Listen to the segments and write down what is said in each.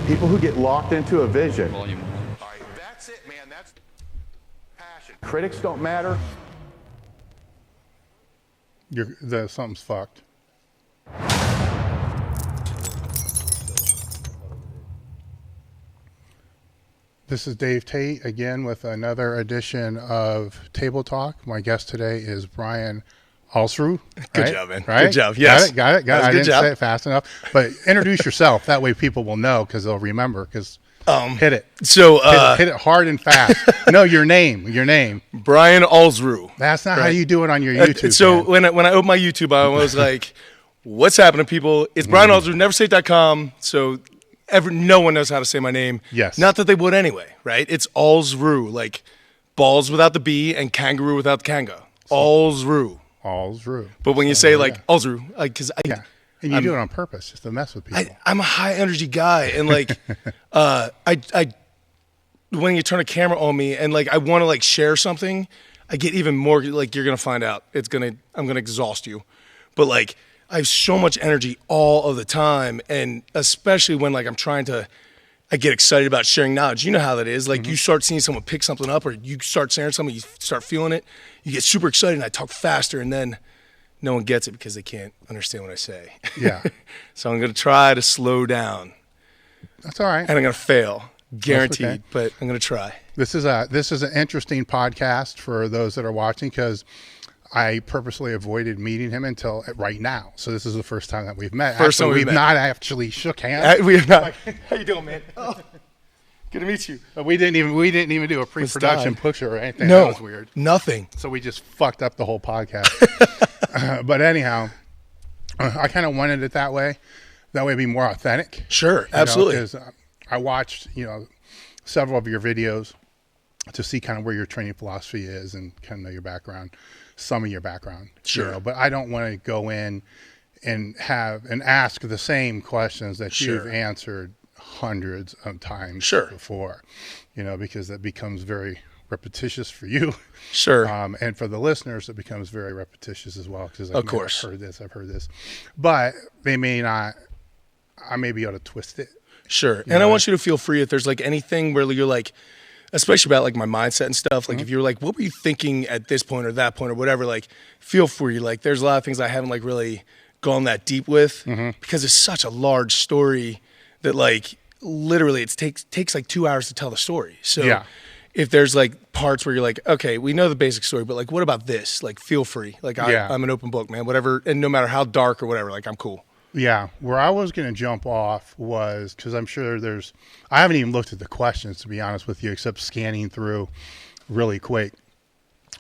People who get locked into a vision. Volume 1. All right, that's it, man. That's passion. Critics don't matter. Something's fucked. This is Dave Tate again with another edition of Table Talk. My guest today is Brian Alsruhe. Good job, man. Right? Good job. Yes. Got it. I didn't job. say it fast enough. But introduce yourself. That way people will know because they'll remember. Because hit it. So hit it hard and fast. No, your name. Brian Alsruhe. That's not how you do it on your YouTube. So when I opened my YouTube, I was like, "What's happening, people?" It's Brian Alsruhe. NEVERsate.com. So no one knows how to say my name. Yes. Not that they would anyway, right? It's Alsruhe, like balls without the B and kangaroo without the kanga. Alsruhe. Alsruhe. But when you say like Alsruhe, like because and you do it on purpose just to mess with people. I'm a high energy guy, and like I when you turn a camera on me and like I want to like share something, I get even more like you're gonna find out. I'm gonna exhaust you, but like I have so much energy all of the time, and especially when like I get excited about sharing knowledge. You know how that is. Like you start seeing someone pick something up, or you start saying something, you start feeling it, you get super excited, and I talk faster, and then no one gets it because they can't understand what I say. Yeah. So I'm going to try to slow down. That's all right. And I'm going to fail, guaranteed, okay. But I'm going to try. This is an interesting podcast for those that are watching because I purposely avoided meeting him until right now. So this is the first time that we've met. We've not actually shook hands. We have not. How you doing, man? Oh, good to meet you. But we didn't even do a pre-production picture or anything. No, that was weird. Nothing. So we just fucked up the whole podcast. But anyhow, I kind of wanted it that way. That way it'd be more authentic. Sure, absolutely. Because I watched, several of your videos to see kind of where your training philosophy is and kind of know your background, some of your background. Sure. But I don't want to go in and ask the same questions that you've answered hundreds of times before, because that becomes very repetitious for you. Sure. And for the listeners, it becomes very repetitious as well because of course I've heard this. But they may not, I may be able to twist it. Sure. And I want you to feel free if there's like anything where you're like, especially about like my mindset and stuff, like if you're like, what were you thinking at this point or that point or whatever, like feel free. Like there's a lot of things I haven't like really gone that deep with because it's such a large story that like literally it takes like 2 hours to tell the story. So if there's like parts where you're like, okay, we know the basic story, but like, what about this? Like, feel free. Like I'm an open book, man, whatever. And no matter how dark or whatever, like I'm cool. Yeah. Where I was going to jump off was, cause I'm sure I haven't even looked at the questions to be honest with you, except scanning through really quick.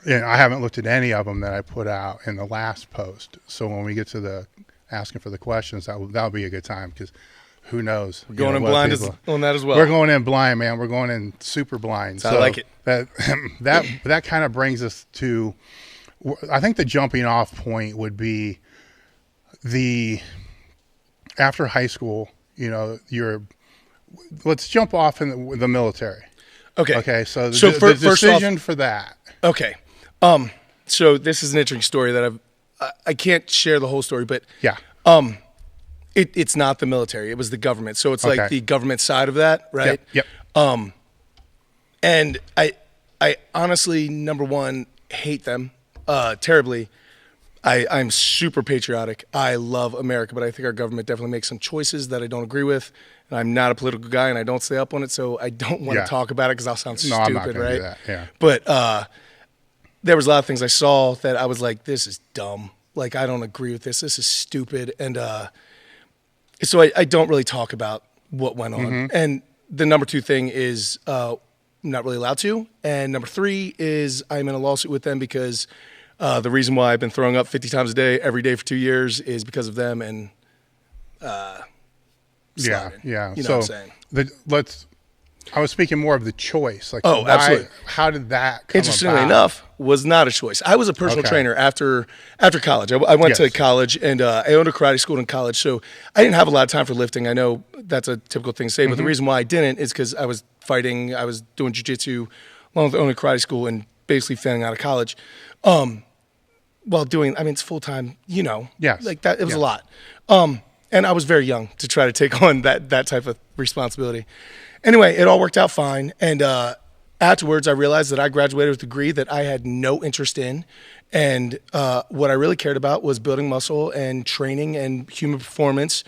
And I haven't looked at any of them that I put out in the last post. So when we get to the asking for the questions, that'll be a good time because who knows? We're going in blind on that as well. We're going in blind, man. We're going in super blind. So I like it. That kind of brings us to, I think the jumping off point would be after high school, let's jump off in the military. Okay. So the decision for that. Okay. So this is an interesting story that I can't share the whole story, but it's not the military. It was the government. So it's like the government side of that, right? Yep. And I honestly, number one, hate them terribly. I'm super patriotic. I love America, but I think our government definitely makes some choices that I don't agree with. And I'm not a political guy, and I don't stay up on it, so I don't want to talk about it because I'll sound stupid, I'm not gonna right? do that. Yeah. But there was a lot of things I saw that I was like, this is dumb. Like, I don't agree with this. This is stupid. And so I don't really talk about what went on. And the number two thing is I'm not really allowed to. And number three is I'm in a lawsuit with them because the reason why I've been throwing up 50 times a day, every day for 2 years is because of them. And yeah. You know what I'm saying? I was speaking more of the choice. Like, absolutely. How did that come Interestingly about? enough, was not a choice. I was a personal trainer after college. I went to college, and I owned a karate school in college, so I didn't have a lot of time for lifting. I know that's a typical thing to say, but the reason why I didn't is because I was fighting, I was doing jiu-jitsu, along with owning a karate school, and basically failing out of college. While doing, it's full-time, Yes. like that, it was a lot. And I was very young to try to take on that type of responsibility. Anyway, it all worked out fine. And afterwards, I realized that I graduated with a degree that I had no interest in. And what I really cared about was building muscle and training and human performance,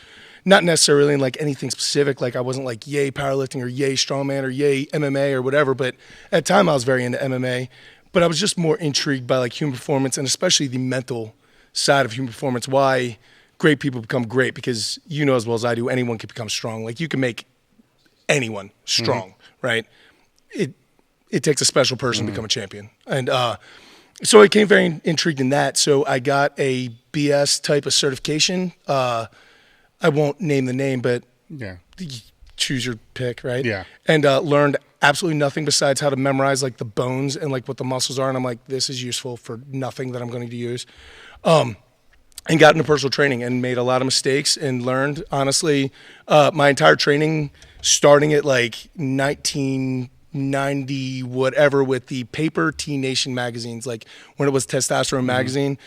not necessarily in like anything specific. Like I wasn't like yay powerlifting or yay strongman or yay MMA or whatever. But at the time, I was very into MMA. But I was just more intrigued by like human performance and especially the mental side of human performance. Why great people become great, because you know as well as I do, anyone can become strong. Like you can make anyone strong, right? It takes a special person to become a champion. And so I became very intrigued in that. So I got a BS type of certification. I won't name the name, but choose your pick, right? Yeah. And learned absolutely nothing besides how to memorize like the bones and like what the muscles are. And I'm like, this is useful for nothing that I'm going to use. And got into personal training and made a lot of mistakes and learned, honestly, my entire training starting at like 1990, whatever, with the paper T Nation magazines, like when it was Testosterone magazine,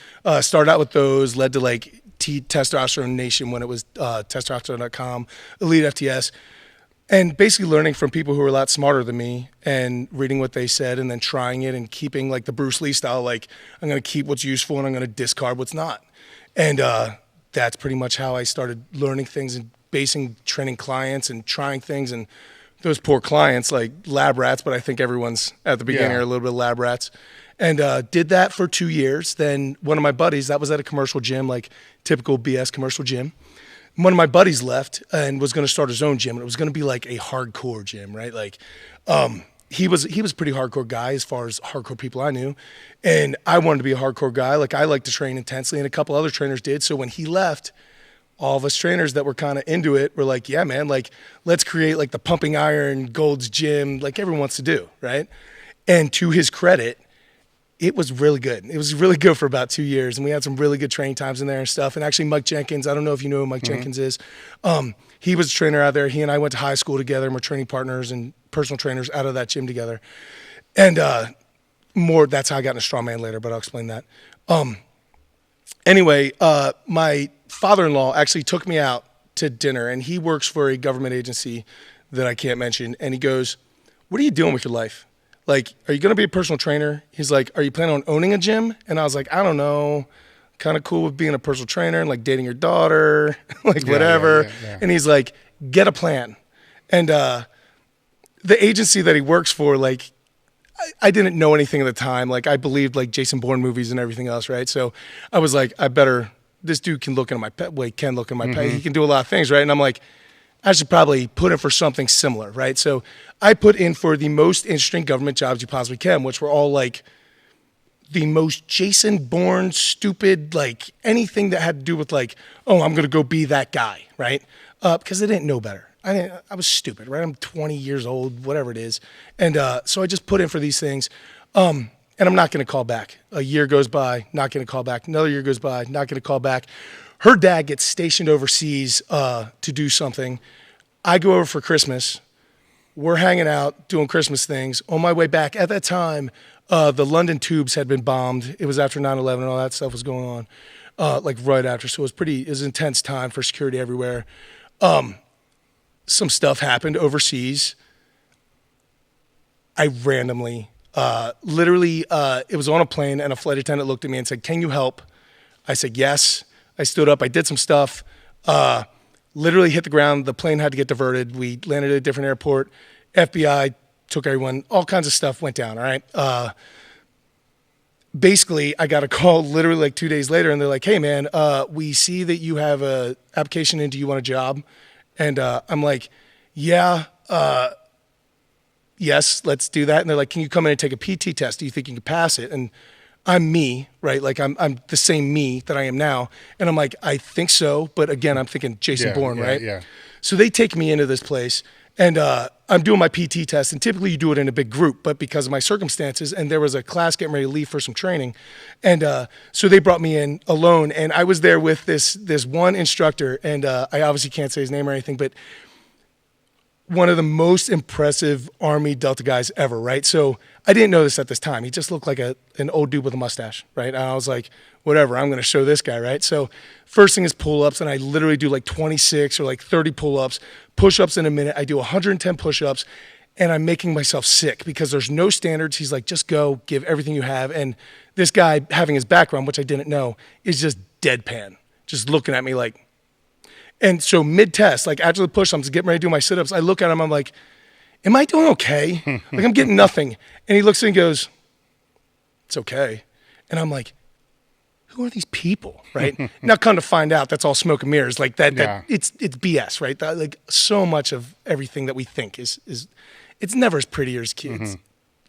started out with those, led to like Testosterone Nation when it was testosterone.com, Elite FTS, and basically learning from people who were a lot smarter than me and reading what they said and then trying it and keeping like the Bruce Lee style, like I'm going to keep what's useful and I'm going to discard what's not. And that's pretty much how I started learning things and basing training clients and trying things. And those poor clients, like lab rats, but I think everyone's at the beginning are a little bit of lab rats. And did that for 2 years. Then one of my buddies, that was at a commercial gym, like typical BS commercial gym. One of my buddies left and was going to start his own gym. And it was going to be like a hardcore gym, right? Like he was a pretty hardcore guy as far as hardcore people I knew. And I wanted to be a hardcore guy. Like I liked to train intensely, and a couple other trainers did. So when he left, all of us trainers that were kind of into it were like, yeah, man, like let's create like the pumping iron Gold's gym like everyone wants to do, right? And to his credit, it was really good. It was really good for about 2 years, and we had some really good training times in there and stuff. And actually Mike Jenkins, I don't know if you know who Mike Jenkins is. He was a trainer out there. He and I went to high school together, and we're training partners and personal trainers out of that gym together. And that's how I got into strongman later, but I'll explain that. Anyway, my father-in-law actually took me out to dinner, and he works for a government agency that I can't mention. And he goes, what are you doing with your life? Like, are you going to be a personal trainer? He's like, are you planning on owning a gym? And I was like, I don't know. Kind of cool with being a personal trainer and like dating your daughter, like whatever. Yeah. And he's like, get a plan. And the agency that he works for, like, I didn't know anything at the time. Like, I believed like Jason Bourne movies and everything else, right? So I was like, this dude can look into my pet. Well, he can look in my pet. He can do a lot of things, right? And I'm like, I should probably put in for something similar, right? So I put in for the most interesting government jobs you possibly can, which were all like the most Jason Bourne, stupid, like anything that had to do with like, oh, I'm going to go be that guy, right? Because I didn't know better. I was stupid, right? I'm 20 years old, whatever it is. And so I just put in for these things. And I'm not going to call back. A year goes by, not going to call back. Another year goes by, not going to call back. Her dad gets stationed overseas to do something. I go over for Christmas. We're hanging out, doing Christmas things. On my way back, at that time, the London tubes had been bombed. It was after 9/11 and all that stuff was going on, like right after. So it was an intense time for security everywhere. Some stuff happened overseas. I randomly, literally, it was on a plane, and a flight attendant looked at me and said, "Can you help?" I said, "Yes." I stood up. I did some stuff. Literally hit the ground. The plane had to get diverted. We landed at a different airport. FBI took everyone. All kinds of stuff went down, all right? Basically, I got a call literally like 2 days later, and they're like, "Hey, man, we see that you have an application in. Do you want a job?" And I'm like, "Yeah, yes, let's do that." And they're like, "Can you come in and take a PT test? Do you think you can pass it?" And I'm me, right? Like I'm the same me that I am now. And I'm like, I think so. But again, I'm thinking Jason Bourne, right? Yeah. So they take me into this place, and I'm doing my PT test. And typically you do it in a big group, but because of my circumstances, and there was a class getting ready to leave for some training. And so they brought me in alone, and I was there with this one instructor, and I obviously can't say his name or anything, but one of the most impressive Army Delta guys ever, right? So I didn't know this at this time. He just looked like an old dude with a mustache, right? And I was like, whatever, I'm going to show this guy, right? So first thing is pull-ups, and I literally do like 26 or like 30 pull-ups, push-ups in a minute. I do 110 push-ups, and I'm making myself sick because there's no standards. He's like, just go, give everything you have. And this guy, having his background, which I didn't know, is just deadpan, just looking at me like. And so mid-test, like after the push-ups, getting ready to do my sit-ups, I look at him, I'm like, am I doing okay? Like I'm getting nothing. And he looks at me and goes, it's okay. And I'm like, who are these people, right? Now come to find out, that's all smoke and mirrors. Like that it's BS, right? Like so much of everything that we think is it's never as pretty as kids.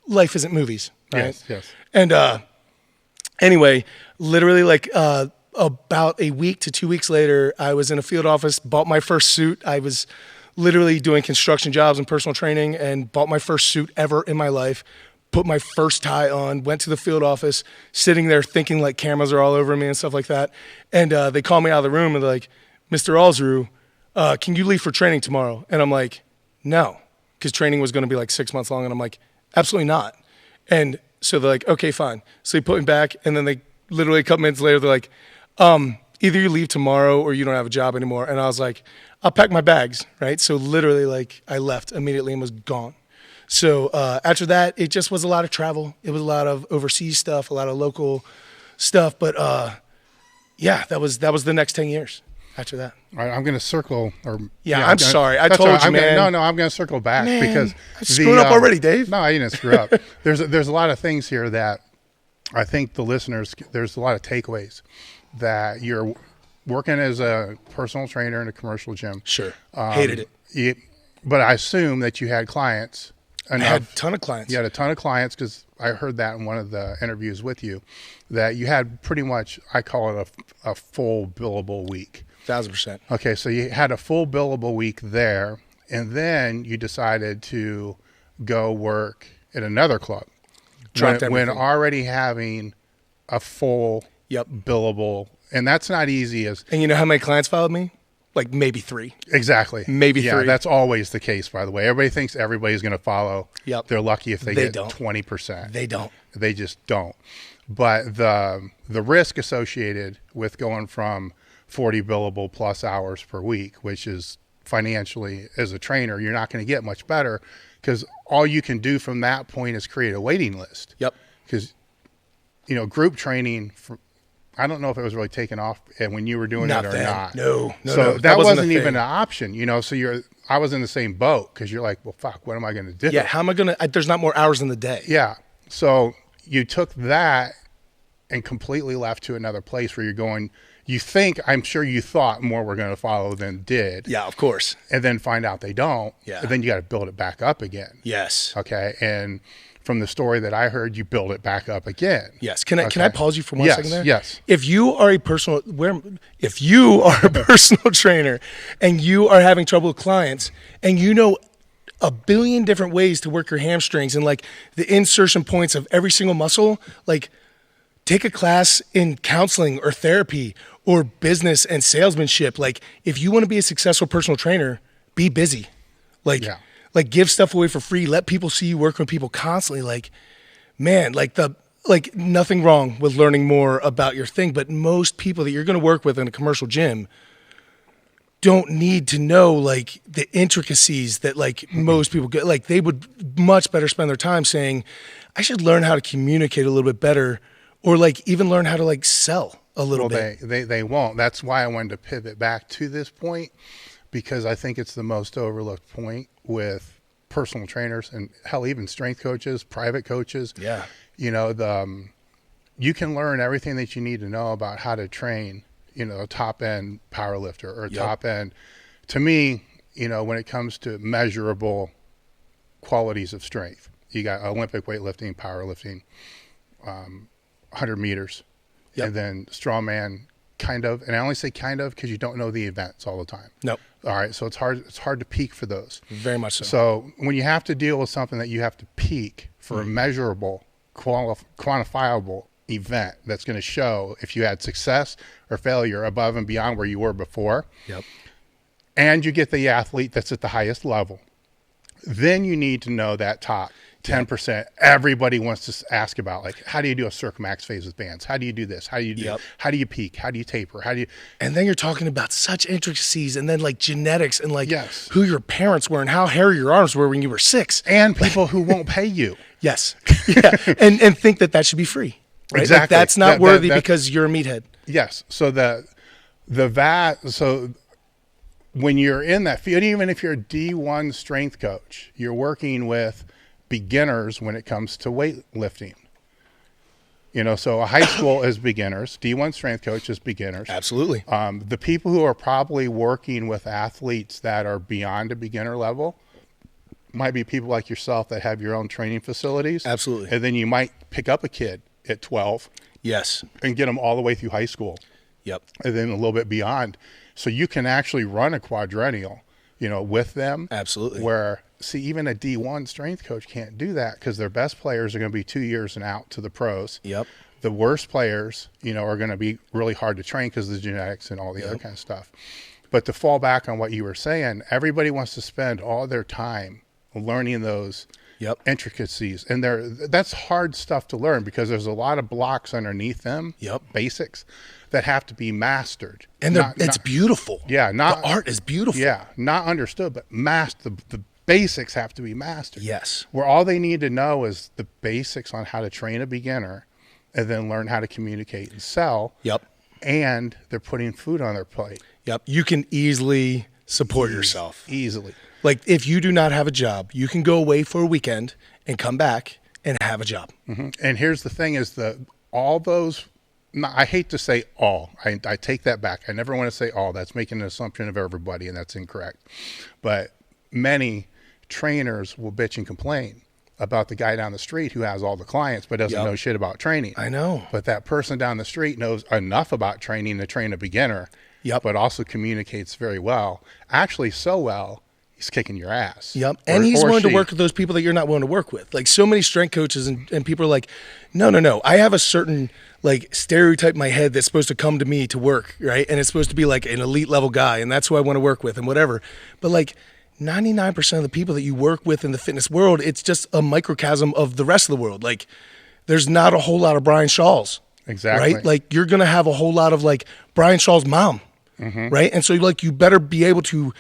Life isn't movies, right? Yes. And anyway, literally like about a week to 2 weeks later, I was in a field office, bought my first suit. I was literally doing construction jobs and personal training and bought my first suit ever in my life, put my first tie on, went to the field office, sitting there thinking like cameras are all over me and stuff like that. And they call me out of the room and they're like, Mr. Alsruhe, can you leave for training tomorrow? And I'm like, no, because training was going to be like 6 months long. And I'm like, absolutely not. And so they're like, okay, fine. So they put me back. And then they literally a couple minutes later, they're like, either you leave tomorrow or you don't have a job anymore. And I was like, I'll pack my bags, right? So literally like I left immediately and was gone. So after that, it just was a lot of travel. It was a lot of overseas stuff, a lot of local stuff. But yeah, that was the next 10 years after that. All right, I'm going to circle. I'm sorry. I told you, man. I'm going to circle back because I screwed up already, Dave. No, I didn't screw up. There's a lot of things here that I think the listeners, there's a lot of takeaways that you're working as a personal trainer in a commercial gym. Sure. Hated it. But I assume that you had clients. I had a ton of clients. You had a ton of clients because I heard that in one of the interviews with you, that you had pretty much, I call it a full billable week. 1,000%. Okay, so you had a full billable week there, and then you decided to go work at another club. When already having a full billable, and that's not easy as. And you know how many clients followed me? Like maybe 3. Exactly. Maybe 3. Yeah, that's always the case, by the way. Everybody thinks everybody's going to follow. Yep. They're lucky if they get 20%. They don't. They just don't. But the risk associated with going from 40 billable plus hours per week, which is financially, as a trainer, you're not going to get much better because all you can do from that point is create a waiting list. Yep. Because, group training, I don't know if it was really taken off when you were doing it or not. No. So that wasn't even an option, So I was in the same boat because you're like, well, fuck, what am I going to do? Yeah. How am I going to? There's not more hours in the day. Yeah. So you took that and completely left to another place where you're going. I'm sure you thought more were going to follow than did. Yeah, of course. And then find out they don't. Yeah. And then you got to build it back up again. Yes. Okay. And from the story that I heard, you build it back up again. Yes. Can I pause you for 1 second there? Yes. If you are a personal trainer and you are having trouble with clients and you know a billion different ways to work your hamstrings and like the insertion points of every single muscle, like take a class in counseling or therapy or business and salesmanship. Like if you want to be a successful personal trainer, be busy. Like give stuff away for free. Let people see you work with people constantly. Like, man, nothing wrong with learning more about your thing, but most people that you're going to work with in a commercial gym don't need to know like the intricacies that like most people get. Like they would much better spend their time saying, I should learn how to communicate a little bit better, or like even learn how to like sell a little bit. They won't. That's why I wanted to pivot back to this point, because I think it's the most overlooked point with personal trainers and hell, even strength coaches, private coaches. Yeah. You can learn everything that you need to know about how to train, a top end power lifter or top end. To me, when it comes to measurable qualities of strength, you got Olympic weightlifting, powerlifting, 100 meters, and then strongman, kind of. And I only say kind of because you don't know the events all the time. Nope. All right. So it's hard to peak for those. Very much so. So when you have to deal with something that you have to peak for a measurable, quantifiable event that's going to show if you had success or failure above and beyond where you were before. Yep. And you get the athlete that's at the highest level. Then you need to know that top 10%. Everybody wants to ask about, like, how do you do a circummax phase with bands? How do you do this? How do you do? How do you peak? How do you taper? How do you? And then you're talking about such intricacies, and then like genetics, and like Yes. who your parents were, and how hairy your arms were when you were 6, And people who won't pay you. Yes, yeah, and think that should be free. Right? Exactly. Like, that's not worthy because you're a meathead. Yes. So so when you're in that field, even if you're a D1 strength coach, you're working with beginners when it comes to weightlifting. So a high school is beginners, D1 strength coach is beginners. Absolutely. The people who are probably working with athletes that are beyond a beginner level might be people like yourself that have your own training facilities. Absolutely. And then you might pick up a kid at 12 Yes. and get them all the way through high school. Yep. And then a little bit beyond. So you can actually run a quadrennial, with them. Absolutely. Where, see, even a D1 strength coach can't do that because their best players are going to be 2 years and out to the pros. Yep. The worst players, are going to be really hard to train because of the genetics and all the other kind of stuff. But to fall back on what you were saying, everybody wants to spend all their time learning those intricacies. And that's hard stuff to learn because there's a lot of blocks underneath them, basics, that have to be mastered. And it's beautiful. Yeah. The art is beautiful. Yeah. Not understood, but the basics have to be mastered. Yes. Where all they need to know is the basics on how to train a beginner and then learn how to communicate and sell. Yep. And they're putting food on their plate. Yep. You can easily support yourself. Easily. Like, if you do not have a job, you can go away for a weekend and come back and have a job. Mm-hmm. And here's the thing is all those, I hate to say all, I take that back. I never want to say all. That's making an assumption of everybody, and that's incorrect. But many trainers will bitch and complain about the guy down the street who has all the clients but doesn't know shit about training. I know. But that person down the street knows enough about training to train a beginner, but also communicates very well. Actually, so well, he's kicking your ass. Yep. And he's willing to work with those people that you're not willing to work with. Like, so many strength coaches and people are like, no. I have a certain like stereotype in my head that's supposed to come to me to work, right? And it's supposed to be like an elite level guy, and that's who I want to work with and whatever. But like 99% of the people that you work with in the fitness world, it's just a microcosm of the rest of the world. Like, there's not a whole lot of Brian Shaw's. Exactly. Right? Like, you're going to have a whole lot of like Brian Shaw's mom. Right? And so like you better be able to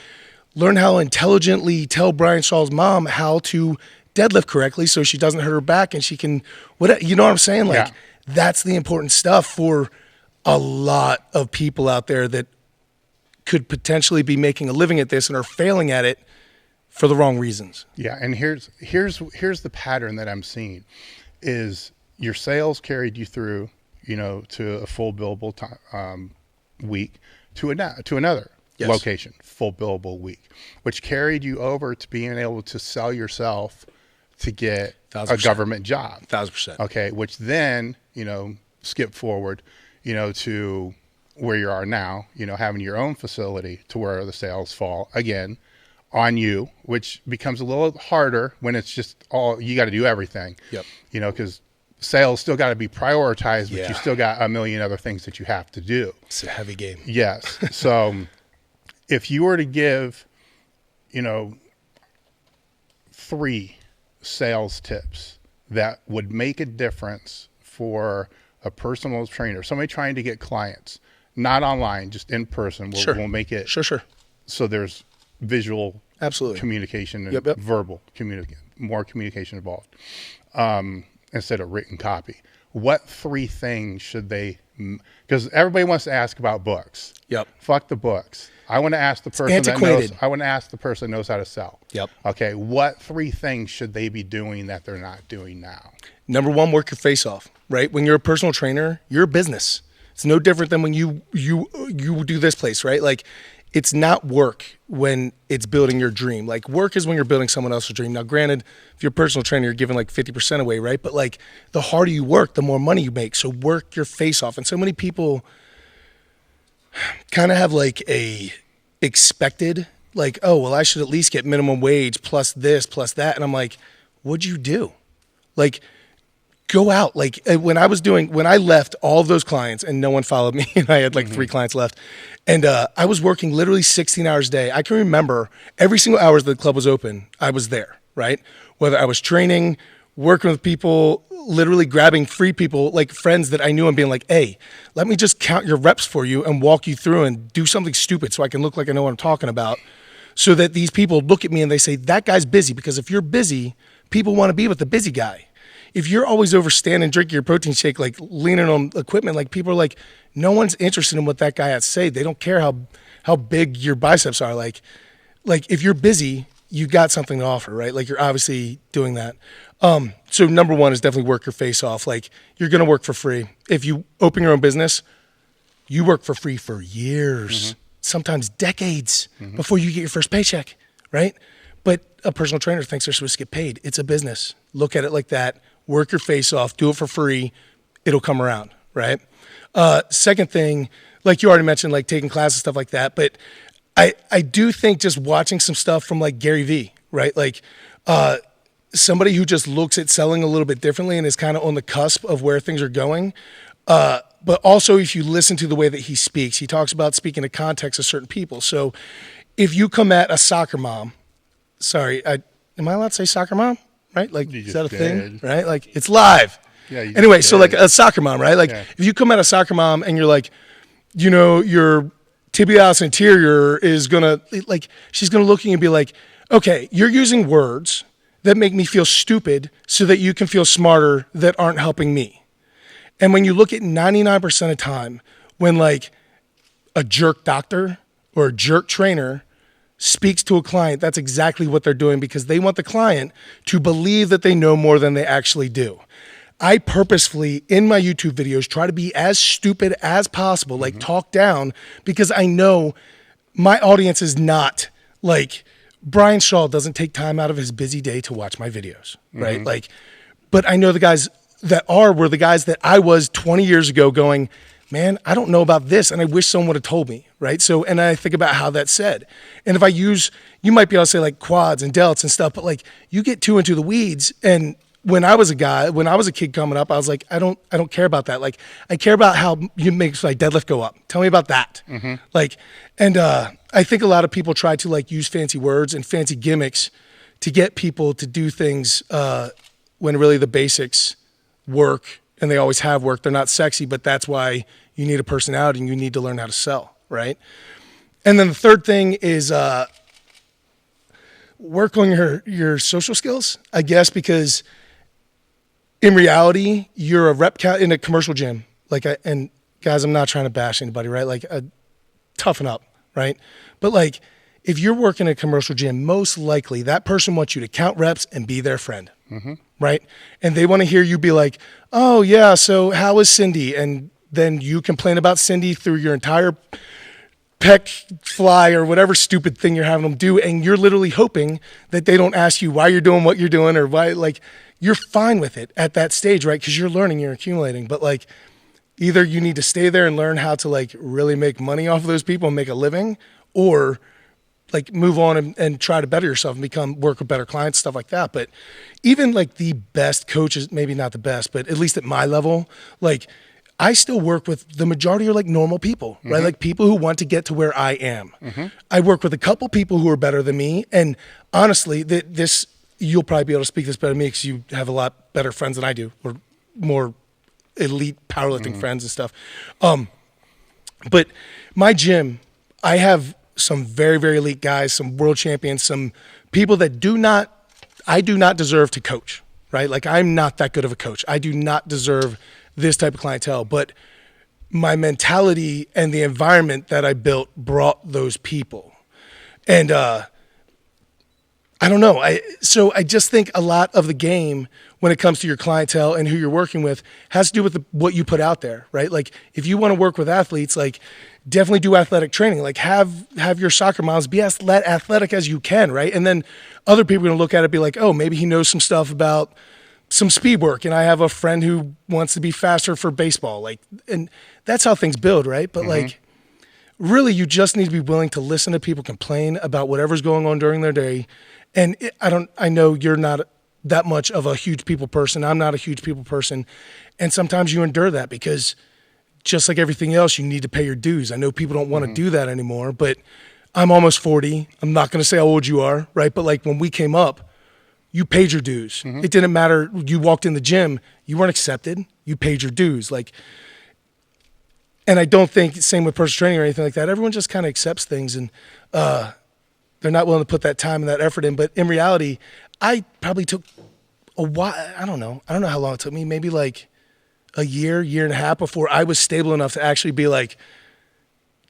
learn how to intelligently tell Brian Shaw's mom how to deadlift correctly so she doesn't hurt her back and she can, you know what I'm saying? Like, that's the important stuff for a lot of people out there that could potentially be making a living at this and are failing at it for the wrong reasons. Yeah. And here's the pattern that I'm seeing is your sales carried you through, to a full billable week to another location, full billable week, which carried you over to being able to sell yourself to get 1,000%. a government job. 1,000%. Okay. Which then, skip forward, to where you are now, having your own facility to where the sales fall again on you, which becomes a little harder when it's just all, you got to do everything, because sales still got to be prioritized, but you still got a million other things that you have to do. It's a heavy game. Yes. So if you were to give, 3 sales tips that would make a difference for a personal trainer, somebody trying to get clients, not online, just in person, we'll make it. Sure. So there's visual communication and verbal more communication involved. Instead of written copy. What 3 things should they, because everybody wants to ask about books. Fuck the books. I want to ask the person that knows how to sell. Okay. What 3 things should they be doing that they're not doing now? Number 1, work your face off, right? When you're a personal trainer, you're a business. It's no different than when you do this place, right? Like, it's not work when it's building your dream. Like, work is when you're building someone else's dream. Now, granted, if you're a personal trainer, you're giving like 50% away, right? But like, the harder you work, the more money you make. So work your face off. And so many people kind of have like a expected, like, oh, well, I should at least get minimum wage plus this, plus that. And I'm like, what'd you do? Like, go out. Like when I left all of those clients and no one followed me and I had like 3 clients left and I was working literally 16 hours a day. I can remember every single hour that the club was open, I was there, right? Whether I was training, working with people, literally grabbing free people, like friends that I knew and being like, hey, let me just count your reps for you and walk you through and do something stupid so I can look like I know what I'm talking about. So that these people look at me and they say, that guy's busy. Because if you're busy, people want to be with the busy guy. If you're always overstanding, drinking your protein shake, like leaning on equipment, like people are like, no one's interested in what that guy has to say. They don't care how big your biceps are. Like if you're busy, you got something to offer, right? Like you're obviously doing that. So number one is definitely work your face off. Like you're going to work for free. If you open your own business, you work for free for years, sometimes decades before you get your first paycheck, right? But a personal trainer thinks they're supposed to get paid. It's a business. Look at it like that. Work your face off. Do it for free. It'll come around, right? Second thing, like you already mentioned, like taking classes, stuff like that. But I do think just watching some stuff from like Gary Vee, right? Like somebody who just looks at selling a little bit differently and is kind of on the cusp of where things are going. But also if you listen to the way that he speaks, he talks about speaking to context of certain people. So if you come at a soccer mom, am I allowed to say soccer mom? Right? Like, is that a thing? Right? Like, it's live. Yeah. Anyway, so like a soccer mom, right? Like, if you come at a soccer mom and you're like, you know, your tibialis anterior is gonna, like, she's gonna look at you and be like, okay, you're using words that make me feel stupid so that you can feel smarter that aren't helping me. And when you look at 99% of time, when like a jerk doctor or a jerk trainer speaks to a client, that's exactly what they're doing because they want the client to believe that they know more than they actually do. I purposefully, in my YouTube videos, try to be as stupid as possible, like talk down, because I know my audience is not like Brian Shaw doesn't take time out of his busy day to watch my videos, right? Like, but I know the guys that were the guys that I was 20 years ago going, man, I don't know about this, and I wish someone would have told me, right? So, and I think about how that's said. And if I use, you might be able to say like quads and delts and stuff, but like you get too into the weeds. And when I was a kid coming up, I was like, I don't care about that. Like, I care about how you make my deadlift go up. Tell me about that. Like, and I think a lot of people try to like use fancy words and fancy gimmicks to get people to do things when really the basics work. And they always have worked. They're not sexy, but that's why you need a personality and you need to learn how to sell, right? And then the third thing is work on your social skills, I guess, because in reality, you're a rep count in a commercial gym. And guys, I'm not trying to bash anybody, right? Like, toughen up, right? But like, if you're working in a commercial gym, most likely that person wants you to count reps and be their friend. Right? And they want to hear you be like, oh yeah, so how is Cindy? And then you complain about Cindy through your entire pec fly or whatever stupid thing you're having them do. And you're literally hoping that they don't ask you why you're doing what you're doing or why, like, you're fine with it at that stage, right? Because you're learning, you're accumulating. But like, either you need to stay there and learn how to like really make money off of those people and make a living, or like move on and try to better yourself and work with better clients, stuff like that. But even like the best coaches, maybe not the best, but at least at my level, like I still work with the majority are like normal people, right? Like people who want to get to where I am. I work with a couple people who are better than me. And honestly, this, you'll probably be able to speak this better than me because you have a lot better friends than I do, or more elite powerlifting friends and stuff. But my gym, I have some very, very elite guys, some world champions, some people that I do not deserve to coach, right? Like I'm not that good of a coach. I do not deserve this type of clientele, but my mentality and the environment that I built brought those people. And I don't know. So I just think a lot of the game when it comes to your clientele and who you're working with has to do with what you put out there, right? Like if you want to work with athletes, like definitely do athletic training. Like have your soccer moms be as athletic as you can, right? And then other people are going to look at it and be like, oh, maybe he knows some stuff about some speed work. And I have a friend who wants to be faster for baseball. Like, and that's how things build, right? But like, really, you just need to be willing to listen to people complain about whatever's going on during their day. And I know you're not that much of a huge people person. I'm not a huge people person. And sometimes you endure that because just like everything else, you need to pay your dues. I know people don't want to do that anymore, but I'm almost 40. I'm not going to say how old you are, right? But like when we came up, you paid your dues. It didn't matter. You walked in the gym, you weren't accepted. You paid your dues. Like, and I don't think, same with personal training or anything like that, everyone just kind of accepts things and they're not willing to put that time and that effort in. But in reality, I probably took a while. I don't know how long it took me. Maybe like a year and a half before I was stable enough to actually be like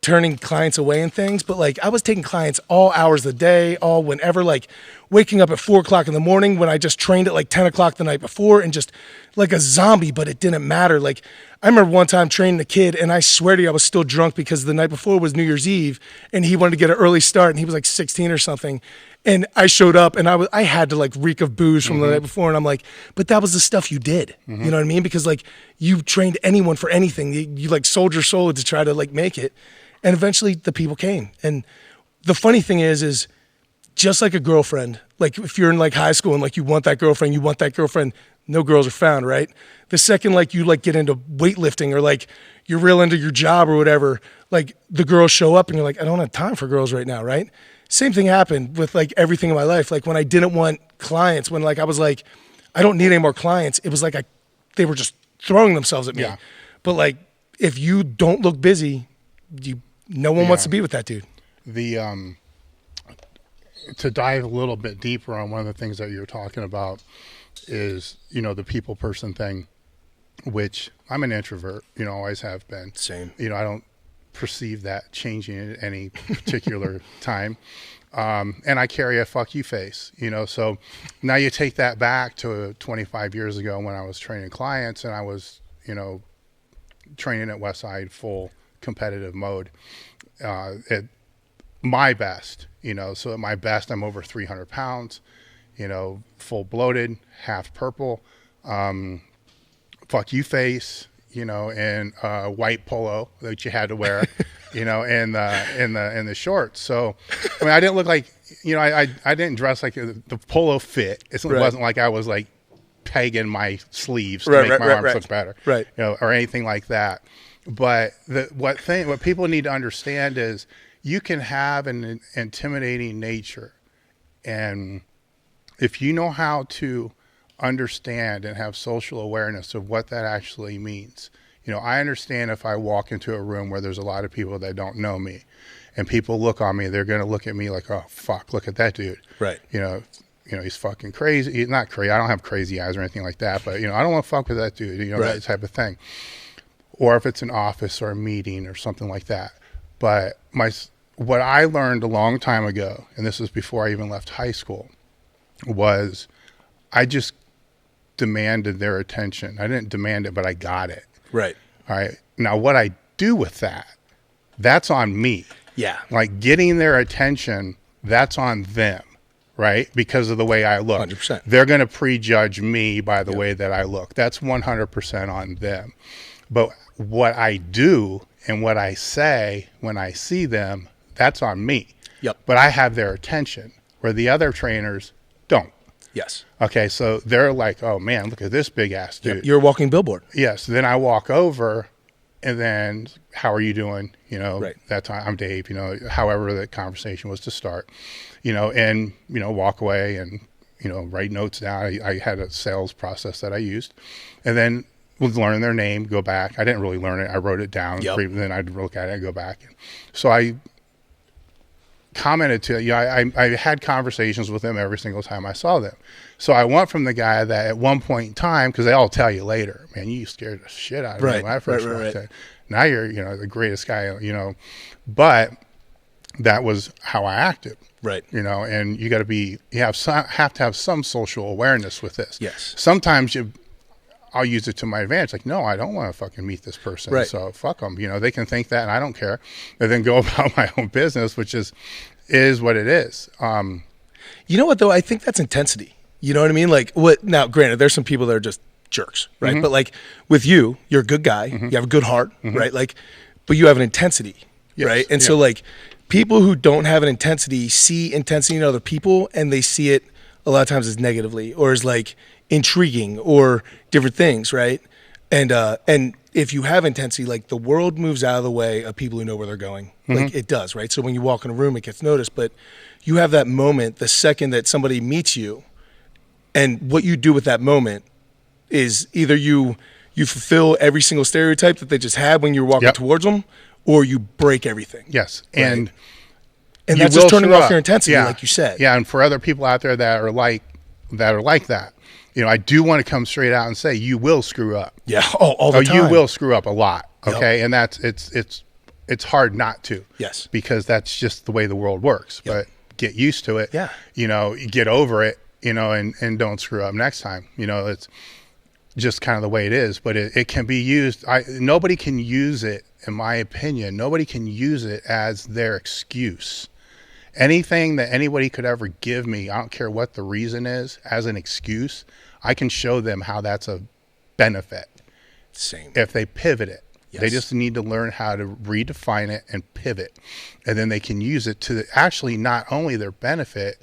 turning clients away and things. But like I was taking clients all hours of the day, all whenever, like waking up at 4:00 in the morning when I just trained at like 10 o'clock the night before and just like a zombie, but it didn't matter. Like I remember one time training a kid and I swear to you, I was still drunk because the night before was New Year's Eve and he wanted to get an early start and he was like 16 or something. And I showed up and I had to like reek of booze from the night before. And I'm like, but that was the stuff you did. You know what I mean? Because like you trained anyone for anything. You like sold your soul to try to like make it. And eventually the people came. And the funny thing is just like a girlfriend, like if you're in like high school and like you want that girlfriend, no girls are found, right? The second like you like get into weightlifting or like you're real into your job or whatever, like the girls show up and you're like, I don't have time for girls right now, right? Same thing happened with like everything in my life. Like when I didn't want clients, when like I was like, I don't need any more clients, it was like they were just throwing themselves at me. Yeah. But like if you don't look busy, no one wants to be with that dude. To dive a little bit deeper on one of the things that you're talking about is, the people person thing, which I'm an introvert, always have been. Same. I don't perceive that changing at any particular time. And I carry a fuck you face, so now you take that back to 25 years ago when I was training clients and I was, training at Westside full competitive mode, at my best, so at my best, I'm over 300 pounds, full bloated, half purple, fuck you face, and white polo that you had to wear, and the shorts. So, I mean, I didn't look like, I didn't dress like the polo fit. It wasn't like I was like pegging my sleeves to make my arms look better, right? Or anything like that. But what people need to understand is you can have an intimidating nature, and if you know how to understand and have social awareness of what that actually means. I understand if I walk into a room where there's a lot of people that don't know me and people look on me, they're going to look at me like, oh, fuck, look at that dude. Right. He's fucking crazy. He's not crazy. I don't have crazy eyes or anything like that, but, I don't want to fuck with that dude, that type of thing. Or if it's an office or a meeting or something like that. But what I learned a long time ago, and this was before I even left high school, was I just demanded their attention. I didn't demand it, but I got it. Right. All right. Now, what I do with that, that's on me. Yeah. Like getting their attention, that's on them, right? Because of the way I look. 100%. They're going to prejudge me by the way that I look. That's 100% on them. But what I do and what I say when I see them, that's on me. Yep. But I have their attention, where the other trainers don't. Yes. Okay, so they're like, oh man, look at this big ass dude. Yep. You're a walking billboard. Yes. Then I walk over and then, how are you doing? Right. That time, I'm Dave, however the conversation was to start, and, walk away and, write notes down. I had a sales process that I used, and then would learn their name, go back. I didn't really learn it. I wrote it down. Yep. Then I'd look at it and go back. So I commented to, I had conversations with them every single time I saw them. So I went from the guy that at one point in time, because they all tell you later, man, you scared the shit out of me when I first walked in. Now you're, the greatest guy, but that was how I acted. Right. And you got to have to have some social awareness with this. Yes. Sometimes I'll use it to my advantage. Like, no, I don't want to fucking meet this person. Right. So fuck them. They can think that and I don't care. And then go about my own business, which is what it is. You know what, though? I think that's intensity. You know what I mean? Like, now, granted, there's some people that are just jerks, right? Mm-hmm. But like with you, you're a good guy. Mm-hmm. You have a good heart, right? Like, but you have an intensity, right? And so like people who don't have an intensity see intensity in other people and they see it a lot of times is negatively or is like intriguing or different things, right? And if you have intensity, like the world moves out of the way of people who know where they're going. Like it does, right? So when you walk in a room, it gets noticed, but you have that moment the second that somebody meets you, and what you do with that moment is either you fulfill every single stereotype that they just had when you were walking towards them, or you break everything. Yes. Right? And that's just turning off your intensity, like you said. Yeah, and for other people out there that are like that, I do want to come straight out and say you will screw up. Yeah, all the time. You will screw up a lot. Okay, and that's it's hard not to. Yes, because that's just the way the world works. But get used to it. Yeah, get over it. And don't screw up next time. It's just kind of the way it is. But it can be used. Nobody can use it, in my opinion. Nobody can use it as their excuse. Anything that anybody could ever give me, I don't care what the reason is, as an excuse, I can show them how that's a benefit. Same. If they pivot it. Yes. They just need to learn how to redefine it and pivot. And then they can use it to actually not only their benefit,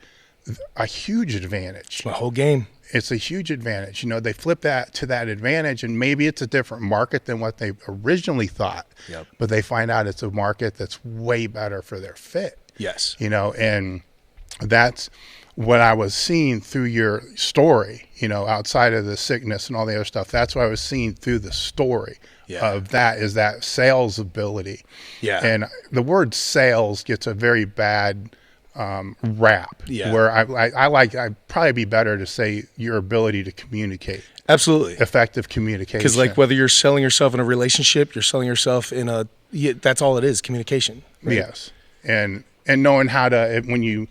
a huge advantage. The whole game. It's a huge advantage. They flip that to that advantage, and maybe it's a different market than what they originally thought. Yep. But they find out it's a market that's way better for their fit. Yes. And that's what I was seeing through your story, outside of the sickness and all the other stuff. That's what I was seeing through the story of that, is that sales ability. Yeah. And the word sales gets a very bad rap, where I'd probably be better to say your ability to communicate. Absolutely. Effective communication. Because like whether you're selling yourself in a relationship, you're selling yourself in that's all it is, communication. Right? Yes. And knowing how to,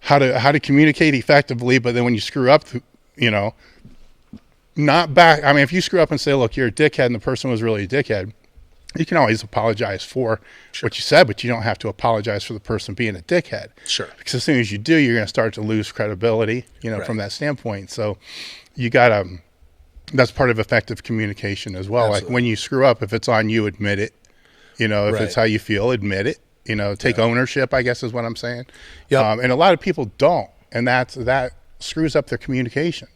how to communicate effectively, but then when you screw up, not back. I mean, if you screw up and say, look, you're a dickhead, and the person was really a dickhead, you can always apologize for what you said, but you don't have to apologize for the person being a dickhead. Sure. Because as soon as you do, you're going to start to lose credibility, from that standpoint. So you got to, that's part of effective communication as well. Absolutely. Like when you screw up, if it's on you, admit it. If it's how you feel, admit it. Take ownership, I guess is what I'm saying. Yep. And a lot of people don't, and that screws up their communication.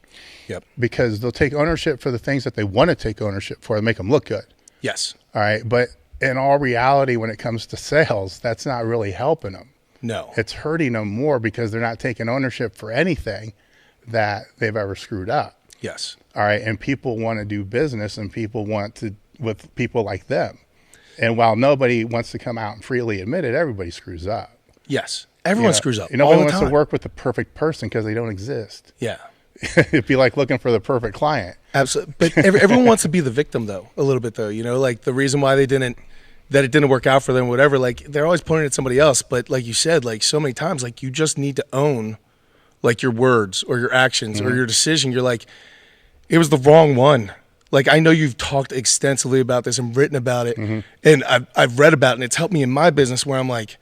Yep. Because they'll take ownership for the things that they want to take ownership for and make them look good. Yes. All right. But in all reality, when it comes to sales, that's not really helping them. No. It's hurting them more because they're not taking ownership for anything that they've ever screwed up. Yes. All right. And people want to do business, and people want to with people like them. And while nobody wants to come out and freely admit it, everybody screws up. Yes. Everyone screws up. Nobody wants time. to work with the perfect person because they don't exist. Yeah. It'd be like looking for the perfect client. Absolutely. But everyone wants to be the victim, though, a little bit, though. Like the reason why it didn't work out for them, whatever, like they're always pointing at somebody else. But like you said, like so many times, like you just need to own like your words or your actions or your decision. You're like, it was the wrong one. Like, I know you've talked extensively about this and written about it, and I've read about it, and it's helped me in my business where I'm like,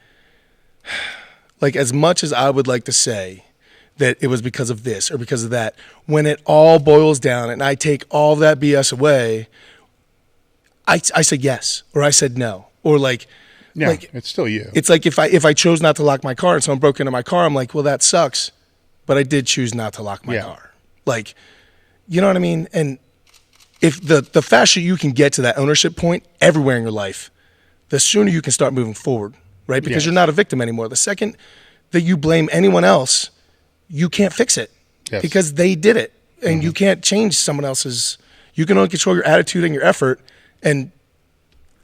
as much as I would like to say that it was because of this or because of that, when it all boils down and I take all that BS away, I said yes, or I said no, or it's still you. It's like if I chose not to lock my car and someone broke into my car, I'm like, well, that sucks, but I did choose not to lock my car. Like, you know what I mean? And if the faster you can get to that ownership point everywhere in your life, the sooner you can start moving forward, right? Because you're not a victim anymore. The second that you blame anyone else, you can't fix it because they did it, and you can't change someone else's. You can only control your attitude and your effort, and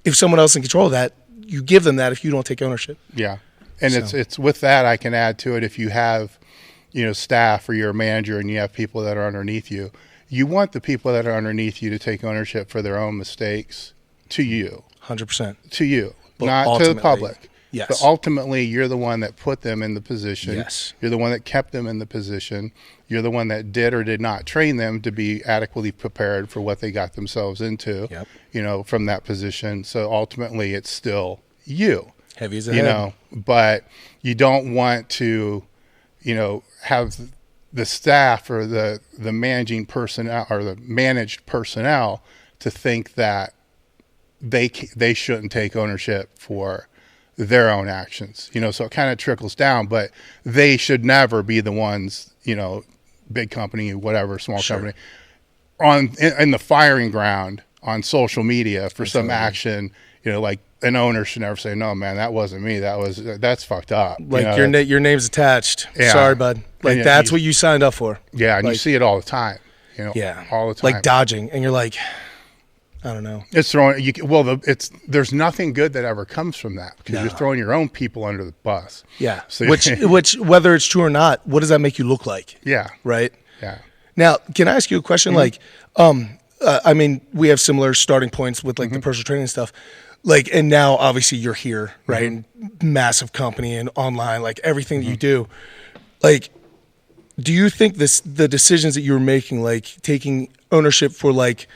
if someone else is in control of that, you give them that if you don't take ownership. Yeah, and it's with that I can add to it. If you have, staff or you're a manager and you have people that are underneath you, you want the people that are underneath you to take ownership for their own mistakes to you. 100%. To you, but not to the public. Yes. But ultimately, you're the one that put them in the position. Yes. You're the one that kept them in the position. You're the one that did or did not train them to be adequately prepared for what they got themselves into, from that position. So ultimately, it's still you. Heavy as a head. But you don't want to, have the staff or the managing personnel or the managed personnel to think that they shouldn't take ownership for their own actions, so it kind of trickles down, but they should never be the ones, big company, whatever, small company, in the firing ground on social media for some action, like an owner should never say, no, man, that wasn't me. That's fucked up. Like your name's attached. Yeah. Sorry, bud. Like that's what you signed up for. Yeah. And you see it all the time, yeah, all the time. Like dodging. And you're like, I don't know. It's throwing there's nothing good that ever comes from that because you're throwing your own people under the bus. Yeah. So, which whether it's true or not, what does that make you look like? Yeah. Right. Yeah. Now, can I ask you a question? Mm-hmm. Like, I mean, we have similar starting points with like the personal training stuff. Like, and now obviously you're here, right? And massive company and online, like everything that you do. Like, do you think the decisions that you were making, like taking ownership for like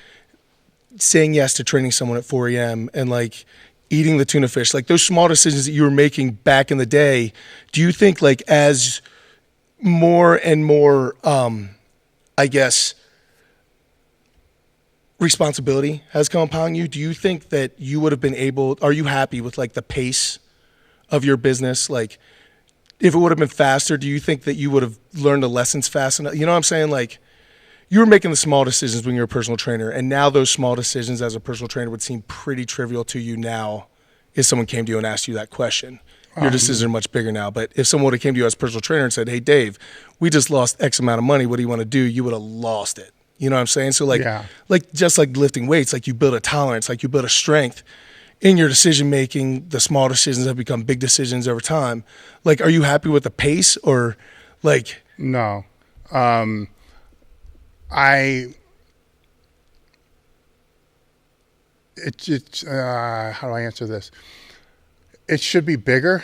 saying yes to training someone at 4 a.m. and like eating the tuna fish, like those small decisions that you were making back in the day, do you think like as more and more, I guess, responsibility has come upon you, do you think that you would have been are you happy with like the pace of your business? Like if it would have been faster, do you think that you would have learned the lessons fast enough? You know what I'm saying? Like you were making the small decisions when you were a personal trainer, and now those small decisions as a personal trainer would seem pretty trivial to you now if someone came to you and asked you that question. Your decisions are much bigger now. But if someone would have came to you as a personal trainer and said, hey, Dave, we just lost X amount of money. What do you want to do? You would have lost it. You know what I'm saying? So like just like lifting weights, like you build a tolerance, like you build a strength in your decision making. The small decisions have become big decisions over time. Like, are you happy with the pace or like? No. How do I answer this? It should be bigger.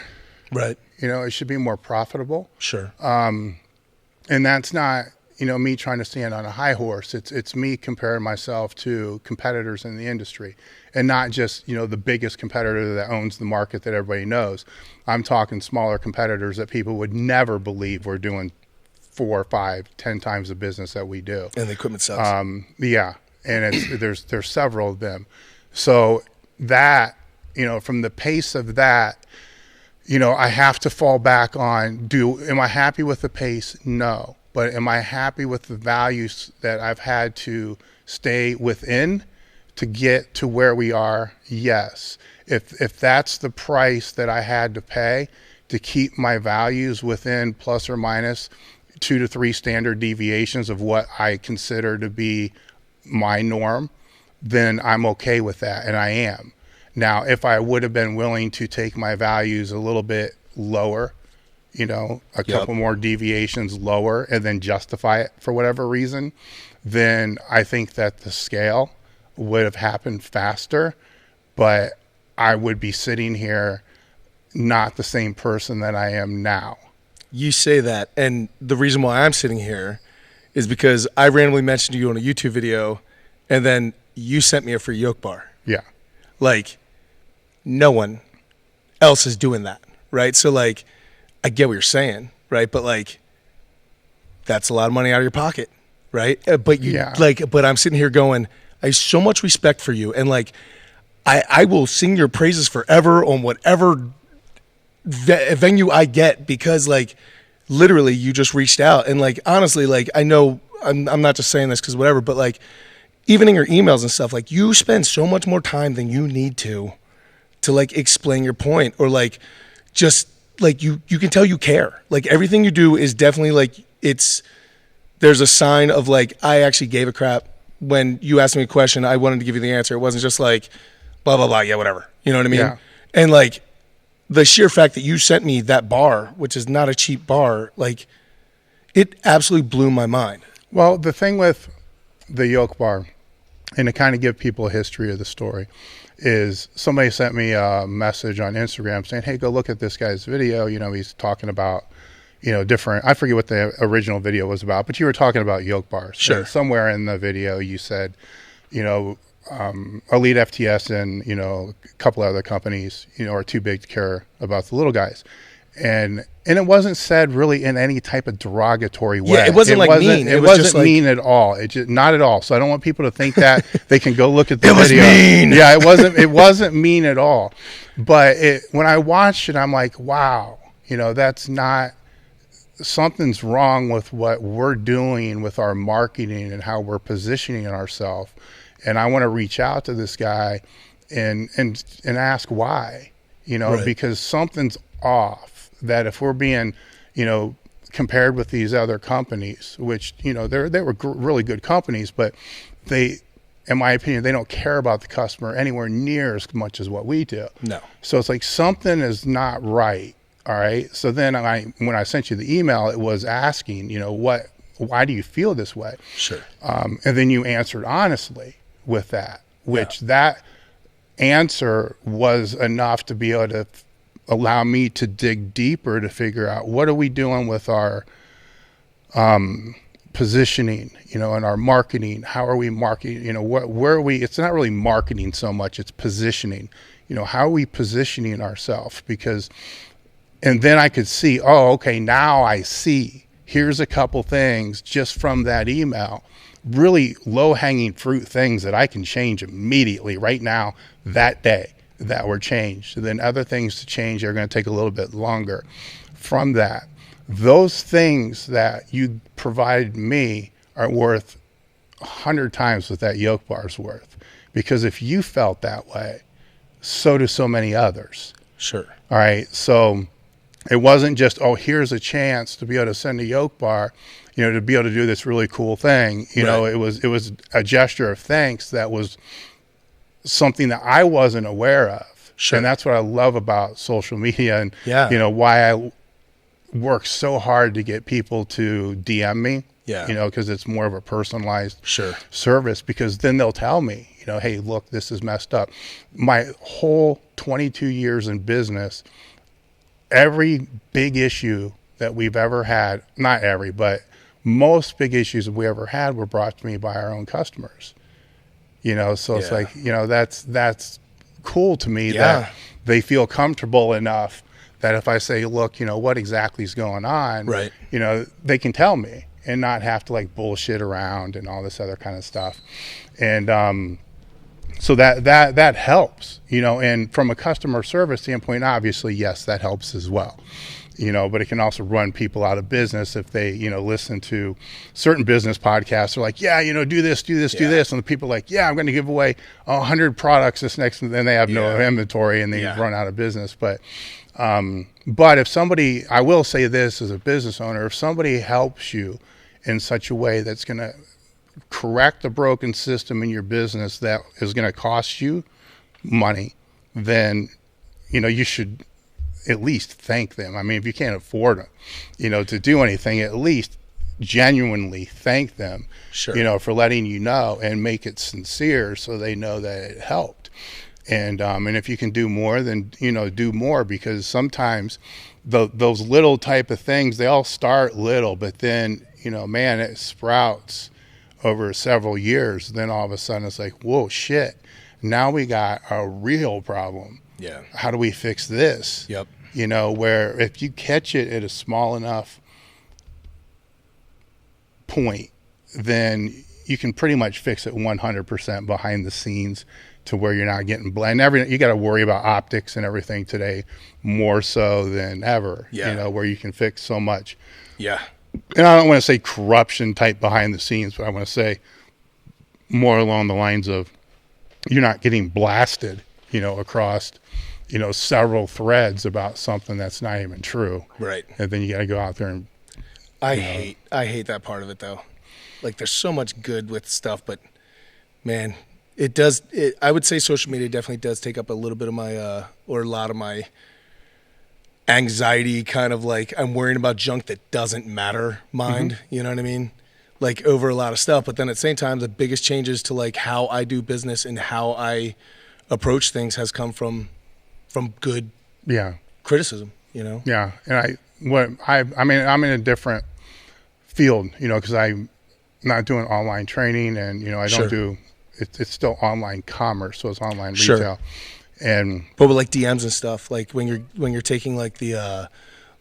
Right. It should be more profitable. Sure. And that's not, me trying to stand on a high horse. It's me comparing myself to competitors in the industry and not just, the biggest competitor that owns the market that everybody knows. I'm talking smaller competitors that people would never believe we're doing 4, 5, 10 times the business that we do. And the equipment sucks. Yeah. And there's several of them. So that, from the pace of that, I have to fall back on, am I happy with the pace? No. But am I happy with the values that I've had to stay within to get to where we are? Yes. If that's the price that I had to pay to keep my values within plus or minus 2 to 3 standard deviations of what I consider to be my norm, then I'm okay with that, and I am. Now, if I would have been willing to take my values a little bit lower, a couple more deviations lower and then justify it for whatever reason, then I think that the scale would have happened faster, but I would be sitting here not the same person that I am now. You say that, and the reason why I'm sitting here is because I randomly mentioned you on a YouTube video, and then you sent me a free yoke bar. Yeah. Like, no one else is doing that, right? So, like, I get what you're saying, right? But, like, that's a lot of money out of your pocket, right? But I'm sitting here going, I have so much respect for you, and, like, I will sing your praises forever on whatever venue I get because, like, literally you just reached out. And, like, honestly, like, I know I'm not just saying this because whatever, but, like, even in your emails and stuff, like, you spend so much more time than you need to like explain your point or like just like you can tell you care. Like everything you do is definitely like there's a sign of like I actually gave a crap when you asked me a question. I wanted to give you the answer. It wasn't just like blah blah blah, yeah, whatever. You know what I mean? Yeah. And like the sheer fact that you sent me that bar, which is not a cheap bar, like it absolutely blew my mind. Well, the thing with the yoke bar, and to kind of give people a history of the story, is somebody sent me a message on Instagram saying, hey, go look at this guy's video. He's talking about, different, I forget what the original video was about, but you were talking about yoke bars. Sure. And somewhere in the video you said, Elite FTS and, a couple other companies, are too big to care about the little guys. And it wasn't said really in any type of derogatory way. Yeah, it wasn't mean. It wasn't mean at all. It just not at all. So I don't want people to think that. They can go look at the video. It was mean. Yeah, it wasn't mean at all. But when I watched it, I'm like, wow, that's not, something's wrong with what we're doing with our marketing and how we're positioning ourselves. And I want to reach out to this guy and ask why, Right. because something's off. That if we're being, compared with these other companies, which, they were really good companies, but they, in my opinion, they don't care about the customer anywhere near as much as what we do. No. So it's like something is not right. All right. So then when I sent you the email, it was asking, why do you feel this way? Sure. And then you answered honestly with that, which that answer was enough to be able to allow me to dig deeper to figure out what are we doing with our positioning, and our marketing. How are we marketing? Where are we? It's not really marketing so much, it's positioning. How are we positioning ourselves? And then I could see, oh, okay, now I see. Here's a couple things just from that email, really low-hanging fruit things that I can change immediately right now, that day, that were changed. And then other things to change are going to take a little bit longer. From that, those things that you provided me are worth 100 times what that yoke bar is worth. Because if you felt that way, so do so many others. Sure. All right. So it wasn't just, oh, here's a chance to be able to send a yoke bar, to be able to do this really cool thing. It was a gesture of thanks that was something that I wasn't aware of. Sure. And that's what I love about social media and, Yeah. Why I work so hard to get people to DM me. Yeah. Because it's more of a personalized Sure. service, because then they'll tell me, hey, look, this is messed up. My whole 22 years in business, every big issue that we've ever had, not every, but most big issues that we ever had were brought to me by our own customers. So it's like, that's cool to me that they feel comfortable enough that if I say, look, what exactly is going on, right? They can tell me and not have to like bullshit around and all this other kind of stuff. And so that helps, and from a customer service standpoint, obviously, yes, that helps as well. But it can also run people out of business if they, listen to certain business podcasts. They're like, do this, do this. And the people are like, I'm going to give away 100 products this next, and then they have no inventory and they run out of business. But if somebody, I will say this as a business owner, if somebody helps you in such a way that's going to correct a broken system in your business that is going to cost you money, then, you should at least thank them. I mean, if you can't afford them, to do anything, at least genuinely thank them, sure. For letting and make it sincere so they know that it helped. And if you can do more, then, do more, because sometimes those little type of things, they all start little, but then, man, it sprouts over several years. Then all of a sudden it's like, whoa, shit. Now we got a real problem. Yeah. How do we fix this? Yep. Where if you catch it at a small enough point, then you can pretty much fix it 100% behind the scenes to where you're not getting blamed. You got to worry about optics and everything today more so than ever, where you can fix so much. Yeah. And I don't want to say corruption type behind the scenes, but I want to say more along the lines of you're not getting blasted, across, several threads about something that's not even true. Right. And then you got to go out there and I hate that part of it though. Like there's so much good with stuff, but man, I would say social media definitely does take up a little bit of my, or a lot of my anxiety, kind of like I'm worrying about junk that doesn't matter mind, you know what I mean? Like over a lot of stuff. But then at the same time, the biggest changes to like how I do business and how I approach things has come from good criticism, Yeah. And I'm in a different field, because I'm not doing online training and, I don't do, it's still online commerce. So it's online retail. And but with like DMs and stuff, like when you're taking like the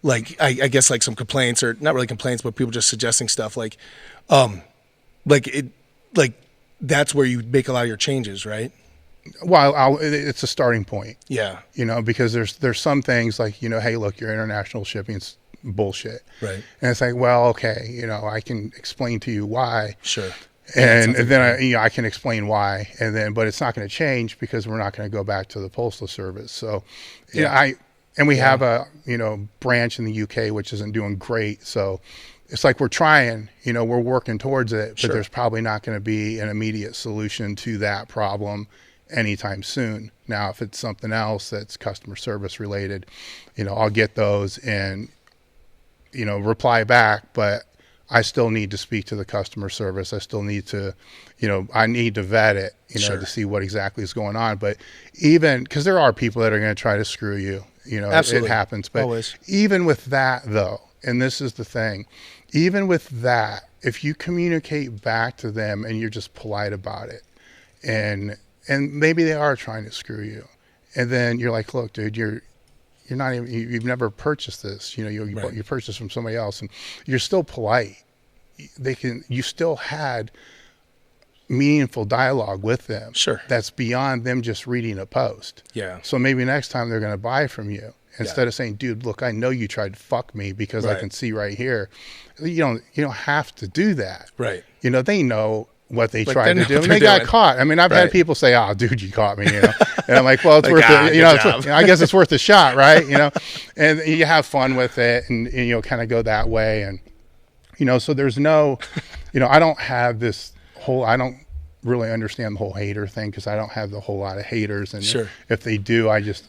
like I guess like some complaints, or not really complaints, but people just suggesting stuff like that's where you make a lot of your changes, right? Well, it's a starting point. Yeah. Because there's some things like, hey, look, your international shipping's bullshit. Right. And it's like, well, okay, I can explain to you why. Sure. And then I can explain why, but it's not going to change because we're not going to go back to the postal service. So, we have a branch in the UK which isn't doing great. So, it's like we're trying, we're working towards it, but there's probably not going to be an immediate solution to that problem anytime soon. Now, if it's something else that's customer service related, I'll get those and reply back, but I still need to speak to the customer service. I still need to, I need to vet it, to see what exactly is going on. But even, because there are people that are going to try to screw you, Absolutely. It happens. But Always. Even with that though, and this is the thing, even with that, if you communicate back to them and you're just polite about it, and maybe they are trying to screw you, and then you're like, look, dude, you're not even, you've never purchased this, you purchased from somebody else, and you're still polite. You still had meaningful dialogue with them. Sure. That's beyond them just reading a post. Yeah. So maybe next time they're going to buy from you instead of saying, dude, look, I know you tried to fuck me because I can see right here. You don't have to do that. Right. They know what they tried to do, and what they they're got doing. caught. I mean, I've had people say, "Oh, dude, you caught me," and I'm like, "Well, it's Like, worth good it." I guess it's worth a shot, right? And you have fun with it, and kind of go that way, and so there's no, I don't have this whole. I don't really understand the whole hater thing because I don't have the whole lot of haters, and if they do, I just,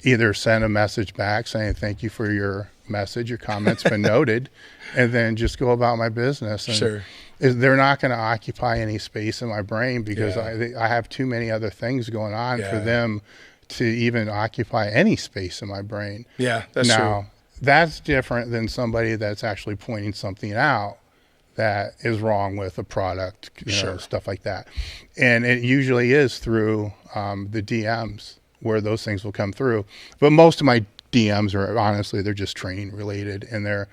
either send a message back saying thank you for your message, your comment's been noted, and then just go about my business. And they're not going to occupy any space in my brain because I have too many other things going on for them to even occupy any space in my brain. Yeah, that's true. Now, that's different than somebody that's actually pointing something out that is wrong with a product, stuff like that. And it usually is through the DMs where those things will come through. But most of my DMs are honestly, they're just training related, and they're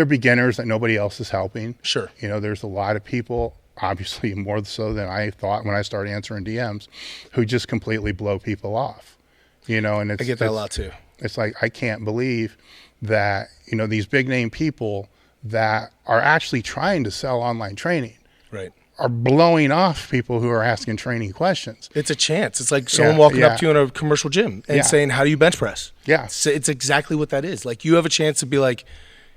beginners that nobody else is helping. Sure. There's a lot of people, obviously more so than I thought when I started answering DMs, who just completely blow people off. And I get that a lot too. It's like, I can't believe that, these big name people that are actually trying to sell online training are blowing off people who are asking training questions. It's a chance. It's like someone walking up to you in a commercial gym and saying, how do you bench press? Yeah. It's exactly what that is. Like, you have a chance to be like,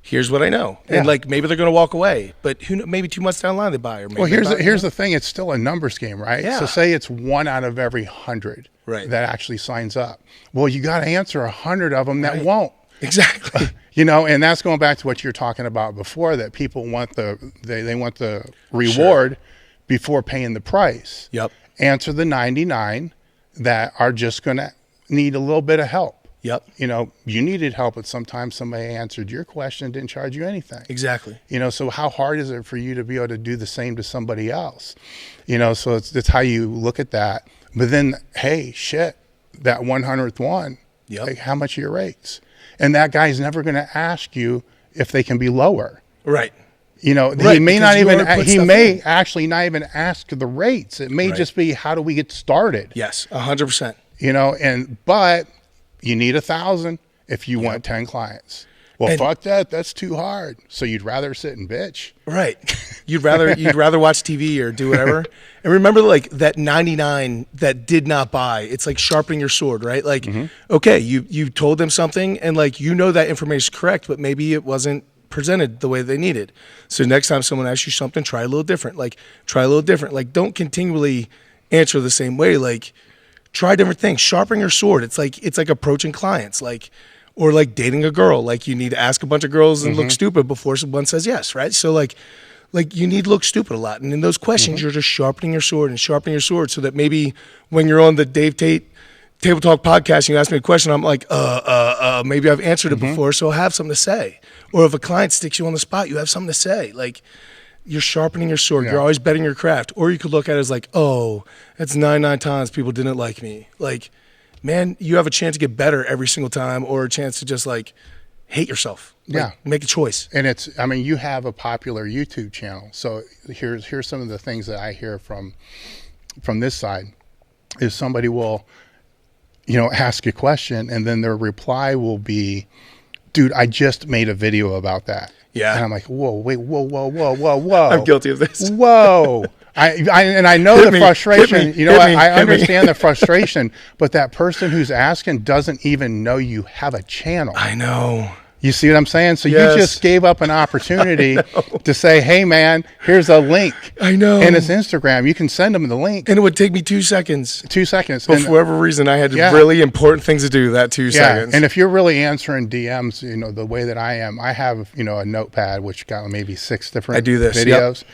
here's what I know. And like, maybe they're going to walk away, but maybe 2 months down the line they buy. Or maybe here's the thing. It's still a numbers game, right? Yeah. So say it's 1 out of every 100 that actually signs up. Well, you got to answer 100 of them that won't. Exactly. And that's going back to what you're talking about before, that people want they want the reward before paying the price. Yep. Answer the 99 that are just going to need a little bit of help. Yep. You needed help, but sometimes somebody answered your question and didn't charge you anything. Exactly. So how hard is it for you to be able to do the same to somebody else? So it's how you look at that. But then, hey, shit, that 100th one, like, how much are your rates? And that guy's never going to ask you if they can be lower. Right. He may not even, he may actually not even ask the rates. It may just be, how do we get started? Yes, 100%. But you need 1,000 if you want 10 clients. Well, fuck that. That's too hard. So you'd rather sit and bitch. Right. You'd rather watch TV or do whatever. And remember, like, that 99 that did not buy, it's like sharpening your sword, right? Like, okay, you told them something and like, that information is correct, but maybe it wasn't presented the way they needed. So next time someone asks you something, try a little different. Like, don't continually answer the same way. Like, try different things. Sharpen your sword. It's like approaching clients, or like dating a girl. Like, you need to ask a bunch of girls and look stupid before someone says yes, right? So like you need to look stupid a lot. And in those questions, you're just sharpening your sword so that maybe when you're on the Dave Tate Table Talk podcast and you ask me a question, I'm like, maybe I've answered it before, so I'll have something to say. Or if a client sticks you on the spot, you have something to say. Like, you're sharpening your sword. You're always betting your craft. Or you could look at it as like, oh, that's 99 times people didn't like me. Like, man, you have a chance to get better every single time, or a chance to just like hate yourself. Like, make a choice. And it's, I mean, you have a popular YouTube channel. So here's some of the things that I hear from this side is somebody will, you know, ask a question and then their reply will be, dude, I just made a video about that. Yeah. And I'm like, whoa, wait, whoa. I'm guilty of this. Whoa. I know the frustration. You know, I understand the frustration, but that person who's asking doesn't even know you have a channel. I know. You see what I'm saying? So Yes. you just gave up an opportunity to say, hey, man, here's a link. I know. And it's Instagram. You can send them the link. And it would take me 2 seconds. 2 seconds. But for whatever reason, I had really important things to do that 2 seconds. And if you're really answering DMs, you know, the way that I am, I have, you know, a notepad, which got maybe 6 different videos.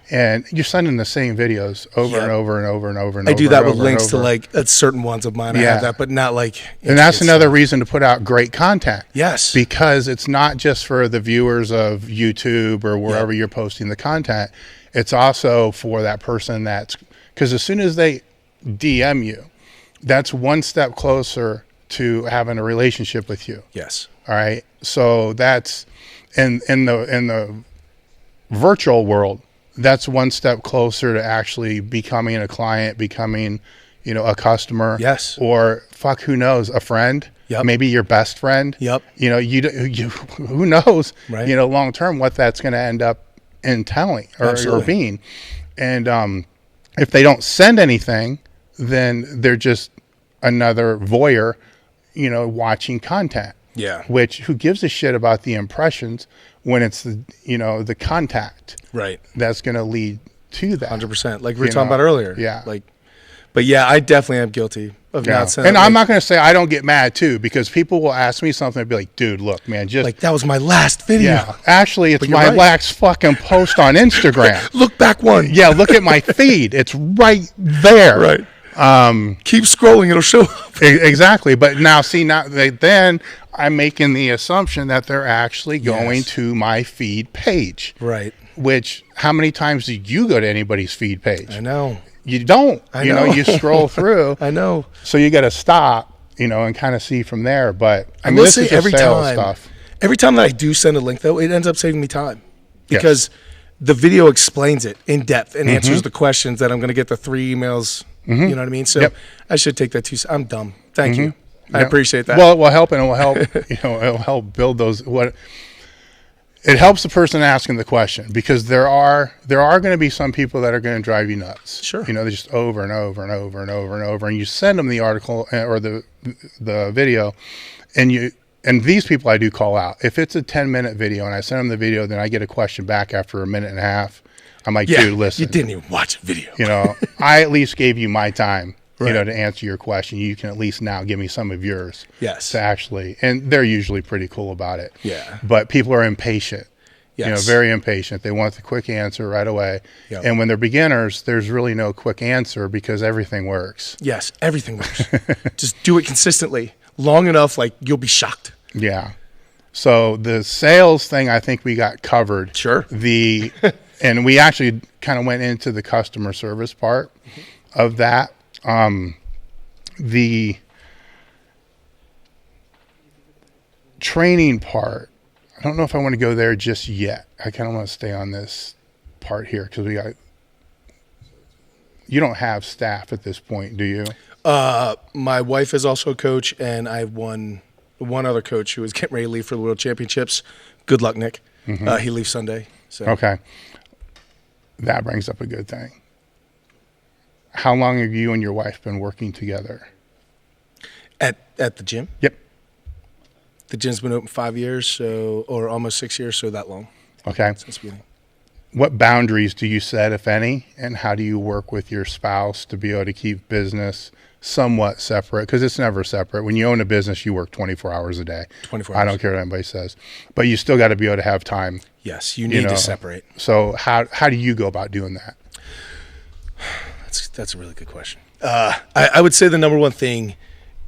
And you're sending the same videos over and over and over and over and over. I do that with links to like certain ones of mine. I have that, but not like. And that's another reason to put out great content. Yes. Because it's not just for the viewers of YouTube or wherever you're posting the content. It's also for that person because as soon as they DM you, that's one step closer to having a relationship with you. Yes. All right. So that's in the virtual world. That's one step closer to actually becoming a client, becoming, you know, a customer. Yes. Or who knows, a friend. Yep. Maybe your best friend. Yep. You know, you who knows, right. You know, long term what that's going to end up entailing or being. And if they don't send anything, then they're just another voyeur, you know, watching content. Yeah. Which who gives a shit about the impressions when it's the, you know, the contact. Right. That's going to lead to that. 100%. Like we were talking about earlier. Yeah. Like, but yeah, I definitely am guilty of not sending. And I'm not going to say I don't get mad too, because people will ask me something and be like, dude, look, man, just like that was my last video. Yeah. Actually, it's my last fucking post on Instagram. Look back one. Yeah. Look at my feed. It's right there. Right. Keep scrolling. It'll show up. Exactly. But now then I'm making the assumption that they're actually going to my feed page. Right. Which, how many times do you go to anybody's feed page? I know. You don't. You know, you scroll through. I know. So you got to stop, you know, and kind of see from there. But I mean, this is every sales stuff. Every time that I do send a link, though, it ends up saving me time because the video explains it in depth and answers the questions that I'm going to get the 3 emails. You know what I mean? So I should take that I'm dumb. Thank you. I appreciate that. Well, it will help, and it will help. You know, it will help build those. It helps the person asking the question, because there are going to be some people that are going to drive you nuts. Sure. You know, they're just over and over and over and over and over, and you send them the article or the video, and these people I do call out. If it's a 10-minute video and I send them the video, then I get a question back after a minute and a half. I'm like, dude, listen. You didn't even watch a video. You know, I at least gave you my time. You know, to answer your question. You can at least now give me some of yours. Yes. To actually, and they're usually pretty cool about it. Yeah. But people are impatient. Yes. You know, very impatient. They want the quick answer right away. Yep. And when they're beginners, there's really no quick answer because everything works. Yes, everything works. Just do it consistently, long enough, like you'll be shocked. Yeah. So the sales thing, I think we got covered. Sure. And we actually kind of went into the customer service part of that. The training part, I don't know if I want to go there just yet. I kind of want to stay on this part here because you don't have staff at this point, do you? My wife is also a coach, and I have one other coach who is getting ready to leave for the World Championships. Good luck, Nick. He leaves Sunday. So. Okay. That brings up a good thing. How long have you and your wife been working together? At the gym? Yep. The gym's been open 5 years, or almost 6 years, so that long. Okay. Since beginning. What boundaries do you set, if any, and how do you work with your spouse to be able to keep business somewhat separate? Because it's never separate. When you own a business, you work 24 hours a day. 24 hours. I don't care what anybody says. But you still got to be able to have time. Yes, you need to separate. So how do you go about doing that? That's a really good question. I would say the number one thing,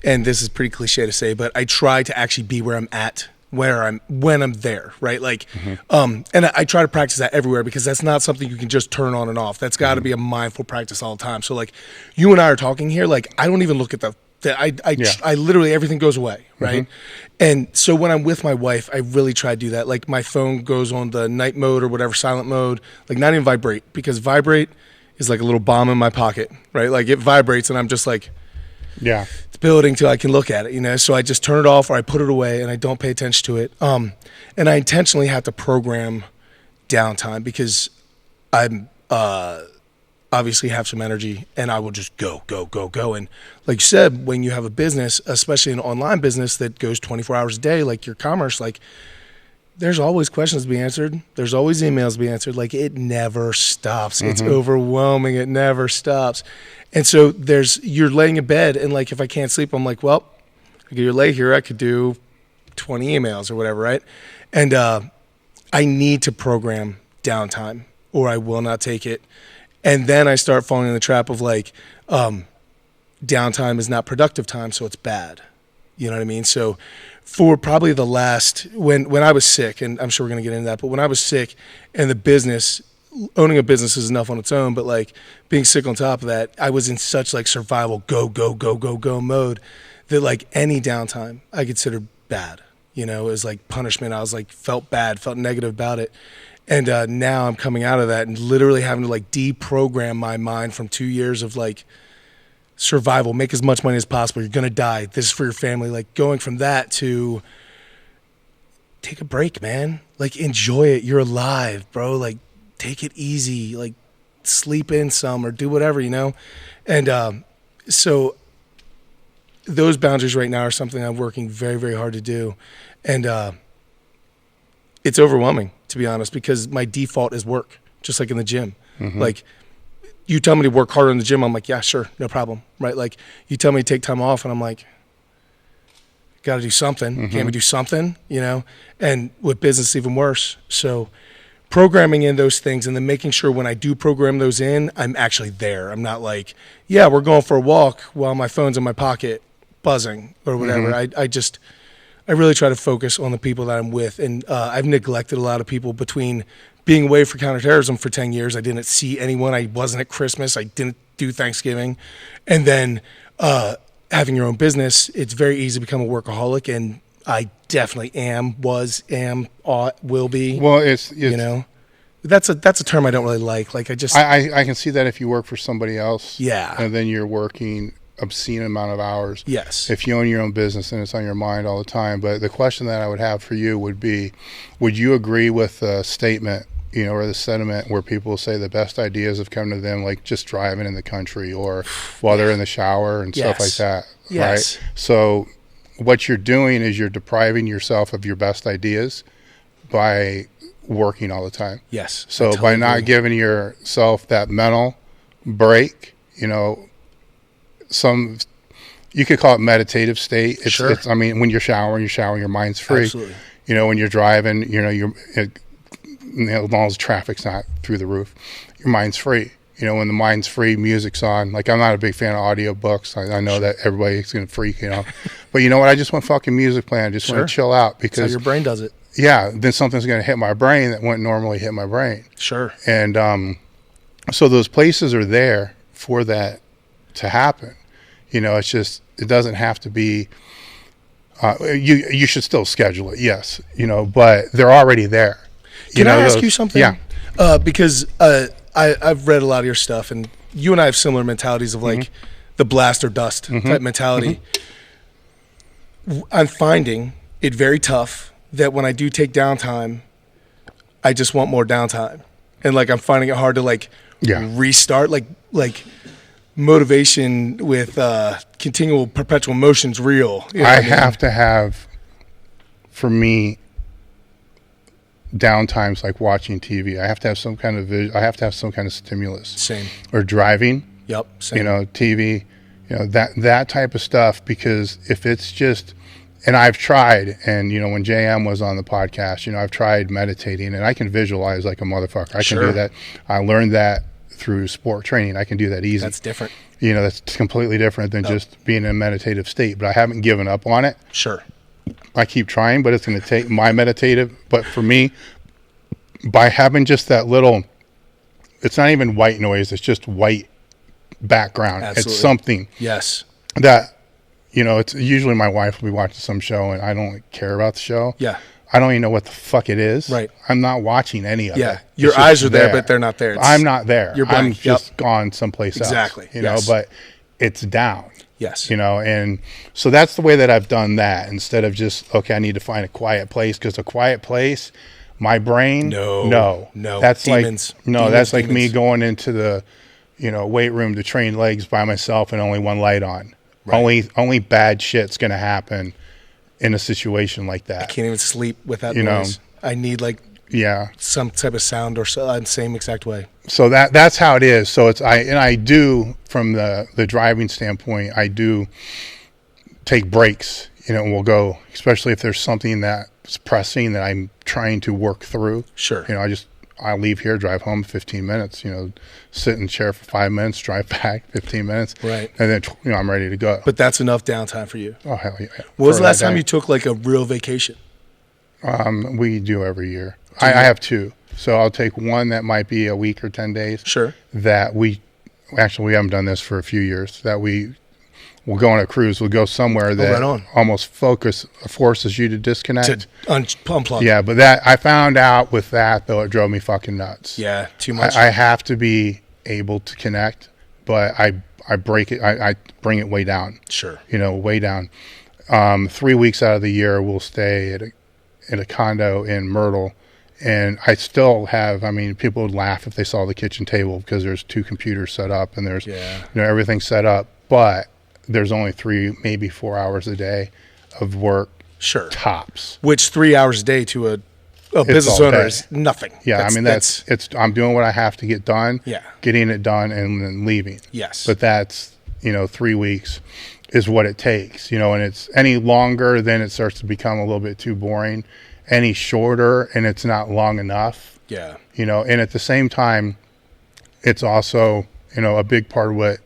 and this is pretty cliche to say, but I try to actually be where I'm at, when I'm there, right? Like, and I try to practice that everywhere, because that's not something you can just turn on and off. That's got to be a mindful practice all the time. So like, you and I are talking here, like I don't even look at the that I literally, everything goes away, right? And so when I'm with my wife, I really try to do that. Like my phone goes on the night mode or whatever, silent mode, like not even vibrate, because vibrate is like a little bomb in my pocket, right? Like it vibrates and I'm just like, it's building till I can look at it, you know? So I just turn it off or I put it away and I don't pay attention to it. And I intentionally have to program downtime because I'm, obviously have some energy and I will just go. And like you said, when you have a business, especially an online business that goes 24 hours a day, like your commerce, like there's always questions to be answered. There's always emails to be answered. Like it never stops. It's overwhelming. It never stops. And so you're laying in bed and like, if I can't sleep, I'm like, well, I could lay here. I could do 20 emails or whatever. Right. And, I need to program downtime or I will not take it. And then I start falling in the trap of like, downtime is not productive time, so it's bad. You know what I mean? So for probably the last, when I was sick, and I'm sure we're going to get into that, but when I was sick and the business, owning a business is enough on its own, but like being sick on top of that, I was in such like survival, go mode that like any downtime I considered bad. You know, it was like punishment. I was like, felt bad, felt negative about it. And now I'm coming out of that and literally having to like deprogram my mind from 2 years of like survival, make as much money as possible. You're going to die. This is for your family. Like going from that to take a break, man. Like enjoy it. You're alive, bro. Like take it easy. Like sleep in some or do whatever, you know? And so those boundaries right now are something I'm working very, very hard to do. And it's overwhelming, to be honest, because my default is work, just like in the gym. Like you tell me to work harder in the gym, I'm like, yeah, sure, no problem, right? Like you tell me to take time off and I'm like, got to do something. Can't we do something, you know? And with business, even worse. So programming in those things and then making sure when I do program those in, I'm actually there. I'm not like, yeah, we're going for a walk while my phone's in my pocket buzzing or whatever. I really try to focus on the people that I'm with. And I've neglected a lot of people between being away for counterterrorism for 10 years. I didn't see anyone. I wasn't at Christmas. I didn't do Thanksgiving. And then having your own business, it's very easy to become a workaholic. And I definitely will be. Well, it's you know, that's a term I don't really like. Like I can see that if you work for somebody else. Yeah. And then you're working obscene amount of hours. Yes. If you own your own business and it's on your mind all the time. But the question that I would have for you would be, would you agree with the statement, you know, or the sentiment where people say the best ideas have come to them, like just driving in the country or while they're in the shower and stuff like that. Yes. Right. So what you're doing is you're depriving yourself of your best ideas by working all the time. Yes. So by not giving yourself that mental break, you know, you could call it meditative state. It's I mean, when you're showering, your mind's free. Absolutely. You know, when you're driving, you know, as long as traffic's not through the roof, your mind's free. You know, when the mind's free, music's on. Like, I'm not a big fan of audiobooks. I know that everybody's going to freak, you know. But you know what? I just want fucking music playing. I just want to chill out because... That's how your brain does it. Yeah. Then something's going to hit my brain that wouldn't normally hit my brain. Sure. And so those places are there for that to happen. You know, it's just, it doesn't have to be... you should still schedule it, yes. You know, but they're already there. Can I ask you something? Yeah. Because... I've read a lot of your stuff, and you and I have similar mentalities of like the blast or dust type mentality. I'm finding it very tough that when I do take downtime, I just want more downtime. And like, I'm finding it hard to like restart, like motivation with continual perpetual motion's real. You know I have to have, for me, downtimes like watching TV. I have to have some kind of I have to have some kind of stimulus. Same. Or driving. Yep. Same. You know, TV. You know, that type of stuff. Because if it's just, and I've tried, and you know, when JM was on the podcast, you know, I've tried meditating, and I can visualize like a motherfucker. I can do that. I learned that through sport training. I can do that easy. That's different. You know, that's completely different than just being in a meditative state. But I haven't given up on it. Sure. I keep trying, but it's going to take my meditative. But for me, by having just that little, it's not even white noise, it's just white background. Absolutely. It's something yes that it's usually my wife will be watching some show and I don't care about the show. Yeah. I don't even know what the fuck it is. Right. I'm not watching any of it. Yeah. It's Your just eyes are there, but they're not there. I'm not there. You're I'm blank. just gone someplace Exactly. else. You know, but it's down. Yes. And so that's the way that I've done that instead of just, okay, I need to find a quiet place, because a quiet place, my brain, no. Demons. That's Demons, that's like me demons. going into the, weight room to train legs by myself and only one light on. Right. Only bad shit's going to happen in a situation like that. I can't even sleep without You know. noise. I need like some type of sound or so. I'm the same exact way. So that's how it is. So I do, from the driving standpoint, I do take breaks, and we'll go, especially if there's something that's pressing that I'm trying to work through. Sure. I leave here, drive home 15 minutes, sit in the chair for 5 minutes, drive back 15 minutes. Right. And then, I'm ready to go. But that's enough downtime for you. Oh, hell yeah. When was For the last that time day. you took like a real vacation? We do every year. I have two. So I'll take one that might be a week or 10 days. Sure. That we haven't done this for a few years, that we'll go on a cruise. We'll go somewhere that right on. almost forces you to disconnect. To unplug. Yeah, but that I found out with that, though, it drove me fucking nuts. Yeah, too much. I have to be able to connect, but I break it. I bring it way down. Sure. Way down. 3 weeks out of the year, we'll stay at a condo in Myrtle. And I still have, people would laugh if they saw the kitchen table, because there's 2 computers set up and there's, everything set up. But there's only 3, maybe 4 hours a day of work. Sure. Tops. Which 3 hours a day to a business all owner day. is nothing. Yeah, I'm doing what I have to get done. Yeah. Getting it done and then leaving. Yes. But that's, 3 weeks is what it takes, and it's any longer, then it starts to become a little bit too boring. Any shorter and it's not long enough. Yeah. And at the same time, it's also, a big part of what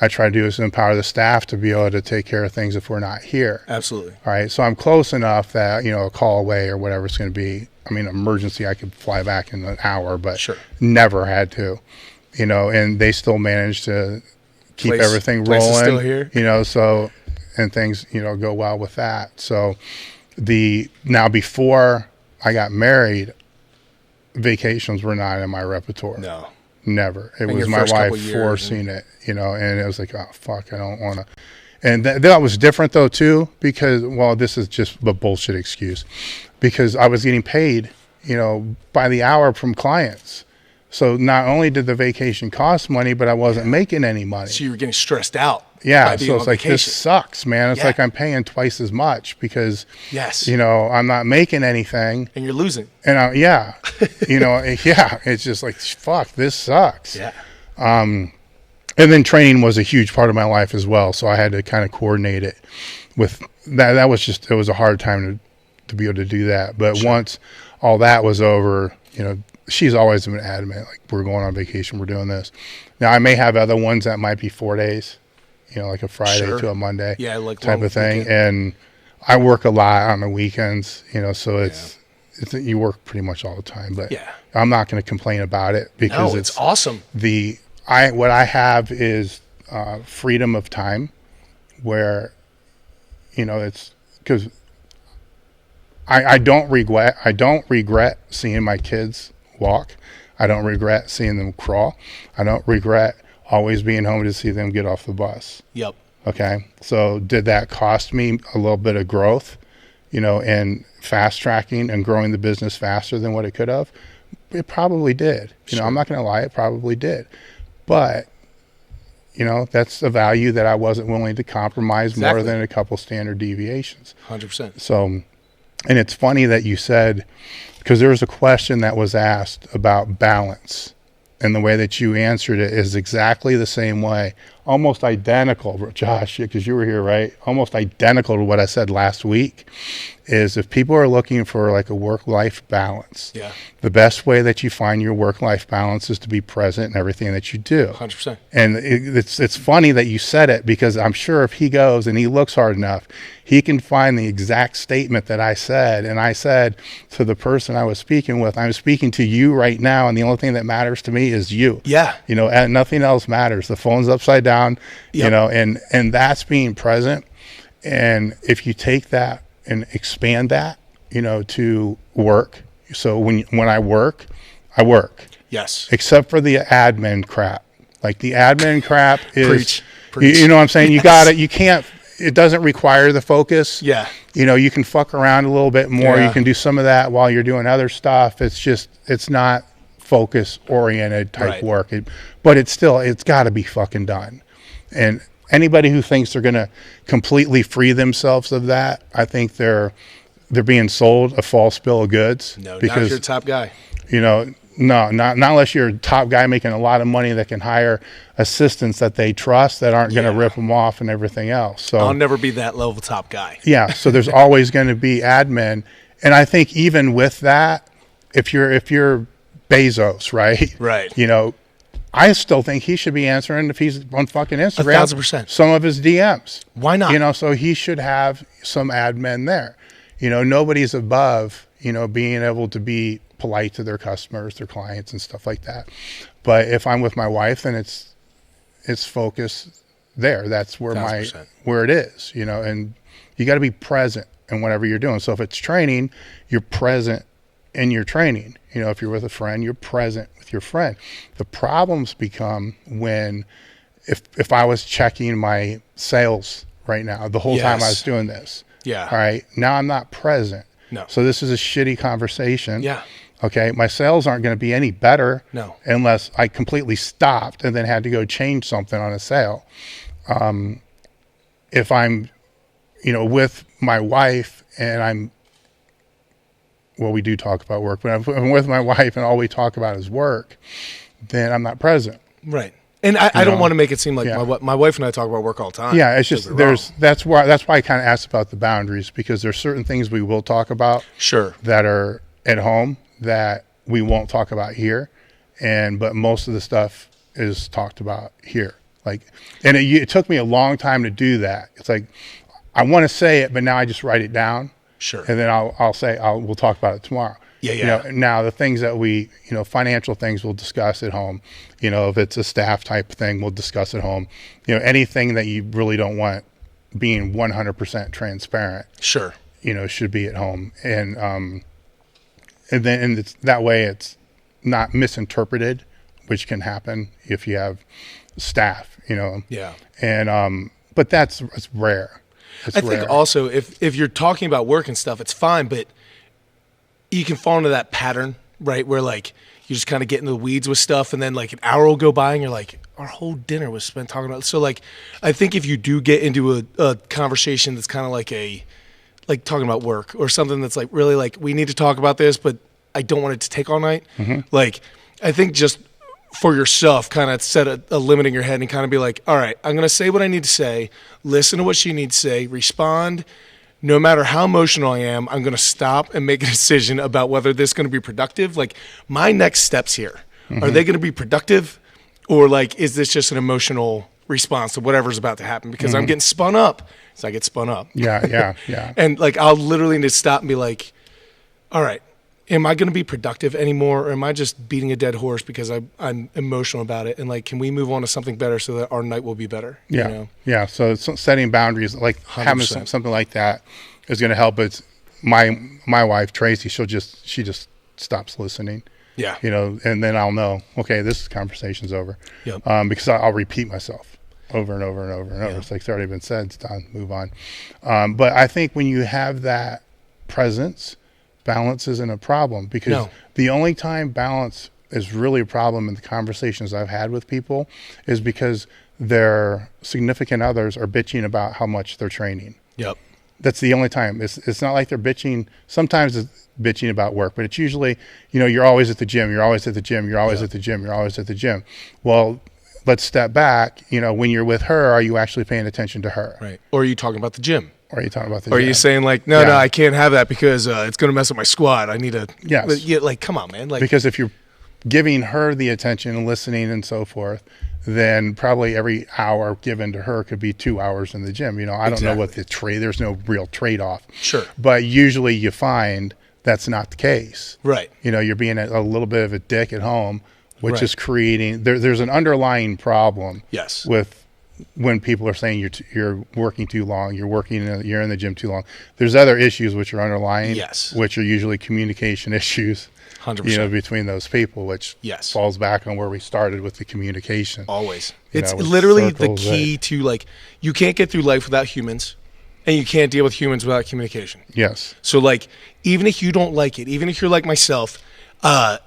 I try to do is empower the staff to be able to take care of things if we're not here. Absolutely. All right. So I'm close enough that, a call away or whatever it's going to be. Emergency, I could fly back in an hour, but Sure. never had to, and they still managed to keep everything place is rolling, still here. So, and things, go well with that. So now before I got married, vacations were not in my repertoire. No. Never. It In was your my first wife couple years, forcing it, and it was like, oh, fuck, I don't want to. And that was different, though, too, because, this is just a bullshit excuse, because I was getting paid, by the hour from clients. So not only did the vacation cost money, but I wasn't making any money. So you were getting stressed out. Yeah, by being so it's on like, vacation. this sucks, man. It's Yeah. like I'm paying twice as much because, Yes. I'm not making anything. And you're losing. And it's just like, fuck, this sucks. Yeah. And then training was a huge part of my life as well. So I had to kind of coordinate it with that. That was just, it was a hard time to be able to do that. But once all that was over, she's always been adamant, like, we're going on vacation, we're doing this. Now I may have other ones that might be 4 days, like a Friday to a Monday type of thing. Weekend. And I work a lot on the weekends, so it's you work pretty much all the time, but I'm not going to complain about it because it's awesome. What I have is freedom of time, where it's because I don't regret seeing my kids walk. I don't regret seeing them crawl. I don't regret always being home to see them get off the bus. Yep. Okay. So did that cost me a little bit of growth, and fast tracking and growing the business faster than what it could have? It probably did. I'm not going to lie. It probably did. But, that's a value that I wasn't willing to compromise more than a couple standard deviations. 100%. So, and it's funny that you said, because there was a question that was asked about balance, and the way that you answered it is exactly the same way, almost identical, Josh, because you were here, right? Almost identical to what I said last week, is if people are looking for like a work-life balance, the best way that you find your work-life balance is to be present in everything that you do. 100%. And it's funny that you said it, because I'm sure if he goes and he looks hard enough, he can find the exact statement that I said. And I said to the person I was speaking with, I'm speaking to you right now, and the only thing that matters to me is you. Yeah. And nothing else matters. The phone's upside down, and that's being present. And if you take that and expand that, to work. So when I work, I work. Yes. Except for the admin crap. Like the admin crap is, Preach. You know what I'm saying? Yes. You can't, it doesn't require the focus. Yeah. You can fuck around a little bit more. Yeah. You can do some of that while you're doing other stuff. It's not focus oriented type work. But it's got to be fucking done. And anybody who thinks they're going to completely free themselves of that, I think they're being sold a false bill of goods. No, because, not if you're a top guy. No, not unless you're a top guy making a lot of money that can hire assistants that they trust that aren't going to rip them off and everything else. So I'll never be that level top guy. Yeah, so there's always going to be admin, and I think even with that, if you're Bezos, right? I still think he should be answering if he's on fucking Instagram 1,000%. some of his DMs. Why not? So he should have some admin there. Nobody's above, being able to be polite to their customers, their clients and stuff like that. But if I'm with my wife, then it's focus there. That's where 1,000%. where it is, and you got to be present in whatever you're doing. So if it's training, you're present in your training. If you're with a friend, you're present with your friend. The problems become when, if I was checking my sales right now, the whole time I was doing this. Yeah. All right. Now I'm not present. No. So this is a shitty conversation. Yeah. Okay. My sales aren't going to be any better. No. Unless I completely stopped and then had to go change something on a sale. If I'm, with my wife and we do talk about work, but if I'm with my wife and all we talk about is work, then I'm not present. Right. And I don't want to make it seem like my wife and I talk about work all the time. Yeah, it's just that's why I kind of asked about the boundaries, because there's certain things we will talk about that are at home that we won't talk about here, but most of the stuff is talked about here. And it took me a long time to do that. It's like I want to say it, but now I just write it down. Sure. And then we'll talk about it tomorrow. Yeah. Now the things that we, financial things we'll discuss at home. If it's a staff type thing, we'll discuss at home. Anything that you really don't want being 100% transparent. Sure. Should be at home. And it's that way it's not misinterpreted, which can happen if you have staff, Yeah. And, but it's rare. I think also if you're talking about work and stuff, it's fine, but you can fall into that pattern, right? Where you just kind of get into the weeds with stuff, and then an hour will go by and you're like, our whole dinner was spent talking about it. So I think if you do get into a conversation that's kind of like talking about work or something that's really we need to talk about this, but I don't want it to take all night. Mm-hmm. I think just for yourself, kind of set a limit in your head and kind of be like, all right, I'm going to say what I need to say, listen to what she needs to say, respond. No matter how emotional I am, I'm going to stop and make a decision about whether this is going to be productive. My next steps here, are they going to be productive, or is this just an emotional response to whatever's about to happen? Because I'm getting spun up, so I get spun up. Yeah. And I'll literally need to stop and be like, all right, am I going to be productive anymore, or am I just beating a dead horse because I'm emotional about it? And can we move on to something better so that our night will be better? Yeah. Yeah. So it's setting boundaries, having something like that is going to help. It's my wife, Tracy, she just stops listening. Yeah. And then I'll know, okay, this conversation's over. Yep. Because I'll repeat myself over and over and over and over. Yeah. It's already been said, it's done, move on. But I think when you have that presence, balance isn't a problem, because the only time balance is really a problem in the conversations I've had with people is because their significant others are bitching about how much they're training. Yep. That's the only time. It's not like they're bitching. Sometimes it's bitching about work, but it's usually, you're always at the gym, you're always at the gym, you're always at the gym, you're always at the gym. Well, let's step back. When you're with her, are you actually paying attention to her? Right. Or are you talking about the gym? Or are you talking about the Or are gym? you saying no, I can't have that because it's going to mess up my squat. I need to. Yes. Come on, man. Because if you're giving her the attention and listening and so forth, then probably every hour given to her could be 2 hours in the gym. I don't know what there's no real trade-off. Sure. But usually you find that's not the case. Right. You're being a little bit of a dick at home, which is creating, there's an underlying problem. Yes. With when people are saying you're working too long, you're in the gym too long. There's other issues which are underlying, Yes. which are usually communication issues, 100%. between those people, which Yes. falls back on where we started with the communication. Always. You It's know, with literally the circles, key to, like, you can't get through life without humans, and you can't deal with humans without communication. Yes. So, like, even if you don't like it, even if you're like myself, I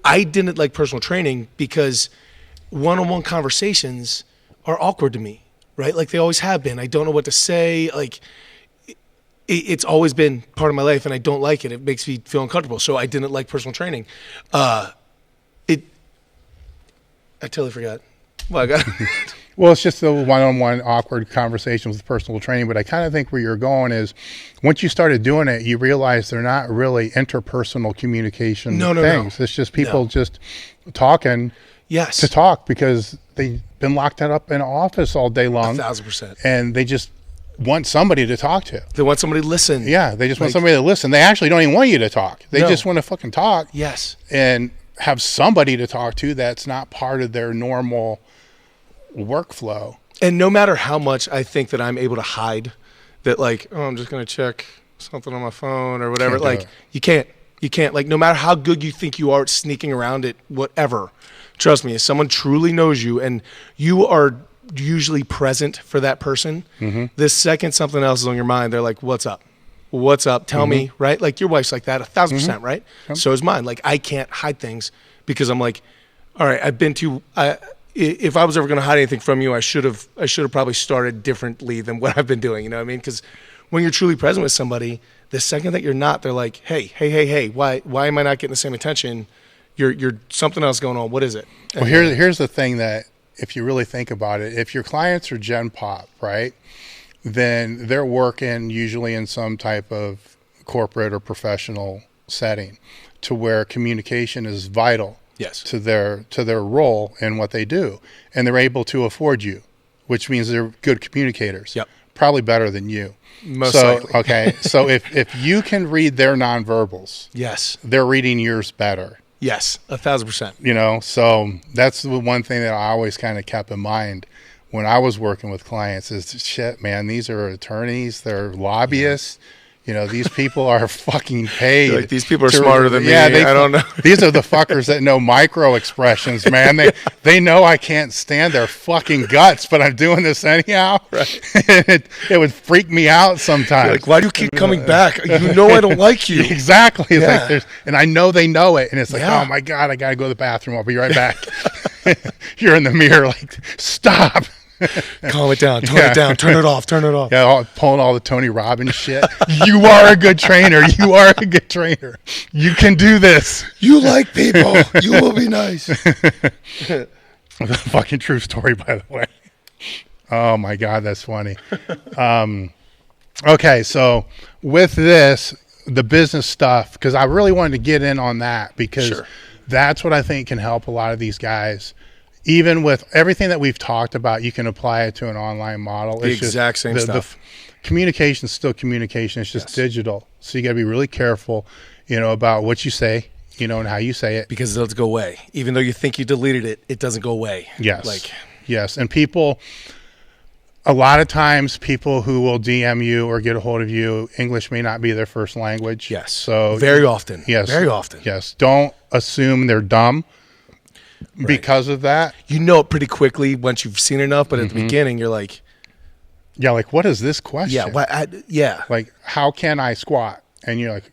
didn't like personal training because one-on-one conversations are awkward to me, right? Like, they always have been. I don't know what to say. Like, it's always been part of my life, and I don't like it. It makes me feel uncomfortable. So I didn't like personal training. I totally forgot. Well, I got Well, it's just the one-on-one awkward conversations with personal training. But I kind of think where you're going is once you started doing it, you realize they're not really interpersonal communication things. It's just people just talking yes, to talk because they've been locked up in an office all day long. 1,000%. And they just want somebody to talk to. They want somebody to listen. Yeah, they just want somebody to listen. They actually don't even want you to talk. They just want to fucking talk. Yes. And have somebody to talk to that's not part of their normal workflow. And no matter how much I think that I'm able to hide that, like, oh, I'm just going to check something on my phone or whatever, like, you can't. Like, no matter how good you think you are at sneaking around it, whatever, trust me, if someone truly knows you and you are usually present for that person, the second something else is on your mind, they're like, what's up? What's up? Tell me, right? Like, your wife's like that 1,000%, right? So is mine. Like, I can't hide things because I'm like, all right, if I was ever going to hide anything from you, I should have probably started differently than what I've been doing. You know what I mean? Because when you're truly present with somebody, the second that you're not, they're like, hey, why am I not getting the same attention? You're something else going on. What is it? Well, here's the thing that if you really think about it, if your clients are Gen Pop, right, then they're working usually in some type of corporate or professional setting to where communication is vital. Yes. To their role and what they do, and they're able to afford you, which means they're good communicators. Yep. Probably better than you. Most likely. Okay. So if you can read their nonverbals, Yes. they're reading yours better. Yes. 1,000%. You know, so that's the one thing that I always kind of kept in mind when I was working with clients is shit, man. These are attorneys, they're lobbyists. You know, these people are fucking paid. Like, these people are smarter than me. I don't know. These are the fuckers that know micro expressions, man. They know I can't stand their fucking guts, but I'm doing this anyhow. Right. it would freak me out sometimes. You're like, why do you keep coming back? You know I don't like you. Exactly. It's like and I know they know it. And it's like, oh my God, I got to go to the bathroom. I'll be right back. You're in the mirror like, stop. Calm it down. Tone it down. Turn it off. Yeah, pulling all the Tony Robbins shit. You are a good trainer. You are a good trainer. You can do this. You like people. You will be nice. A fucking true story, by the way. Oh my God, that's funny. Okay, so with this, the business stuff, because I really wanted to get in on that because that's what I think can help a lot of these guys. Even with everything that we've talked about, you can apply it to an online model. The exact same stuff. Communication is still communication. It's just digital. So you got to be really careful, about what you say, and how you say it. Because it doesn't go away. Even though you think you deleted it, it doesn't go away. Yes. Yes. And a lot of times people who will DM you or get a hold of you, English may not be their first language. Yes. So very often. Yes. Very often. Yes. Don't assume they're dumb. Right. Because of that, you know it pretty quickly once you've seen enough. But at the beginning, you're like, "Yeah, like what is this question? Yeah, like how can I squat?" And you're like,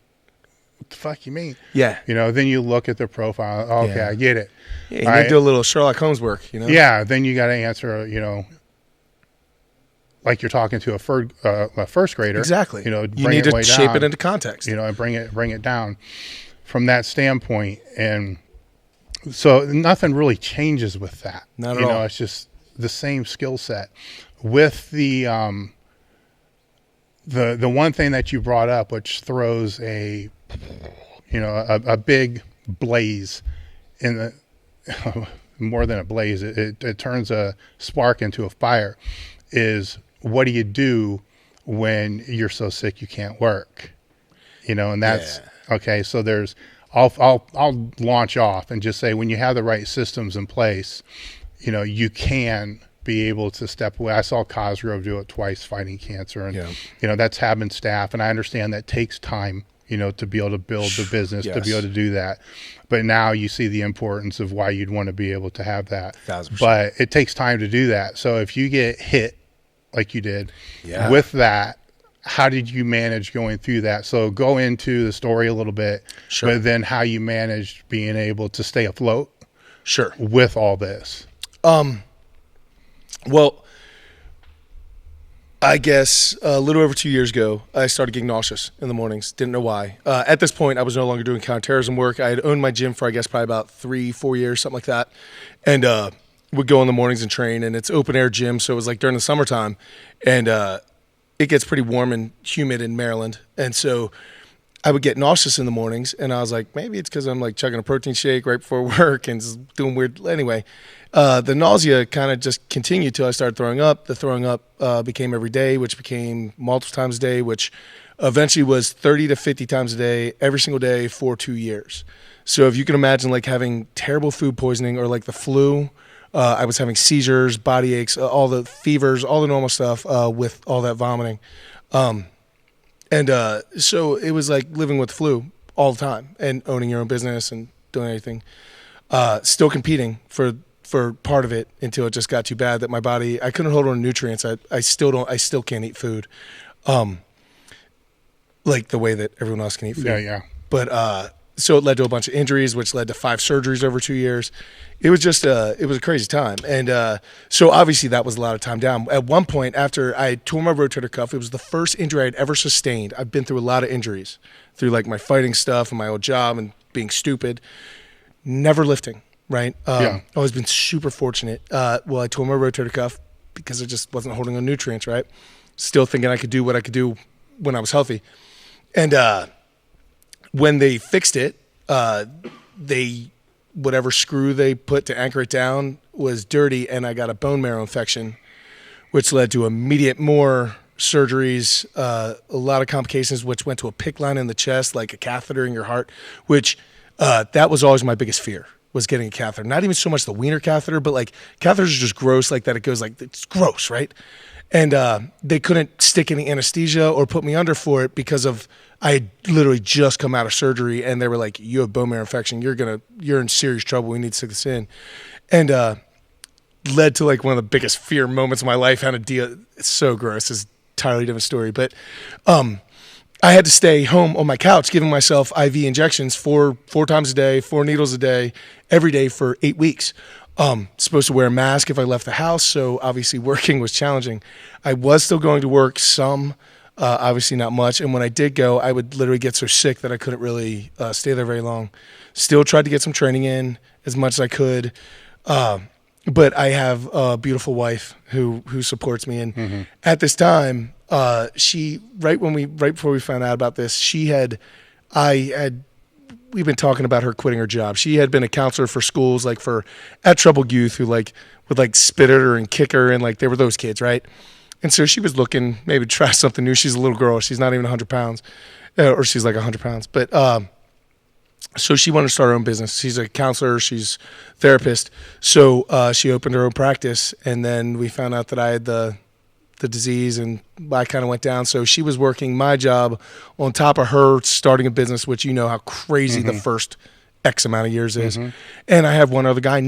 "What the fuck you mean?" Yeah, Then you look at their profile. Oh, okay, I get it. Yeah, you do a little Sherlock Holmes work. Yeah, then you got to answer. Like you're talking to a first grader. Exactly. You need to shape it into context. And bring it down from that standpoint and. So nothing really changes with that. Not at all. It's just the same skill set. With the one thing that you brought up, which throws a big blaze in the more than a blaze, it turns a spark into a fire. Is what do you do when you're so sick you can't work? And that's okay. So there's. I'll launch off and just say when you have the right systems in place, you can be able to step away. I saw Cosgrove do it twice fighting cancer, and that's having staff, and I understand that takes time, to be able to build the business, to be able to do that. But now you see the importance of why you'd want to be able to have that. 1,000%. But it takes time to do that. So if you get hit like you did with that, how did you manage going through that? So go into the story a little bit, but then how you managed being able to stay afloat with all this. Well, I guess a little over 2 years ago, I started getting nauseous in the mornings. Didn't know why. At this point, I was no longer doing counterterrorism work. I had owned my gym for, I guess, probably about 3-4 years, something like that. And would go in the mornings and train. And it's open air gym, so it was like during the summertime. And it gets pretty warm and humid in Maryland. And so I would get nauseous in the mornings. And I was like, maybe it's because I'm like chugging a protein shake right before work and just doing weird. Anyway, the nausea kind of just continued till I started throwing up. The throwing up became every day, which became multiple times a day, which eventually was 30 to 50 times a day, every single day for 2 years. So if you can imagine like having terrible food poisoning or like the flu, I was having seizures, body aches, all the fevers, all the normal stuff with all that vomiting. So it was like living with the flu all the time and owning your own business and doing anything. Still competing for part of it until it just got too bad that my body, I couldn't hold on to nutrients. I still can't eat food. Like the way that everyone else can eat food. Yeah. But, so it led to a bunch of injuries, which led to 5 surgeries over 2 years. It was just, it was a crazy time. And so obviously that was a lot of time down. At one point after I tore my rotator cuff, it was the first injury I'd ever sustained. I've been through a lot of injuries through like my fighting stuff and my old job and being stupid, never lifting. Right. I've always been super fortunate. I tore my rotator cuff because I just wasn't holding on nutrients. Right. Still thinking I could do what I could do when I was healthy. And, when they fixed it, whatever screw they put to anchor it down was dirty, and I got a bone marrow infection, which led to immediate more surgeries, a lot of complications, which went to a PICC line in the chest, like a catheter in your heart, which that was always my biggest fear, was getting a catheter. Not even so much the wiener catheter, but like catheters are just gross like that. It goes like, it's gross, right? And they couldn't stick any anesthesia or put me under for it because of, I had literally just come out of surgery and they were like, you have bone marrow infection. You're in serious trouble. We need to stick this in. And led to like one of the biggest fear moments of my life. How to deal. It's so gross. It's an entirely different story. But I had to stay home on my couch, giving myself IV injections four times a day, 4 needles a day, every day for 8 weeks. Supposed to wear a mask if I left the house. So obviously working was challenging. I was still going to work some, obviously not much. And when I did go, I would literally get so sick that I couldn't really stay there very long. Still tried to get some training in as much as I could. But I have a beautiful wife who supports me. And at this time, she, right before we found out about this, we've been talking about her quitting her job. She had been a counselor for schools, like at troubled youth who like would like spit at her and kick her. And like, they were those kids. Right. And so she was looking maybe to try something new. She's a little girl. She's not even 100 pounds or she's like 100 pounds. But, so she wanted to start her own business. She's a counselor. She's a therapist. So, she opened her own practice, and then we found out that I had the disease, and I kind of went down. So she was working my job on top of her starting a business, which you know how crazy the first X amount of years is. And I have one other guy,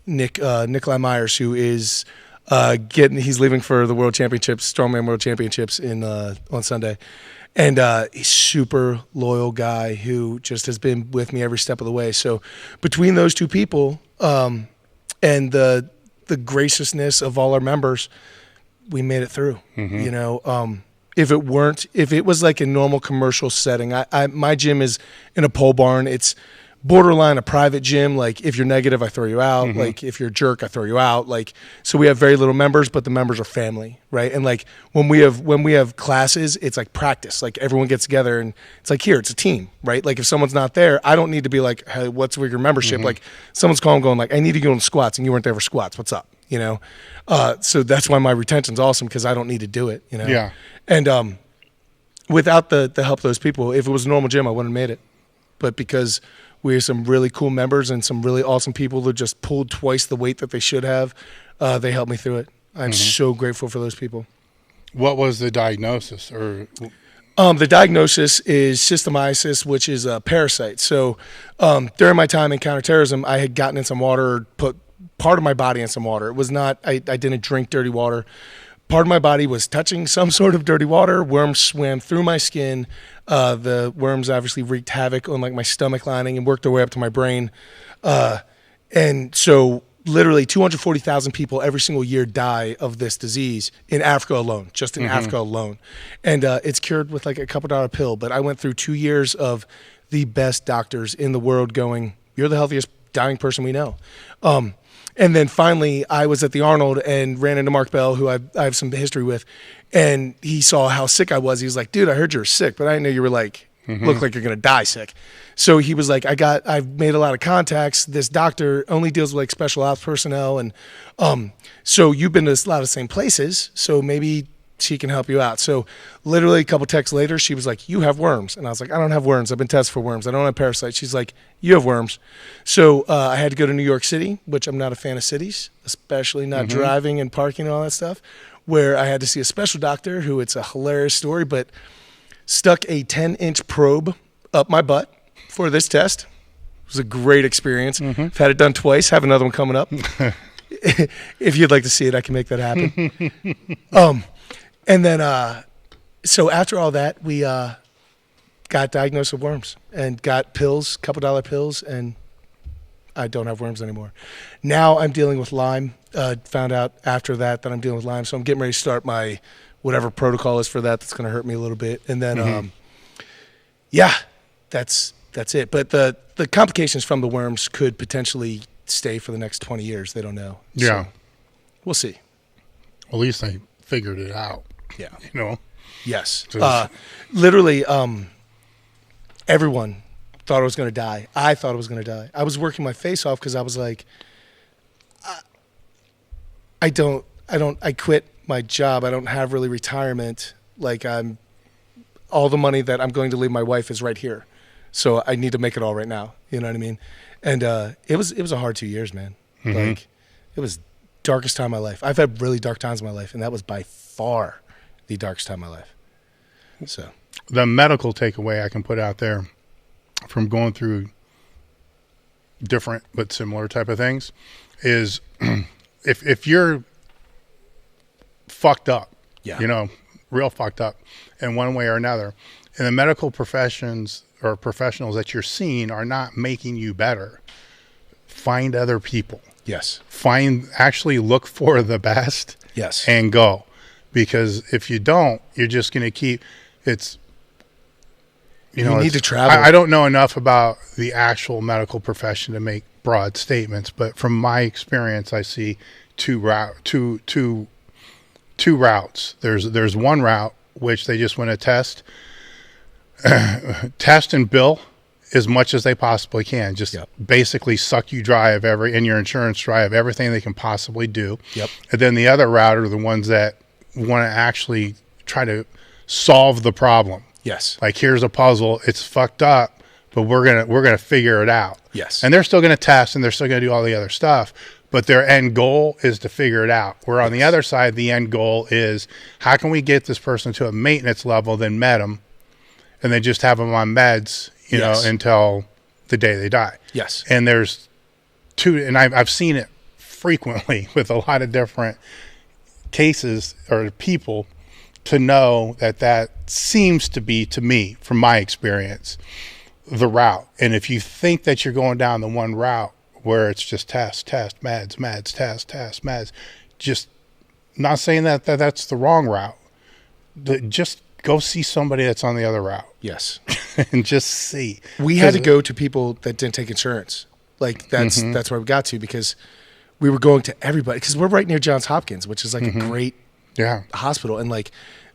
Nikolai Myers, who is he's leaving for the World Championships, Strongman World Championships on Sunday. And he's super loyal guy who just has been with me every step of the way. So between those two people and the graciousness of all our members, we made it through. You know, if it was like a normal commercial setting, my gym is in a pole barn. It's borderline a private gym. Like if you're negative, I throw you out. Like if you're a jerk, I throw you out. Like, so we have very little members, but the members are family, right? And like when we have classes, it's like practice. Like everyone gets together and it's like, here, it's a team, right? Like if someone's not there, I don't need to be like, hey, what's with your membership? Like someone's calling going like, I need to go on squats and you weren't there for squats. What's up? You know? So that's why my retention's awesome, because I don't need to do it, you know? Yeah. And without the help of those people, if it was a normal gym, I wouldn't have made it. But because We have some really cool members and some really awesome people who just pulled twice the weight that they should have. They helped me through it. I'm so grateful for those people. What was the diagnosis? Or the diagnosis is cystomycosis, which is a parasite. So during my time in counterterrorism, I had gotten in some water, put part of my body in some water. It was not, I didn't drink dirty water. Part of my body was touching some sort of dirty water. Worms swam through my skin. The worms obviously wreaked havoc on like my stomach lining and worked their way up to my brain. And so literally 240,000 people every single year die of this disease in Africa alone, just in Africa alone. And it's cured with like a couple $1 pill. But I went through 2 years of the best doctors in the world going, you're the healthiest dying person we know. And then finally, I was at the Arnold and ran into Mark Bell, who I have some history with, and he saw how sick I was. He was like, dude, I heard you were sick, but I didn't know you were like, look like you're going to die sick. So he was like, I've made a lot of contacts. This doctor only deals with like special ops personnel. And so you've been to a lot of the same places, so maybe she can help you out. So literally a couple texts later, she was like, you have worms. And I was like, I don't have worms. I've been tested for worms. I don't have parasites. She's like, you have worms. So I had to go to New York City, which I'm not a fan of cities, especially not driving and parking and all that stuff, where I had to see a special doctor who, it's a hilarious story, but stuck a 10-inch probe up my butt for this test. It was a great experience. I've had it done twice. Have another one coming up. If you'd like to see it, I can make that happen. And then, so after all that, we got diagnosed with worms and got pills, couple $1 pills, and I don't have worms anymore. Now I'm dealing with Lyme. Found out after that I'm dealing with Lyme, so I'm getting ready to start my whatever protocol is for that. That's going to hurt me a little bit, and then, yeah, that's it. But the complications from the worms could potentially stay for the next 20 years. They don't know. yeah, So we'll see. at least they figured it out. Yeah. You know. Yes. So Literally, everyone thought I was going to die. I thought I was going to die. I was working my face off because I was like, I quit my job. I don't have really retirement. Like all the money that I'm going to leave my wife is right here. So I need to make it all right now. You know what I mean? And it was a hard 2 years, man. Like it was darkest time of my life. I've had really dark times in my life, and that was by far the darkest time of my life. So the medical takeaway I can put out there from going through different but similar type of things is if you're fucked up, Yeah. you know, real fucked up in one way or another, and the medical professions or professionals that you're seeing are not making you better, find other people. yes, Actually look for the best yes, and go. Because if you don't, you're just going to keep, it's, you know, need to travel. I don't know enough about the actual medical profession to make broad statements, but from my experience, I see two routes. There's one route, which they just want to test and bill as much as they possibly can. Just basically suck you dry of and your insurance dry of everything they can possibly do. Yep. And then the other route are the ones that want to actually try to solve the problem. yes, Like, here's a puzzle, it's fucked up, but we're gonna figure it out. yes. And they're still gonna test and they're still gonna do all the other stuff, but their end goal is to figure it out. Where on the other side, the end goal is, how can we get this person to a maintenance level, then med them, and then just have them on meds, you know, until the day they die. Yes. And there's two, and I've seen it frequently with a lot of different cases or people, to know that seems to be, to me, from my experience, the route. And if you think that you're going down the one route where it's just test, meds, test, meds, just not saying that that's the wrong route. Just go see somebody that's on the other route. Yes. And just see. We had to go to people that didn't take insurance. Like that's where we got to, because we were going to everybody, because we're right near Johns Hopkins, which is like a great hospital. And like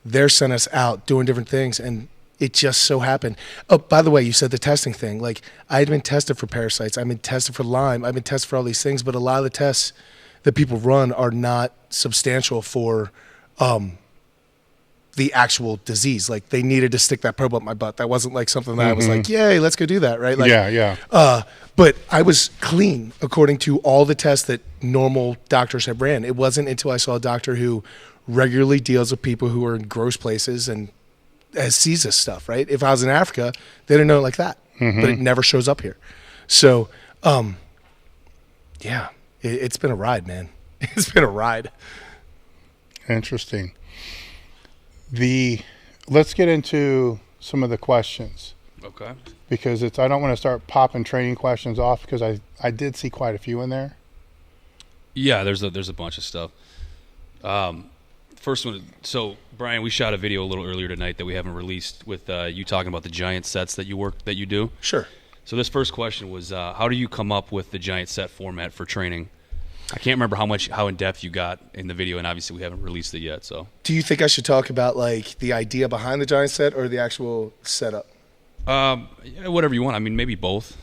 they're sent us out doing different things. And it just so happened. Oh, by the way, you said the testing thing. Like I had been tested for parasites. I've been tested for Lyme. I've been tested for all these things. But a lot of the tests that people run are not substantial for the actual disease. Like they needed to stick that probe up my butt. That wasn't like something that I was like, yay, let's go do that, right? Like, yeah. But I was clean according to all the tests that normal doctors have ran. It wasn't until I saw a doctor who regularly deals with people who are in gross places and sees this stuff, right? If I was in Africa, they didn't know it like that, but it never shows up here. So, yeah, it's been a ride, man. It's been a ride. Interesting. Let's get into some of the questions. Okay. Because I don't want to start popping training questions off because I did see quite a few in there. Yeah, there's a bunch of stuff. First one. So Brian, we shot a video a little earlier tonight that we haven't released with you talking about the giant sets that you do. Sure. So this first question was, how do you come up with the giant set format for training? I can't remember how in depth you got in the video, and obviously we haven't released it yet. So, do you think I should talk about like the idea behind the giant set or the actual setup? Yeah, whatever you want. I mean, maybe both.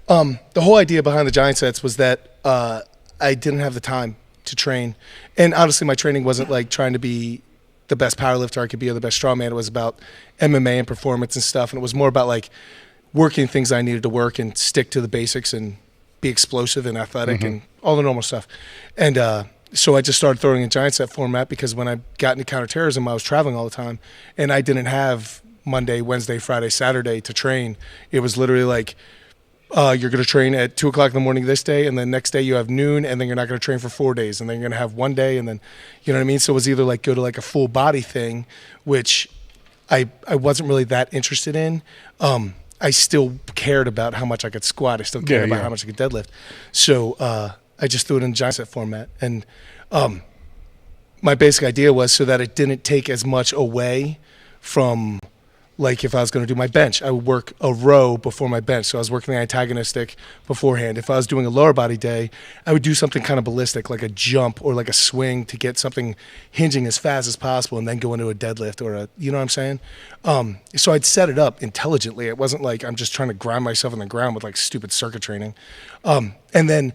The whole idea behind the giant sets was that I didn't have the time to train, and honestly, my training wasn't like trying to be the best powerlifter I could be or the best strongman. It was about MMA and performance and stuff, and it was more about like working things I needed to work and stick to the basics and be explosive and athletic and all the normal stuff. And so I just started throwing in giant set format because when I got into counterterrorism, I was traveling all the time, and I didn't have Monday, Wednesday, Friday, Saturday to train. It was literally like, you're going to train at 2 o'clock in the morning this day, and then next day you have noon, and then you're not going to train for 4 days, and then you're going to have one day, and then, you know what I mean? So it was either like go to like a full body thing, which I wasn't really that interested in. I still cared about how much I could squat. I still cared about how much I could deadlift. So I just threw it in giant set format. And my basic idea was so that it didn't take as much away from, like if I was going to do my bench, I would work a row before my bench. So I was working the antagonistic beforehand. If I was doing a lower body day, I would do something kind of ballistic, like a jump or like a swing to get something hinging as fast as possible and then go into a deadlift or a, you know what I'm saying? So I'd set it up intelligently. It wasn't like I'm just trying to grind myself in the ground with like stupid circuit training. And then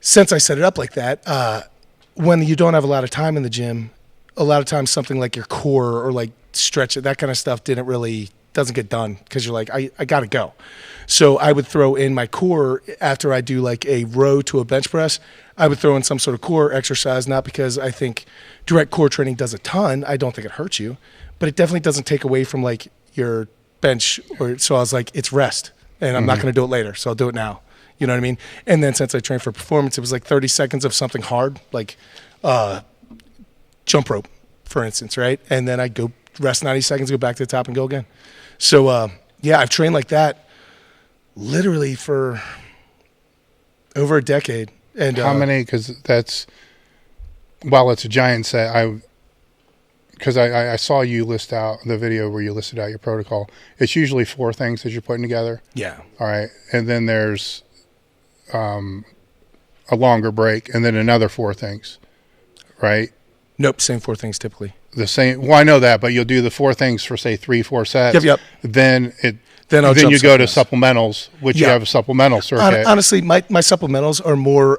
since I set it up like that, when you don't have a lot of time in the gym, a lot of times something like your core or like stretch it, that kind of stuff doesn't get done because you're like, I got to go. So I would throw in my core after I do like a row to a bench press. I would throw in some sort of core exercise, not because I think direct core training does a ton. I don't think it hurts you, but it definitely doesn't take away from like your bench. So I was like, it's rest and I'm not going to do it later. So I'll do it now. You know what I mean? And then since I trained for performance, it was like 30 seconds of something hard, like jump rope, for instance, right? And then I go rest 90 seconds, go back to the top and go again. So, yeah, I've trained like that literally for over a decade. And how many? Because that's, while it's a giant set, I saw you list out the video where you listed out your protocol. It's usually 4 things that you're putting together. Yeah. All right. And then there's a longer break and then another 4 things, right? Nope, same 4 things typically. The same. Well, I know that, but you'll do the 4 things for say 3-4 sets. Yep. Then Then you go to supplementals, which you have a supplemental circuit. Honestly, my supplementals are more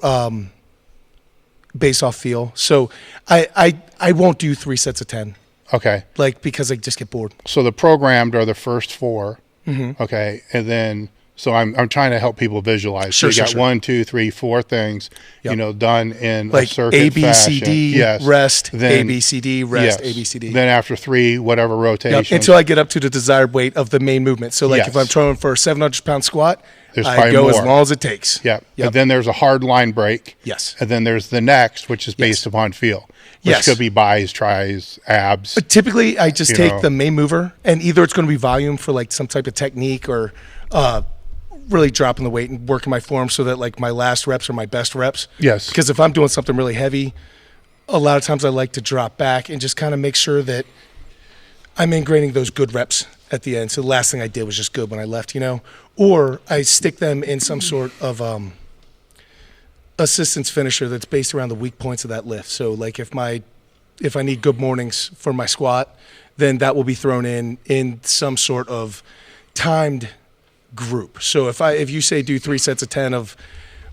based off feel. So I won't do 3 sets of 10. Okay. Like because I just get bored. So the programmed are the first 4. Okay, and then so I'm trying to help people visualize. So you got 1, 2, 3, 4 things, done in like a circuit A, B, fashion. C, D, yes. rest, then, A, B, C, D, rest, yes. A, B, C, D. Then after 3, whatever rotation. Until I get up to the desired weight of the main movement. So like Yes. if I'm throwing for a 700-pound squat, There's I probably go more. as long as it takes. Yeah. And then there's a hard line break. Yes. And then there's the next, which is based upon feel. Which Yes. could be buys, tries, abs. But typically, I just take know. the main mover, and either it's going to be volume for like some type of technique or really dropping the weight and working my form so that like my last reps are my best reps. Yes. Because if I'm doing something really heavy, a lot of times I like to drop back and just kind of make sure that I'm ingraining those good reps at the end. So the last thing I did was just good when I left, or I stick them in some sort of assistance finisher that's based around the weak points of that lift. So like if I need good mornings for my squat, then that will be thrown in some sort of timed group. So if you say do 3 sets of 10 of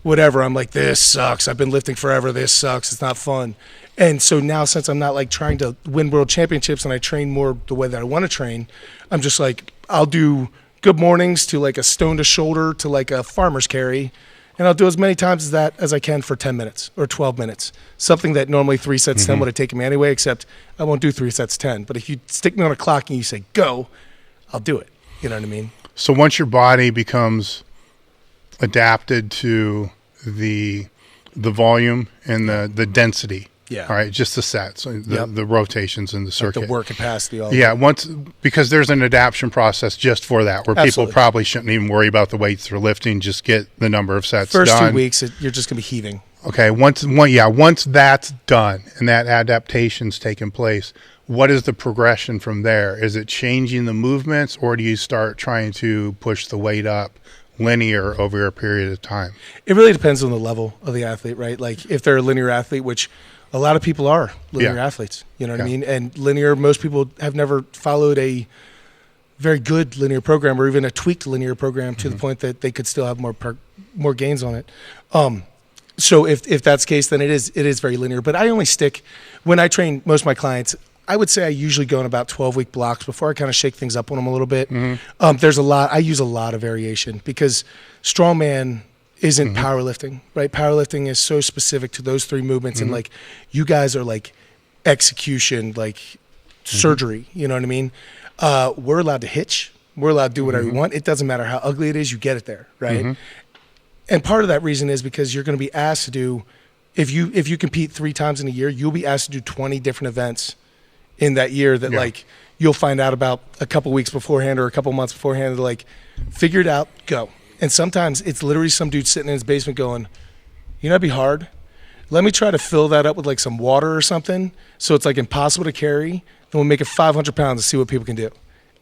whatever. I'm like, this sucks. I've been lifting forever. This sucks. It's not fun. And so now, since I'm not like trying to win world championships and I train more the way that I want to train, I'm just like, I'll do good mornings to like a stone to shoulder to like a farmer's carry. And I'll do as many times as that as I can for 10 minutes or 12 minutes. Something that normally 3 sets 10 would have taken me anyway, except I won't do 3 sets 10. But if you stick me on a clock and you say, go, I'll do it. You know what I mean? So once your body becomes adapted to the volume and the density, Yeah. all right, just the sets, the rotations in the Like circuit. the work capacity. All Yeah, because there's an adaptation process just for that, where Absolutely. people probably shouldn't even worry about the weights they're lifting, just get the number of sets First done. 2 weeks, you're just going to be heaving. Okay, once that's done and that adaptation's taken place, what is the progression from there? Is it changing the movements, or do you start trying to push the weight up linear over a period of time? It really depends on the level of the athlete, right? Like if they're a linear athlete, which a lot of people are linear athletes, you know what I mean? And linear, most people have never followed a very good linear program or even a tweaked linear program to the point that they could still have more gains on it. So if that's the case, then it is very linear. But I only stick, when I train most of my clients, I would say I usually go in about 12-week blocks before I kind of shake things up on them a little bit. I use a lot of variation because strongman isn't powerlifting, right? Powerlifting is so specific to those 3 movements, and like you guys are like execution, like surgery, you know what I mean? We're allowed to hitch. We're allowed to do whatever we want. It doesn't matter how ugly it is, you get it there, right? And part of that reason is because you're going to be asked to do, if you compete 3 times in a year, you'll be asked to do 20 different events in that year that like you'll find out about a couple weeks beforehand or a couple months beforehand. They're like, figure it out, go. And sometimes it's literally some dude sitting in his basement going, you know, it'd be hard. Let me try to fill that up with like some water or something, so it's like impossible to carry. Then we'll make it 500 pounds and see what people can do.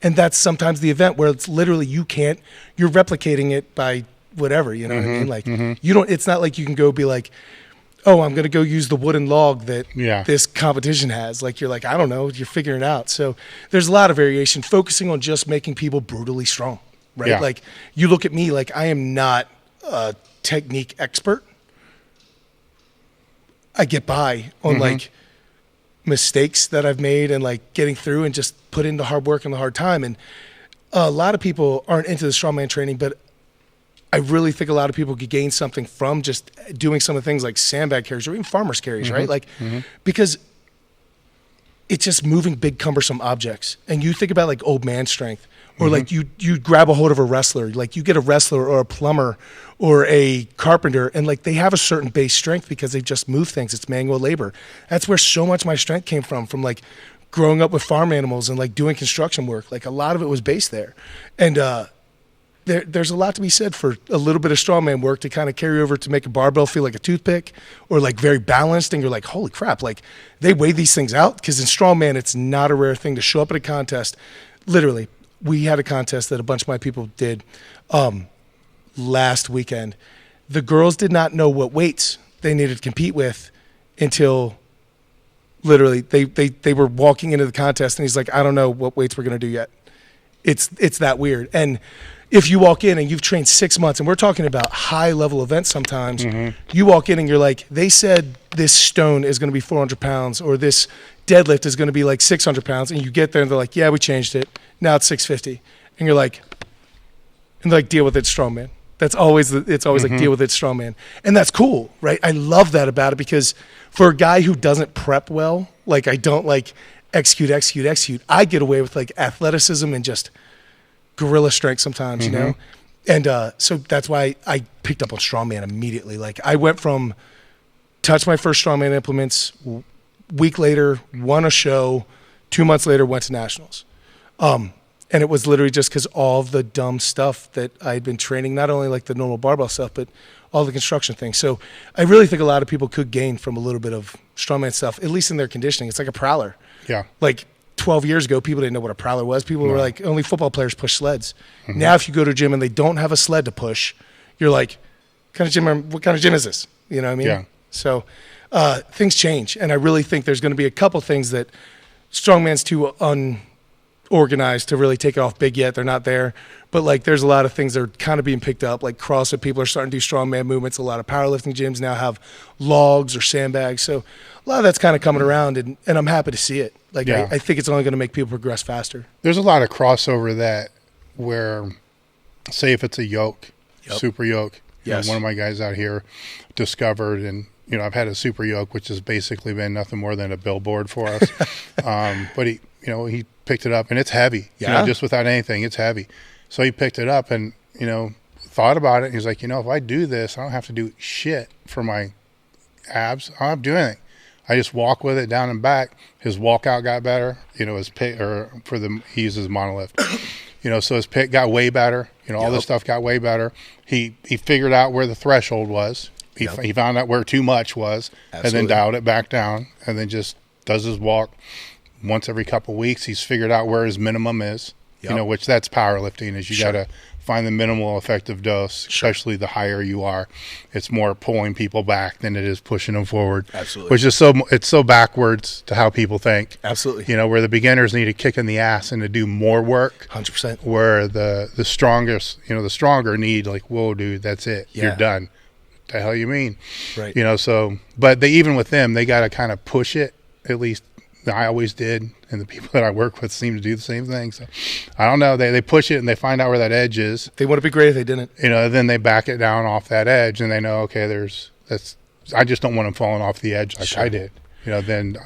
And that's sometimes the event where it's literally you're replicating it by whatever, you know what I mean? Like you don't, it's not like you can go be like, oh, I'm going to go use the wooden log that this competition has. Like, you're like, I don't know, you're figuring it out. So there's a lot of variation, focusing on just making people brutally strong, right? Yeah. Like, you look at me, like, I am not a technique expert. I get by on like mistakes that I've made and like getting through and just put in the hard work and the hard time. And a lot of people aren't into the strongman training, but I really think a lot of people could gain something from just doing some of the things like sandbag carries or even farmer's carries, right? Like, because it's just moving big, cumbersome objects. And you think about like old man strength, or like you grab a hold of a wrestler, like you get a wrestler or a plumber or a carpenter, and like they have a certain base strength because they just move things. It's manual labor. That's where so much of my strength came from like growing up with farm animals and like doing construction work. Like a lot of it was based there. And, there's a lot to be said for a little bit of strongman work to kind of carry over to make a barbell feel like a toothpick or like very balanced. And you're like, holy crap, like they weigh these things out. Because in strongman, it's not a rare thing to show up at a contest. Literally, we had a contest that a bunch of my people did last weekend. The girls did not know what weights they needed to compete with until literally they were walking into the contest, and he's like, I don't know what weights we're going to do yet. It's that weird. And if you walk in and you've trained 6 months, and we're talking about high level events sometimes, you walk in and you're like, they said this stone is going to be 400 pounds or this deadlift is going to be like 600 pounds. And you get there and they're like, yeah, we changed it. Now it's 650. And you're like, deal with it, strongman. That's always, it's always like, deal with it, strongman. And that's cool, right? I love that about it, because for a guy who doesn't prep well, like I don't like execute, I get away with like athleticism and just gorilla strength sometimes, you know? And so that's why I picked up on strongman immediately. Like I went from touched my first strongman implements, week later, won a show, 2 months later, went to nationals. And it was literally just because all the dumb stuff that I'd been training, not only like the normal barbell stuff, but all the construction things. So I really think a lot of people could gain from a little bit of strongman stuff, at least in their conditioning. It's like a prowler. Yeah. Like 12 years ago, people didn't know what a prowler was. People were like, only football players push sleds. Now, if you go to a gym and they don't have a sled to push, you're like, what kind of gym is this? You know what I mean? Yeah. So things change. And I really think there's going to be a couple things that strongman's too organized to really take it off big yet. They're not there. But like there's a lot of things that are kind of being picked up. Like CrossFit, people are starting to do strongman movements. A lot of powerlifting gyms now have logs or sandbags. So a lot of that's kind of coming around, and I'm happy to see it. Like Yeah. I think it's only going to make people progress faster. There's a lot of crossover that where, say if it's a yoke, super yoke, you know, Yes. one of my guys out here discovered, and you know, I've had a super yoke, which has basically been nothing more than a billboard for us. But he picked it up, and it's heavy. You Yeah. know, just without anything, it's heavy. So he picked it up and, you know, thought about it. And he's like, you know, if I do this, I don't have to do shit for my abs. I don't have to do anything. I just walk with it down and back. His walkout got better. You know, his pit, or he uses monolift. You know, so his pit got way better. You know, all this stuff got way better. He figured out where the threshold was. He found out where too much was, and then dialed it back down, and then just does his walk once every couple of weeks. He's figured out where his minimum is. You know, which that's powerlifting, is you got to find the minimal effective dose, especially the higher you are. It's more pulling people back than it is pushing them forward. Absolutely. Which is so backwards to how people think. Absolutely. You know, where the beginners need a kick in the ass and to do more work. 100%. Where the strongest, you know, the stronger need, like, whoa, dude, that's it. Yeah. You're done. What the hell you mean? Right. You know, so, but even with them, they got to kind of push it. At least I always did, and the people that I work with seem to do the same thing. So I don't know. They push it and they find out where that edge is. They would have been great if they didn't. You know, then they back it down off that edge, and they know, okay, I just don't want them falling off the edge like I did. You know, then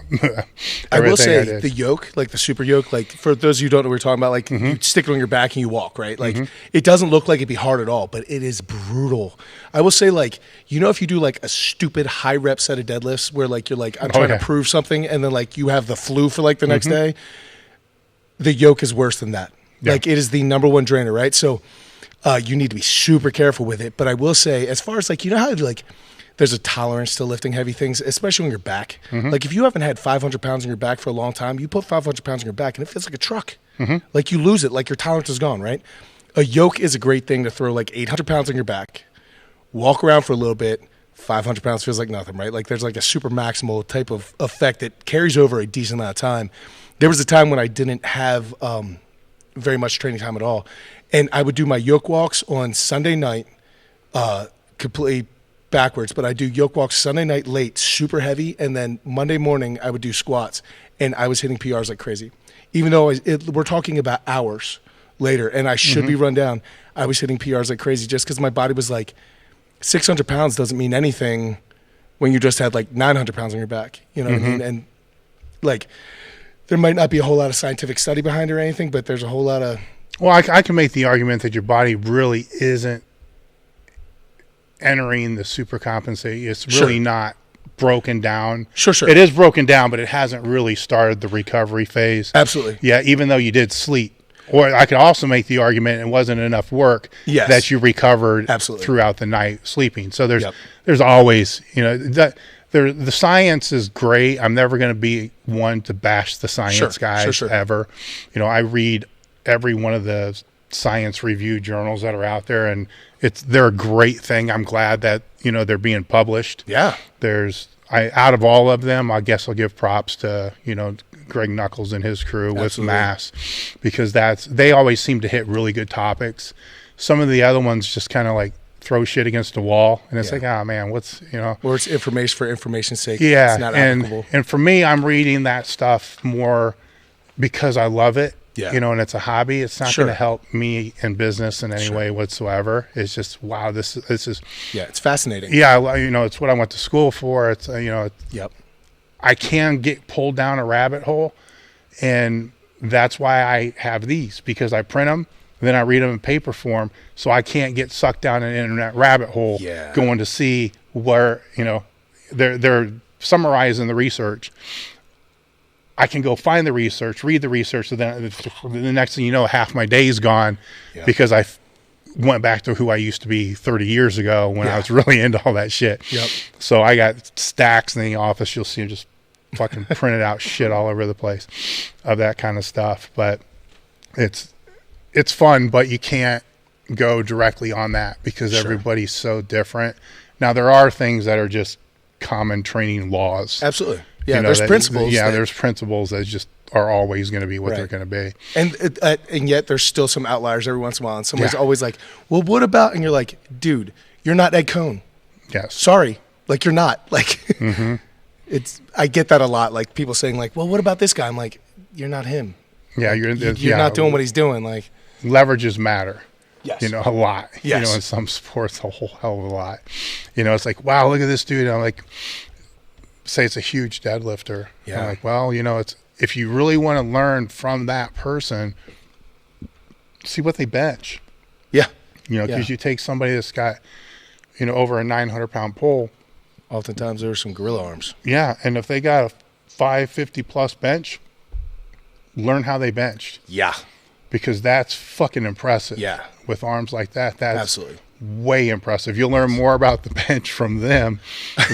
I will say did. the yoke, like the super yoke, like for those of you who don't know what we're talking about, like you stick it on your back and you walk, right? Like it doesn't look like it'd be hard at all, but it is brutal. I will say, like, you know, if you do like a stupid high rep set of deadlifts where like you're like, I'm trying to prove something, and then like you have the flu for like the next day, the yoke is worse than that. Yeah. Like it is the number one drainer, right? So you need to be super careful with it. But I will say, as far as like, you know how like there's a tolerance to lifting heavy things, especially on your back. Like if you haven't had 500 pounds on your back for a long time, you put 500 pounds on your back and it feels like a truck. Like you lose it, like your tolerance is gone, right? A yoke is a great thing to throw like 800 pounds on your back, walk around for a little bit. 500 pounds feels like nothing, right? Like there's like a super maximal type of effect that carries over a decent amount of time. There was a time when I didn't have very much training time at all, and I would do my yoke walks on Sunday night, completely backwards, but I do yoke walks Sunday night late, super heavy, and then Monday morning I would do squats, and I was hitting PRs like crazy. Even though we're talking about hours later, and I should be run down, I was hitting PRs like crazy just because my body was like, 600 pounds doesn't mean anything when you just had like 900 pounds on your back. You know what I mean? And like, there might not be a whole lot of scientific study behind it or anything, but there's a whole lot of... Well, I can make the argument that your body really isn't entering the super compensate. It's really not broken down. Sure. It is broken down, but it hasn't really started the recovery phase. Absolutely. Yeah, even though you did sleep. Or I could also make the argument it wasn't enough work that you recovered throughout the night sleeping. So there's always, you know, the science is great. I'm never going to be one to bash the science guys ever. You know, I read every one of the science review journals that are out there, and they're a great thing. I'm glad that, you know, they're being published. Yeah. Out of all of them, I guess I'll give props to, you know, Greg Knuckles and his crew with Mass, because they always seem to hit really good topics. Some of the other ones just kind of like throw shit against the wall, and it's like, oh man, what's, you know, or it's information for information's sake. Yeah, it's not applicable. And for me, I'm reading that stuff more because I love it. Yeah. You know, and it's a hobby. It's not going to help me in business in any way whatsoever. It's just, wow, this is. Yeah, it's fascinating. Yeah, you know, it's what I went to school for. It's, you know, I can get pulled down a rabbit hole, and that's why I have these, because I print them, and then I read them in paper form, so I can't get sucked down an internet rabbit hole going to see where, you know, they're summarizing the research. I can go find the research, read the research, so then the next thing you know, half my day's gone because I went back to who I used to be 30 years ago when I was really into all that shit. Yep. So I got stacks in the office. You'll see just fucking printed out shit all over the place of that kind of stuff. But it's fun, but you can't go directly on that because everybody's so different. Now, there are things that are just common training laws. Absolutely. Yeah, you know, there's principles. Yeah, there's principles that just are always going to be what Right. they're going to be. And yet there's still some outliers every once in a while. And somebody's always like, well, what about, and you're like, dude, you're not Ed Cohn. Yes. Sorry. Like, you're not. Like, I get that a lot. Like, people saying, like, well, what about this guy? I'm like, you're not him. Yeah. You're not doing what he's doing. Like, leverages matter. yes. You know, a lot. Yes. You know, in some sports, a whole hell of a lot. You know, it's like, wow, look at this dude. I'm like, say it's a huge deadlifter. Yeah. I'm like, well, you know, it's, if you really want to learn from that person, see what they bench. Yeah. You know, because Yeah. you take somebody that's got, you know, over a 900-pound pull. Oftentimes there are some gorilla arms. Yeah. And if they got a 550 plus bench, learn how they benched. Yeah. Because that's fucking impressive. Yeah. With arms like that, that's Absolutely. way impressive. You'll learn more about the bench from them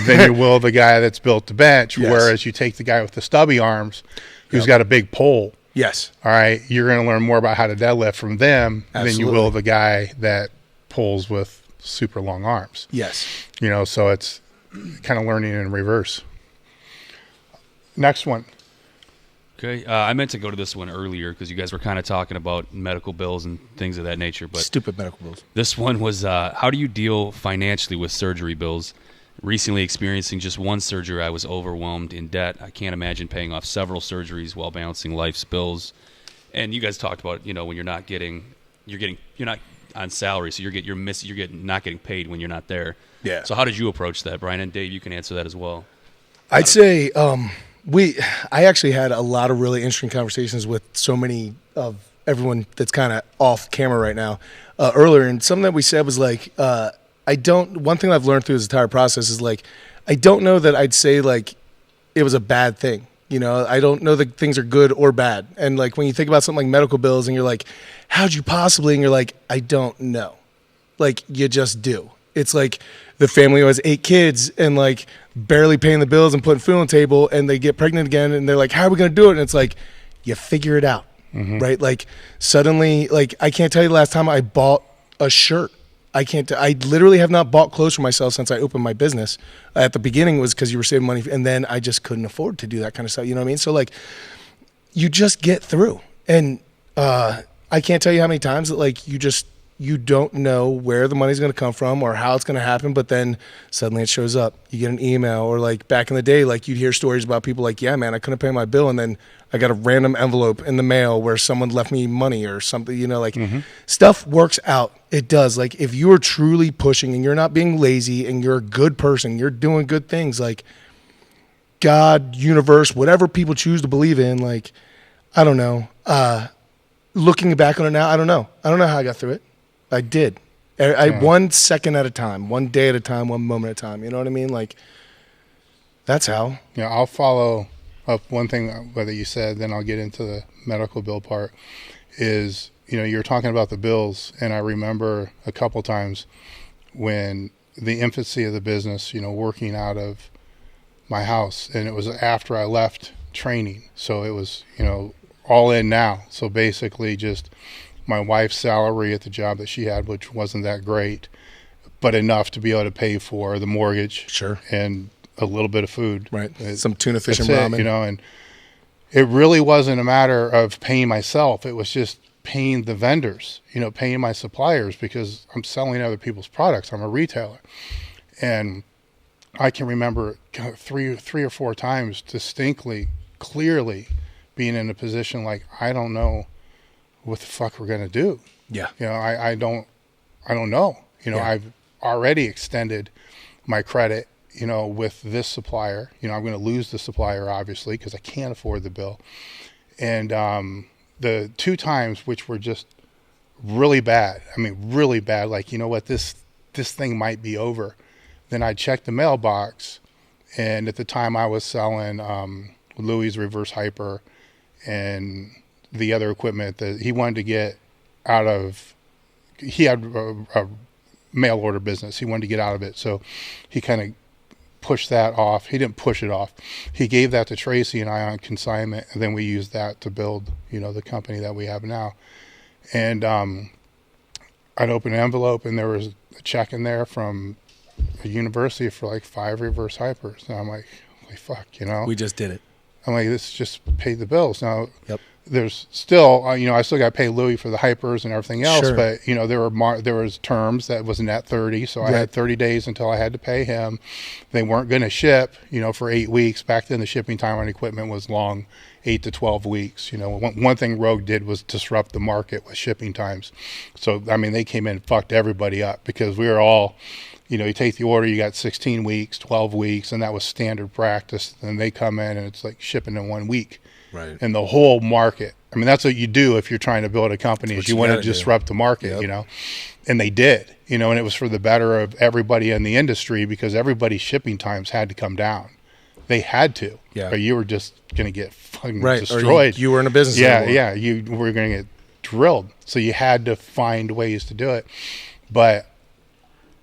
than you will the guy that's built the bench. Yes. Whereas you take the guy with the stubby arms who's got a big pole. Yes. All right. You're going to learn more about how to deadlift from them than you Absolutely. will the guy that pulls with super long arms. Yes. You know, so it's kind of learning in reverse. Next one. Okay, I meant to go to this one earlier because you guys were kind of talking about medical bills and things of that nature. But Stupid medical bills. this one was, how do you deal financially with surgery bills? Recently experiencing just one surgery, I was overwhelmed in debt. I can't imagine paying off several surgeries while balancing life's bills. And you guys talked about, you know, when you're not on salary, so you're not getting paid when you're not there. Yeah. So how did you approach that, Brian? And Dave, you can answer that as well. I'd say I actually had a lot of really interesting conversations with so many of everyone that's kind of off camera right now earlier, and something that we said was like, one thing I've learned through this entire process is like, I don't know that I'd say like it was a bad thing. You know, I don't know that things are good or bad. And like when you think about something like medical bills and you're like, how'd you possibly? And you're like, I don't know. Like, you just do. It's like the family who has 8 kids and like barely paying the bills and putting food on the table, and they get pregnant again and they're like, how are we going to do it? And it's like, you figure it out, right? Like suddenly, like I can't tell you the last time I bought a shirt. I literally have not bought clothes for myself since I opened my business. At the beginning it was because you were saving money, and then I just couldn't afford to do that kind of stuff. You know what I mean? So like, you just get through. And I can't tell you how many times that like you don't know where the money's going to come from or how it's going to happen, but then suddenly it shows up. You get an email, or like back in the day, like you'd hear stories about people like, yeah, man, I couldn't pay my bill, and then I got a random envelope in the mail where someone left me money or something, you know, like stuff works out. It does. Like if you are truly pushing and you're not being lazy and you're a good person, you're doing good things, like God, universe, whatever people choose to believe in, like, I don't know. Looking back on it now, I don't know. I don't know how I got through it. I did. I 1 second at a time, 1 day at a time, 1 moment at a time. You know what I mean? Like, that's how. Yeah, I'll follow up one thing that you said, then I'll get into the medical bill part. Is, you know, you're talking about the bills, and I remember a couple times when the infancy of the business, you know, working out of my house, and it was after I left training, so it was, you know, all in now. So basically just my wife's salary at the job that she had, which wasn't that great, but enough to be able to pay for the mortgage. Sure. And a little bit of food. Right. Some tuna fish and That's ramen. it, you know, and it really wasn't a matter of paying myself. It was just paying the vendors, you know, paying my suppliers, because I'm selling other people's products. I'm a retailer. And I can remember three or four times distinctly, clearly being in a position like, I don't know what the fuck we're going to do. Yeah. You know, I don't know. You know, Yeah. I've already extended my credit, you know, with this supplier. You know, I'm going to lose the supplier, obviously, because I can't afford the bill. And the 2 times, which were just really bad, I mean, really bad, like, you know what, this thing might be over. Then I checked the mailbox, and at the time I was selling Louis' reverse hyper and the other equipment that he wanted to get out of. He had a mail order business. He wanted to get out of it. So he kind of pushed that off. He didn't push it off. He gave that to Tracy and I on consignment, and then we used that to build, you know, the company that we have now. And I'd open an envelope, and there was a check in there from a university for like 5 reverse hypers. And I'm like, holy fuck, you know? We just did it. I'm like, this just paid the bills. Now, Yep. there's still, I still got to pay Louis for the hypers and everything else, Sure. but there was terms that was net 30, so I had 30 days until I had to pay him. They weren't going to ship, for 8 weeks. Back then, the shipping time on equipment was long, 8 to 12 weeks. One thing Rogue did was disrupt the market with shipping times. So, they came in and fucked everybody up because we were all, you take the order, you got 16 weeks, 12 weeks, and that was standard practice. And they come in and it's like shipping in 1 week. Right. And the whole market. That's what you do if you're trying to build a company. Is you want to disrupt the market, And they did, and it was for the better of everybody in the industry because everybody's shipping times had to come down. They had to. Yeah. Or you were just going to get fucking Right. destroyed. Or you were in a business Yeah, anymore. yeah. You were going to get drilled. So you had to find ways to do it. But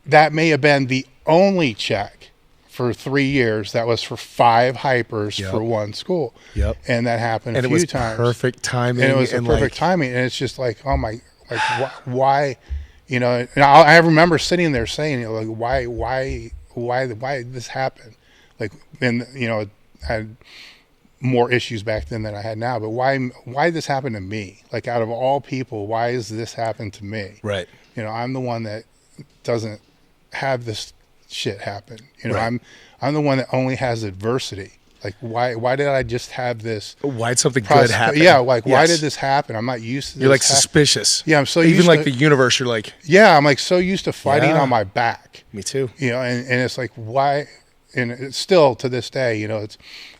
that may have been the only check for 3 years that was for 5 hypers for one school. Yep. And that happened And a it few was times. perfect timing. And it was and perfect timing. And it's just like, oh my, why, and I remember sitting there saying, why did this happen? And, I had more issues back then than I had now, but why did this happen to me? Out of all people, why has this happened to me? Right. I'm the one that doesn't have this shit happen. Right. I'm the one that only has adversity. Why did I just have this? Why did something good happen? Yeah, why did this happen? I'm not used to this. You're suspicious. Yeah, I'm so even used like to, the universe. You're like, yeah, I'm so used to fighting Yeah. on my back. me too. And it's why, and it's still to this day,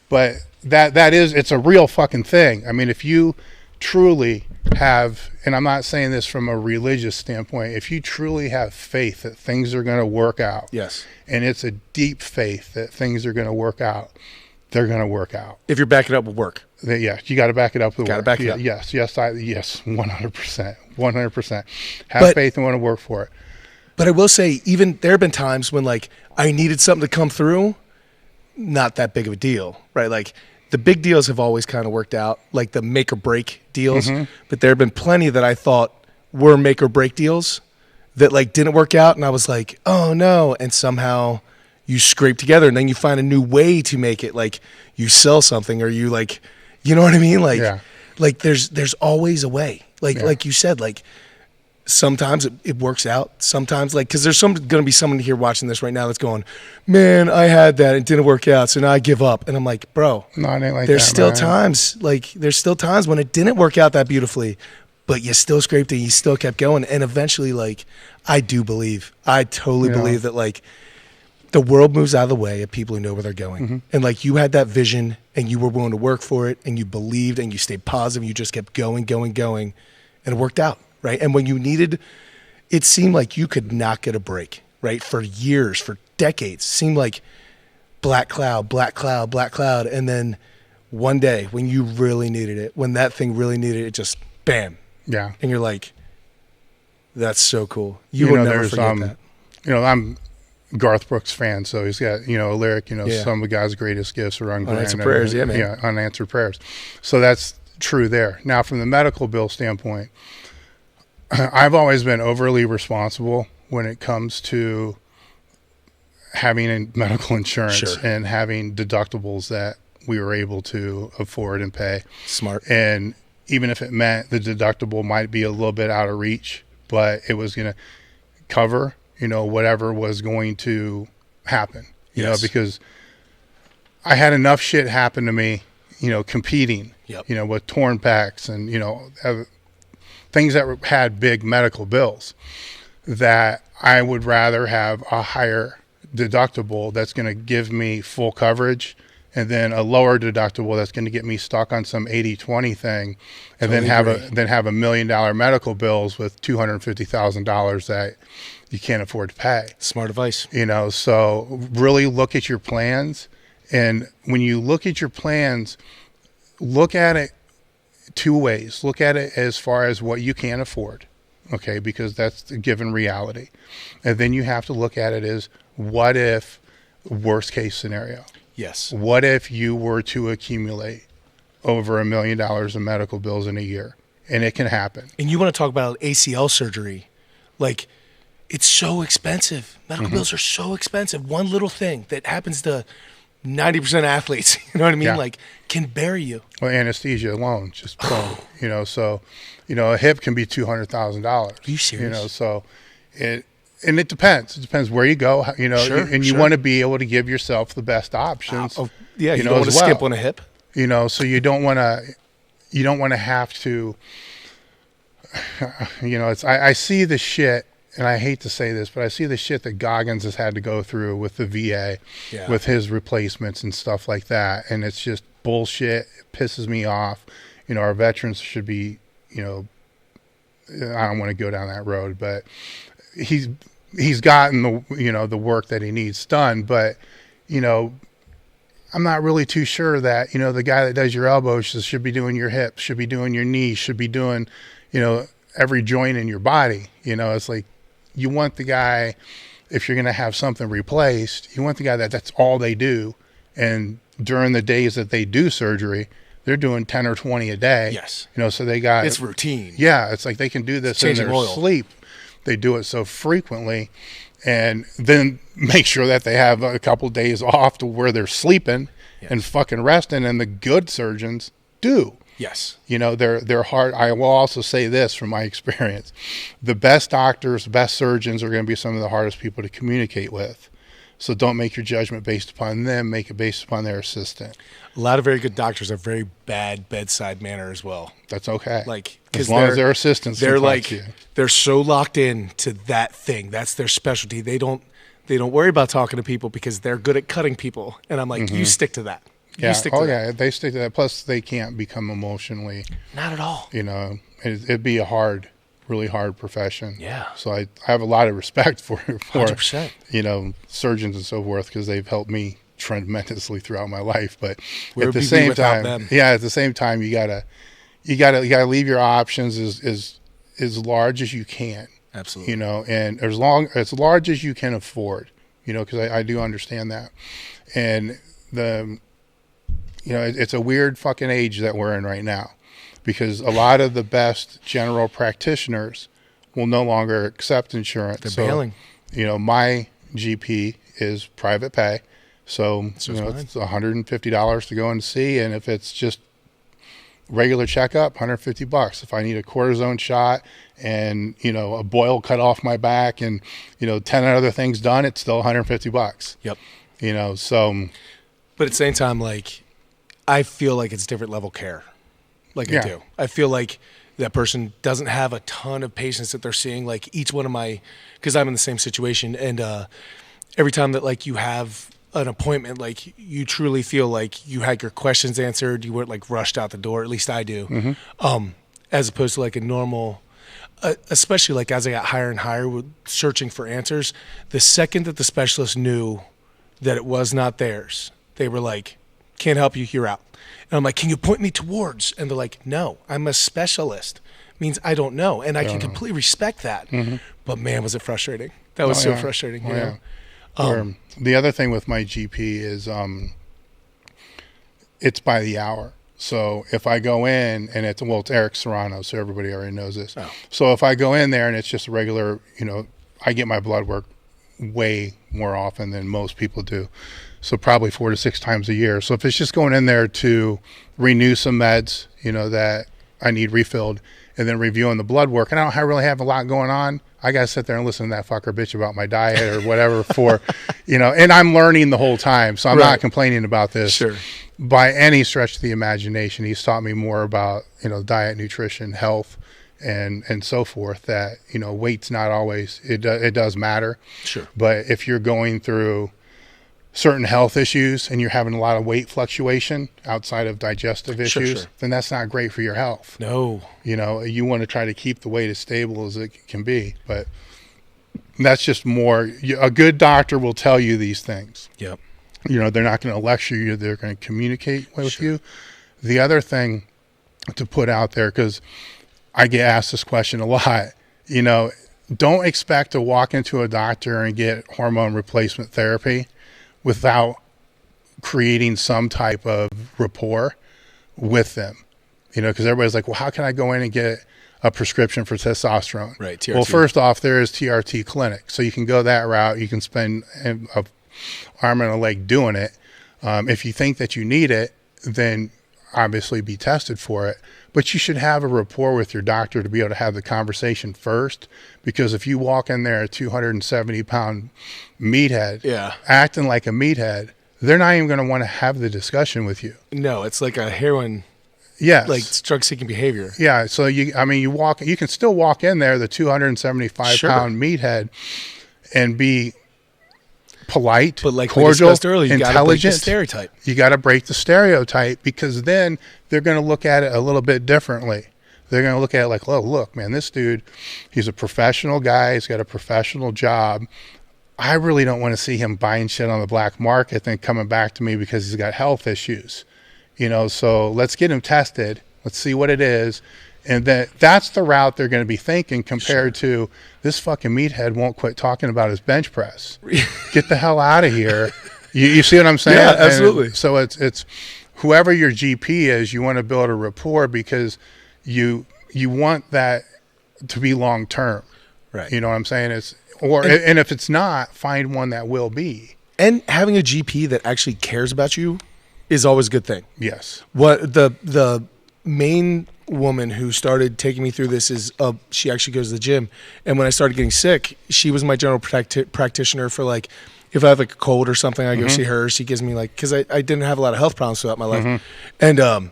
but it's a real fucking thing. If you truly have, and I'm not saying this from a religious standpoint, if you truly have faith that things are going to work out, Yes. and it's a deep faith that things are going to work out, they're going to work out. If you're backing up with work. Yeah, you got to back it up with Gotta work. back it up. Yes, 100%. 100%. Have faith and want to work for it. But I will say, even there have been times when I needed something to come through, not that big of a deal, right? The big deals have always kind of worked out, the make or break deals. Mm-hmm. But there have been plenty that I thought were make or break deals that didn't work out, and I was like, oh no, and somehow you scrape together, and then you find a new way to make it. You sell something, or you you know what I mean? Yeah. There's always a way. Like you said, sometimes it works out. Sometimes, because there's going to be someone here watching this right now that's going, man, I had that, it didn't work out, so now I give up. And I'm like, bro, No, it ain't like there's that, still man. times, there's still times when it didn't work out that beautifully, but you still scraped it, you still kept going. And eventually, I totally believe that, the world moves out of the way of people who know where they're going. Mm-hmm. And you had that vision and you were willing to work for it and you believed and you stayed positive and you just kept going, and it worked out, right? And when you needed, it seemed like you could not get a break, right? For years, for decades, it seemed like black cloud. And then one day when you really needed it, when that thing really needed it, just bam. Yeah. And you're like, that's so cool. You will never forget that. I'm Garth Brooks fan, so he's got, a lyric, Yeah. some of God's greatest gifts are ungranted. Unanswered prayers, yeah, man. Yeah, unanswered prayers. So that's true there. Now, from the medical bill standpoint, I've always been overly responsible when it comes to having medical insurance Sure. and having deductibles that we were able to afford and pay. Smart. And even if it meant the deductible might be a little bit out of reach, but it was going to cover, whatever was going to happen, Yes. because I had enough shit happen to me, competing, Yep. with torn pecs and, things that had big medical bills, that I would rather have a higher deductible that's going to give me full coverage, and then a lower deductible that's going to get me stuck on some 80-20 thing, and then have $1 million medical bills with $250,000 that you can't afford to pay. Smart advice. So really look at your plans, and when you look at your plans, look at it 2 ways. Look at it as far as what you can afford, okay, because that's the given reality. And then you have to look at it as, what if, worst case scenario? Yes. What if you were to accumulate over $1 million in medical bills in a year? And it can happen. And you want to talk about ACL surgery, it's so expensive. Medical bills are so expensive. One little thing that happens to 90% athletes, you know what I mean? Yeah. Like, can bury you. Well, anesthesia alone, just boom, you know. So, you know, a hip can be $200,000. Are you serious? You know, so it depends. It depends where you go. You know, Sure, and you sure. want to be able to give yourself the best options. Yeah, you know, don't want to as well. skip on a hip. You know, so you don't want to have to. You know, I see the shit, and I hate to say this, but I see the shit that Goggins has had to go through with the VA, with his replacements and stuff like that, and it's just bullshit. It pisses me off. You know, our veterans should be, you know, I don't want to go down that road, but he's gotten the work that he needs done, but you know, I'm not really too sure that, you know, the guy that does your elbows should be doing your hips, should be doing your knees, should be doing, you know, every joint in your body. You know, it's like, you want the guy, if you're going to have something replaced, you want the guy that's all they do. And during the days that they do surgery, they're doing 10 or 20 a day. Yes. You know, so they got, It's routine. yeah, it's like they can do this in Changing their oil. sleep. They do it so frequently, and then make sure that they have a couple days off to where they're sleeping and fucking resting. And the good surgeons do. Yes. You know, they're hard. I will also say this from my experience: the best doctors, best surgeons are going to be some of the hardest people to communicate with. So don't make your judgment based upon them. Make it based upon their assistant. A lot of very good doctors have very bad bedside manner as well. That's okay. Like, as long as their assistants, they're can talk like, to you. they're so locked in to that thing. That's their specialty. They don't worry about talking to people because they're good at cutting people. And I'm like, you stick to that. Yeah. You stick to that. Yeah. They stick to that. Plus, they can't become emotionally. Not at all. You know, it'd be a really hard profession. Yeah. So I have a lot of respect for 100%. you know, surgeons and so forth, because they've helped me tremendously throughout my life. But Where at the would we be same without time, them? yeah, at the same time, you gotta leave your options as large as you can. Absolutely. You know, and as large as you can afford. You know, because I do understand that, and you know, it's a weird fucking age that we're in right now, because a lot of the best general practitioners will no longer accept insurance. They're bailing. You know, my GP is private pay. So you know, fine. it's $150 to go and see. And if it's just regular checkup, $150. If I need a cortisone shot and, you know, a boil cut off my back and, you know, 10 other things done, it's still $150. Yep. You know, so. But at the same time, like, I feel like it's different level care. Like, Yeah. I do. I feel like that person doesn't have a ton of patients that they're seeing. Like, each one of my, because I'm in the same situation, and every time that, like, you have an appointment, like, you truly feel like you had your questions answered, you weren't, like, rushed out the door. At least I do. As opposed to, like, a normal, especially, like, as I got higher and higher with searching for answers, the second that the specialist knew that it was not theirs, they were like, can't help you, you're out. And I'm like, can you point me towards? And they're like, no, I'm a specialist. Means I don't know. And I can completely respect that. But man, was it frustrating. That was so frustrating. You know? Or the other thing with my GP is it's by the hour. So if I go in and it's Eric Serrano, so everybody already knows this. Oh. So if I go in there and it's just a regular, you know, I get my blood work way more often than most people do. So probably 4 to 6 times a year. So if it's just going in there to renew some meds, you know, that I need refilled, and then reviewing the blood work, and I don't really have a lot going on, I got to sit there and listen to that fucker bitch about my diet or whatever for, you know, and I'm learning the whole time. So I'm not complaining about this Sure. by any stretch of the imagination. He's taught me more about, you know, diet, nutrition, health, and so forth, that, you know, weight's not always, it does matter. Sure. But if you're going through certain health issues and you're having a lot of weight fluctuation outside of digestive issues, then that's not great for your health. No. You know, you want to try to keep the weight as stable as it can be, but that's just more, a good doctor will tell you these things. Yep. You know, they're not going to lecture you, they're going to communicate with you. The other thing to put out there, because I get asked this question a lot, you know, don't expect to walk into a doctor and get hormone replacement therapy without creating some type of rapport with them. You know, because everybody's like, well, how can I go in and get a prescription for testosterone? Right, TRT. Well, first off, there is TRT clinic. So you can go that route. You can spend an arm and a leg doing it. If you think that you need it, then obviously be tested for it. But you should have a rapport with your doctor to be able to have the conversation first. Because if you walk in there a 270-pound meathead, acting like a meathead, they're not even going to want to have the discussion with you. No, it's like a heroin, like drug-seeking behavior. Yeah, so you can still walk in there, the 275-pound meathead, and be polite, but like cordial, we discussed earlier, you gotta break the stereotype. You got to break the stereotype, because then they're going to look at it a little bit differently. They're going to look at it like, oh, look, man, this dude, he's a professional guy. He's got a professional job. I really don't want to see him buying shit on the black market, then coming back to me because he's got health issues. So let's get him tested. Let's see what it is. And then that's the route they're going to be thinking, compared to this fucking meathead won't quit talking about his bench press. Get the hell out of here. You see what I'm saying? Yeah, absolutely. And so it's whoever your GP is, you want to build a rapport, because you want that to be long term. Right. You know what I'm saying? And if it's not, find one that will be. And having a GP that actually cares about you is always a good thing. Yes. What the main woman who started taking me through this is she actually goes to the gym, and when I started getting sick, she was my general practitioner for, like, if I have like a cold or something, I go see her. She gives me, like, because I didn't have a lot of health problems throughout my life, and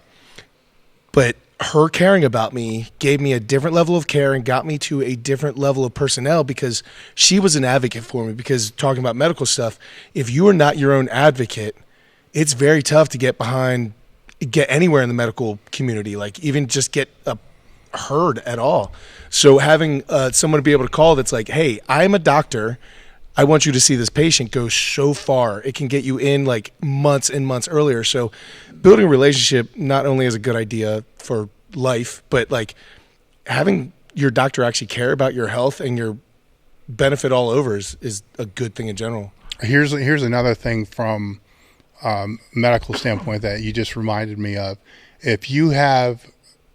but her caring about me gave me a different level of care and got me to a different level of personnel, because she was an advocate for me. Because talking about medical stuff, if you are not your own advocate, it's very tough to get anywhere in the medical community, like even just get heard at all. So having someone to be able to call that's like, hey, I'm a doctor, I want you to see this patient, goes so far. It can get you in like months and months earlier. So building a relationship not only is a good idea for life, but like having your doctor actually care about your health and your benefit all over is a good thing in general. Here's another thing from medical standpoint that you just reminded me of. If you have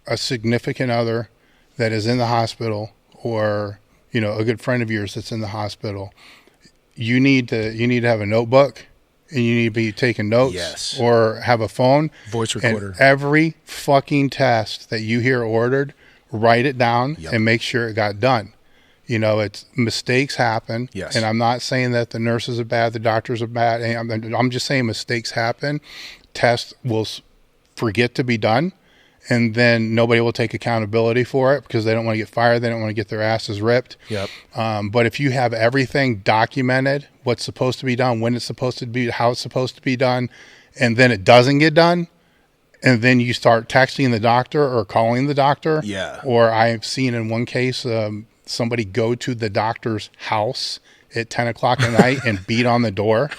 a significant other that is in the hospital, or a good friend of yours that's in the hospital, you need to have a notebook, and you need to be taking notes. Yes. Or have a phone, voice recorder. And every fucking test that you hear ordered, write it down. Yep. And make sure it got done. It's mistakes happen. Yes. And I'm not saying that the nurses are bad, the doctors are bad. I'm just saying mistakes happen. Tests will forget to be done, and then nobody will take accountability for it because they don't want to get fired. They don't want to get their asses ripped. Yep. But if you have everything documented, what's supposed to be done, when it's supposed to be, how it's supposed to be done, and then it doesn't get done, and then you start texting the doctor or calling the doctor. Yeah. Or I've seen in one case, somebody go to the doctor's house at 10 o'clock at night and beat on the door,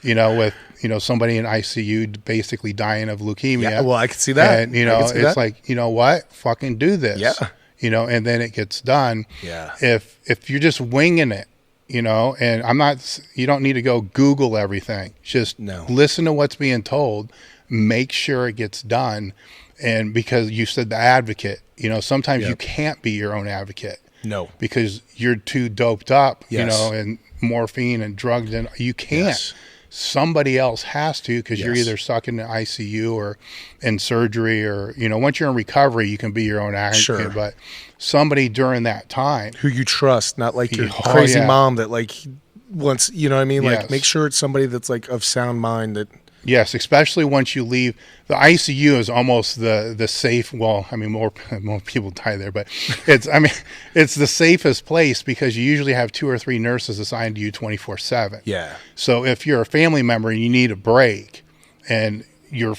with, somebody in ICU basically dying of leukemia. Yeah, well, I can see that. And, it's like, you know what? Fucking do this. Yeah. And then it gets done. Yeah. If you're just winging it, and you don't need to go Google everything. Just listen to what's being told, make sure it gets done. And because you said the advocate, sometimes you can't be your own advocate. No. Because you're too doped up, Yes. And morphine and drugged, and you can't. Yes. Somebody else has to, because you're either stuck in the ICU or in surgery, or, once you're in recovery, you can be your own advocate. Sure. But somebody during that time. Who you trust, not like your crazy mom that like wants, Like Yes. make sure it's somebody that's like of sound mind that. Yes, especially once you leave. The ICU is almost the safe. Well, more people die there, but it's the safest place, because you usually have 2 or 3 nurses assigned to you 24/7. Yeah. So if you're a family member and you need a break, and your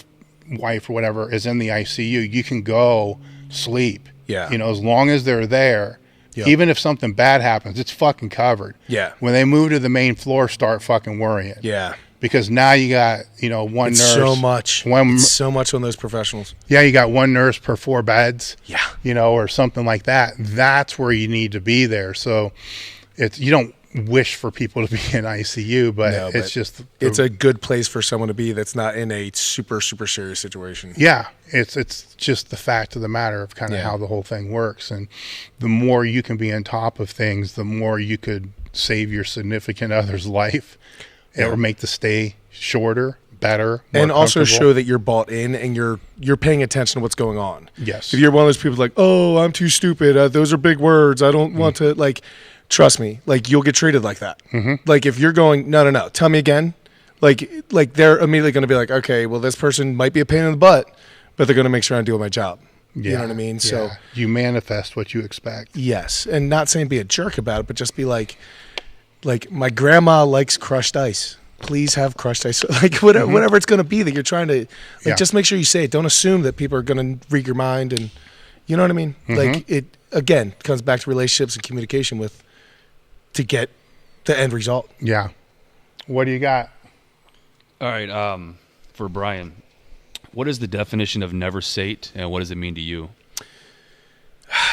wife or whatever is in the ICU, you can go sleep. Yeah. As long as they're there. Yep. Even if something bad happens, it's fucking covered. Yeah. When they move to the main floor, start fucking worrying. Yeah. Because now you got, one It's nurse. so much. It's so much on those professionals. Yeah, you got one nurse per 4 beds. Yeah. Or something like that. That's where you need to be there. So you don't wish for people to be in ICU, but it's just. It's a good place for someone to be that's not in a super, super serious situation. Yeah. It's just the fact of the matter of kind of how the whole thing works. And the more you can be on top of things, the more you could save your significant other's life. Or make the stay shorter, better, and more also comfortable. show that you're bought in and you're paying attention to what's going on. Yes. If you're one of those people like, oh, I'm too stupid, those are big words, I don't want to, like, trust me, like, you'll get treated like that. Like, if you're going, no, tell me again, like they're immediately going to be like, okay, well, this person might be a pain in the butt, but they're going to make sure I'm doing my job. You know what I mean? So you manifest what you expect. yes, and not saying be a jerk about it, but just be like my grandma likes crushed ice. Please have crushed ice. Like whatever it's going to be that you're trying to, like, just make sure you say it. Don't assume that people are going to read your mind, and you know what I mean? Like, it, again, comes back to relationships and communication to get the end result. Yeah. What do you got? All right, for Brian, what is the definition of NEVERsate, and what does it mean to you?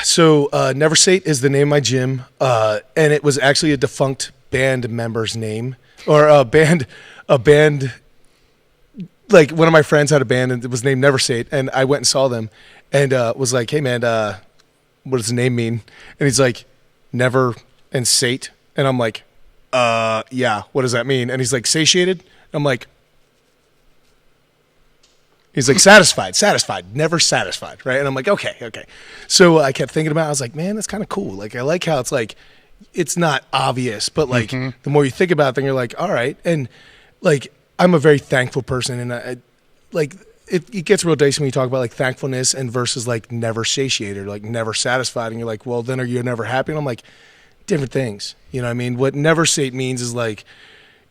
So NEVERsate is the name of my gym, and it was actually a defunct band member's name, or a band, like, one of my friends had a band and it was named NEVERsate, and I went and saw them and was like, hey man, what does the name mean? And he's like, never and sate. And I'm like, yeah, what does that mean? And he's like, satiated. I'm like, he's like, satisfied, never satisfied, right? And I'm like, okay. So I kept thinking about it. I was like, man, that's kind of cool. Like, I like how it's like, it's not obvious, but like the more you think about it, then you're like, all right. And like, I'm a very thankful person, and I like it gets real dicey when you talk about like thankfulness and versus like never satiated, or like never satisfied. And you're like, well, then are you never happy? And I'm like, different things. You know what I mean? What NEVERsate means is like,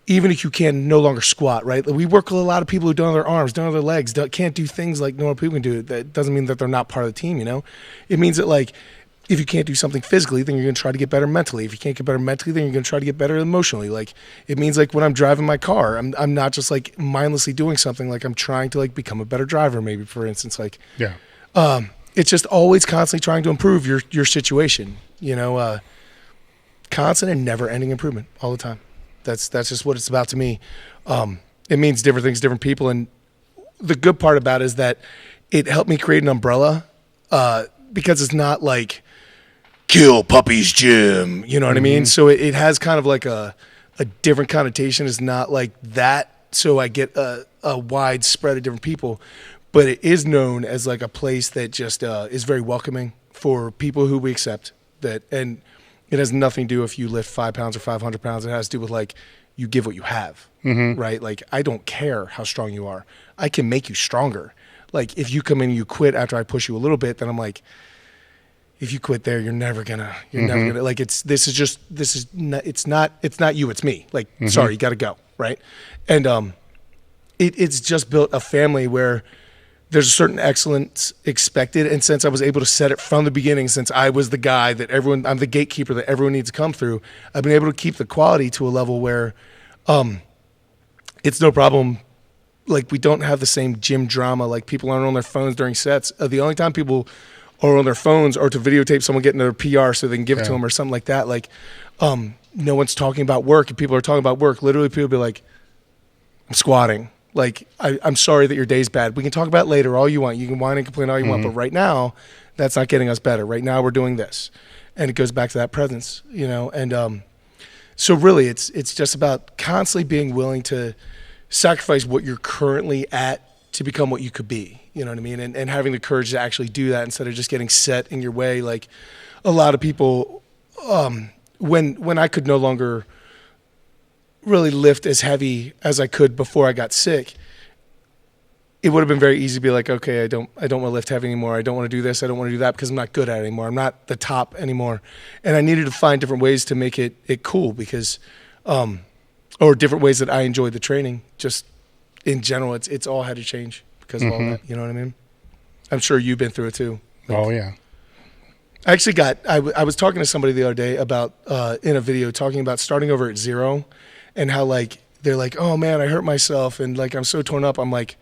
even if you can no longer squat, right? We work with a lot of people who don't have their arms, don't have their legs, can't do things like normal people can do. That doesn't mean that they're not part of the team, you know? It means that, like, if you can't do something physically, then you're going to try to get better mentally. If you can't get better mentally, then you're going to try to get better emotionally. Like, it means, like, when I'm driving my car, I'm not just, like, mindlessly doing something. Like, I'm trying to, like, become a better driver, maybe, for instance. Like, it's just always constantly trying to improve your situation, you know? Constant and never-ending improvement all the time. That's just what it's about to me. It means different things to different people, and the good part about it is that it helped me create an umbrella, because it's not like kill puppies gym, you know what I mean? So it has kind of like a different connotation. It's not like that, so I get a wide spread of different people, but it is known as like a place that just is very welcoming for people who we accept that. And it has nothing to do if you lift 5 pounds or 500 pounds. It has to do with, like, you give what you have, right? Like, I don't care how strong you are. I can make you stronger. Like, if you come in and you quit after I push you a little bit, then I'm like, if you quit there, you're never gonna, like, it's not you, it's me. Like, sorry, you got to go, right? And it's just built a family where there's a certain excellence expected. And since I was able to set it from the beginning, since I was the guy that I'm the gatekeeper that everyone needs to come through, I've been able to keep the quality to a level where it's no problem. Like, we don't have the same gym drama. Like, people aren't on their phones during sets. The only time people are on their phones are to videotape someone getting their PR so they can give it to them or something like that. Like, no one's talking about work. If people are talking about work, literally people be like, I'm squatting. Like, I'm sorry that your day's bad. We can talk about it later all you want. You can whine and complain all you want, but right now, that's not getting us better. Right now, we're doing this. And it goes back to that presence, you know? And so really, it's just about constantly being willing to sacrifice what you're currently at to become what you could be, you know what I mean? And having the courage to actually do that instead of just getting set in your way. Like, a lot of people, when I could no longer really lift as heavy as I could before I got sick, it would have been very easy to be like, okay, I don't want to lift heavy anymore. I don't want to do this. I don't want to do that because I'm not good at it anymore. I'm not the top anymore. And I needed to find different ways to make it cool because, or different ways that I enjoyed the training. Just in general, it's all had to change because of all that. You know what I mean? I'm sure you've been through it too. Like, Oh yeah. I actually I was talking to somebody the other day about, in a video, talking about starting over at zero and how, like, they're like, oh man, I hurt myself and, like, I'm so torn up. I'm like,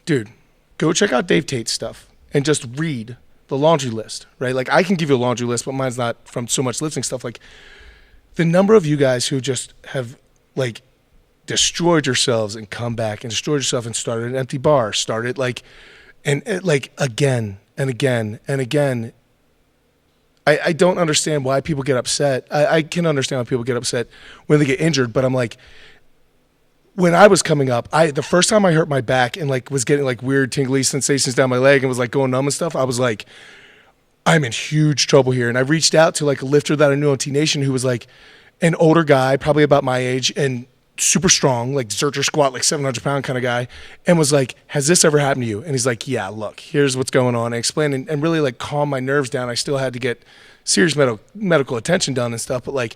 dude, go check out Dave Tate's stuff and just read the laundry list, right? Like, I can give you a laundry list, but mine's not from so much lifting stuff. Like, the number of you guys who just have, like, destroyed yourselves and come back and destroyed yourself and started an empty bar, started, like, and like, again and again and again. I don't understand why people get upset. I can understand why people get upset when they get injured, but I'm like, when I was coming up, the first time I hurt my back and like was getting like weird tingly sensations down my leg and was like going numb and stuff, I was like, I'm in huge trouble here. And I reached out to like a lifter that I knew on T Nation who was like an older guy, probably about my age and super strong, like Zercher squat, like 700-pound kind of guy, and was like, has this ever happened to you? And he's like, yeah, look, here's what's going on. I explained and really like calm my nerves down. I still had to get serious medical attention done and stuff, but like,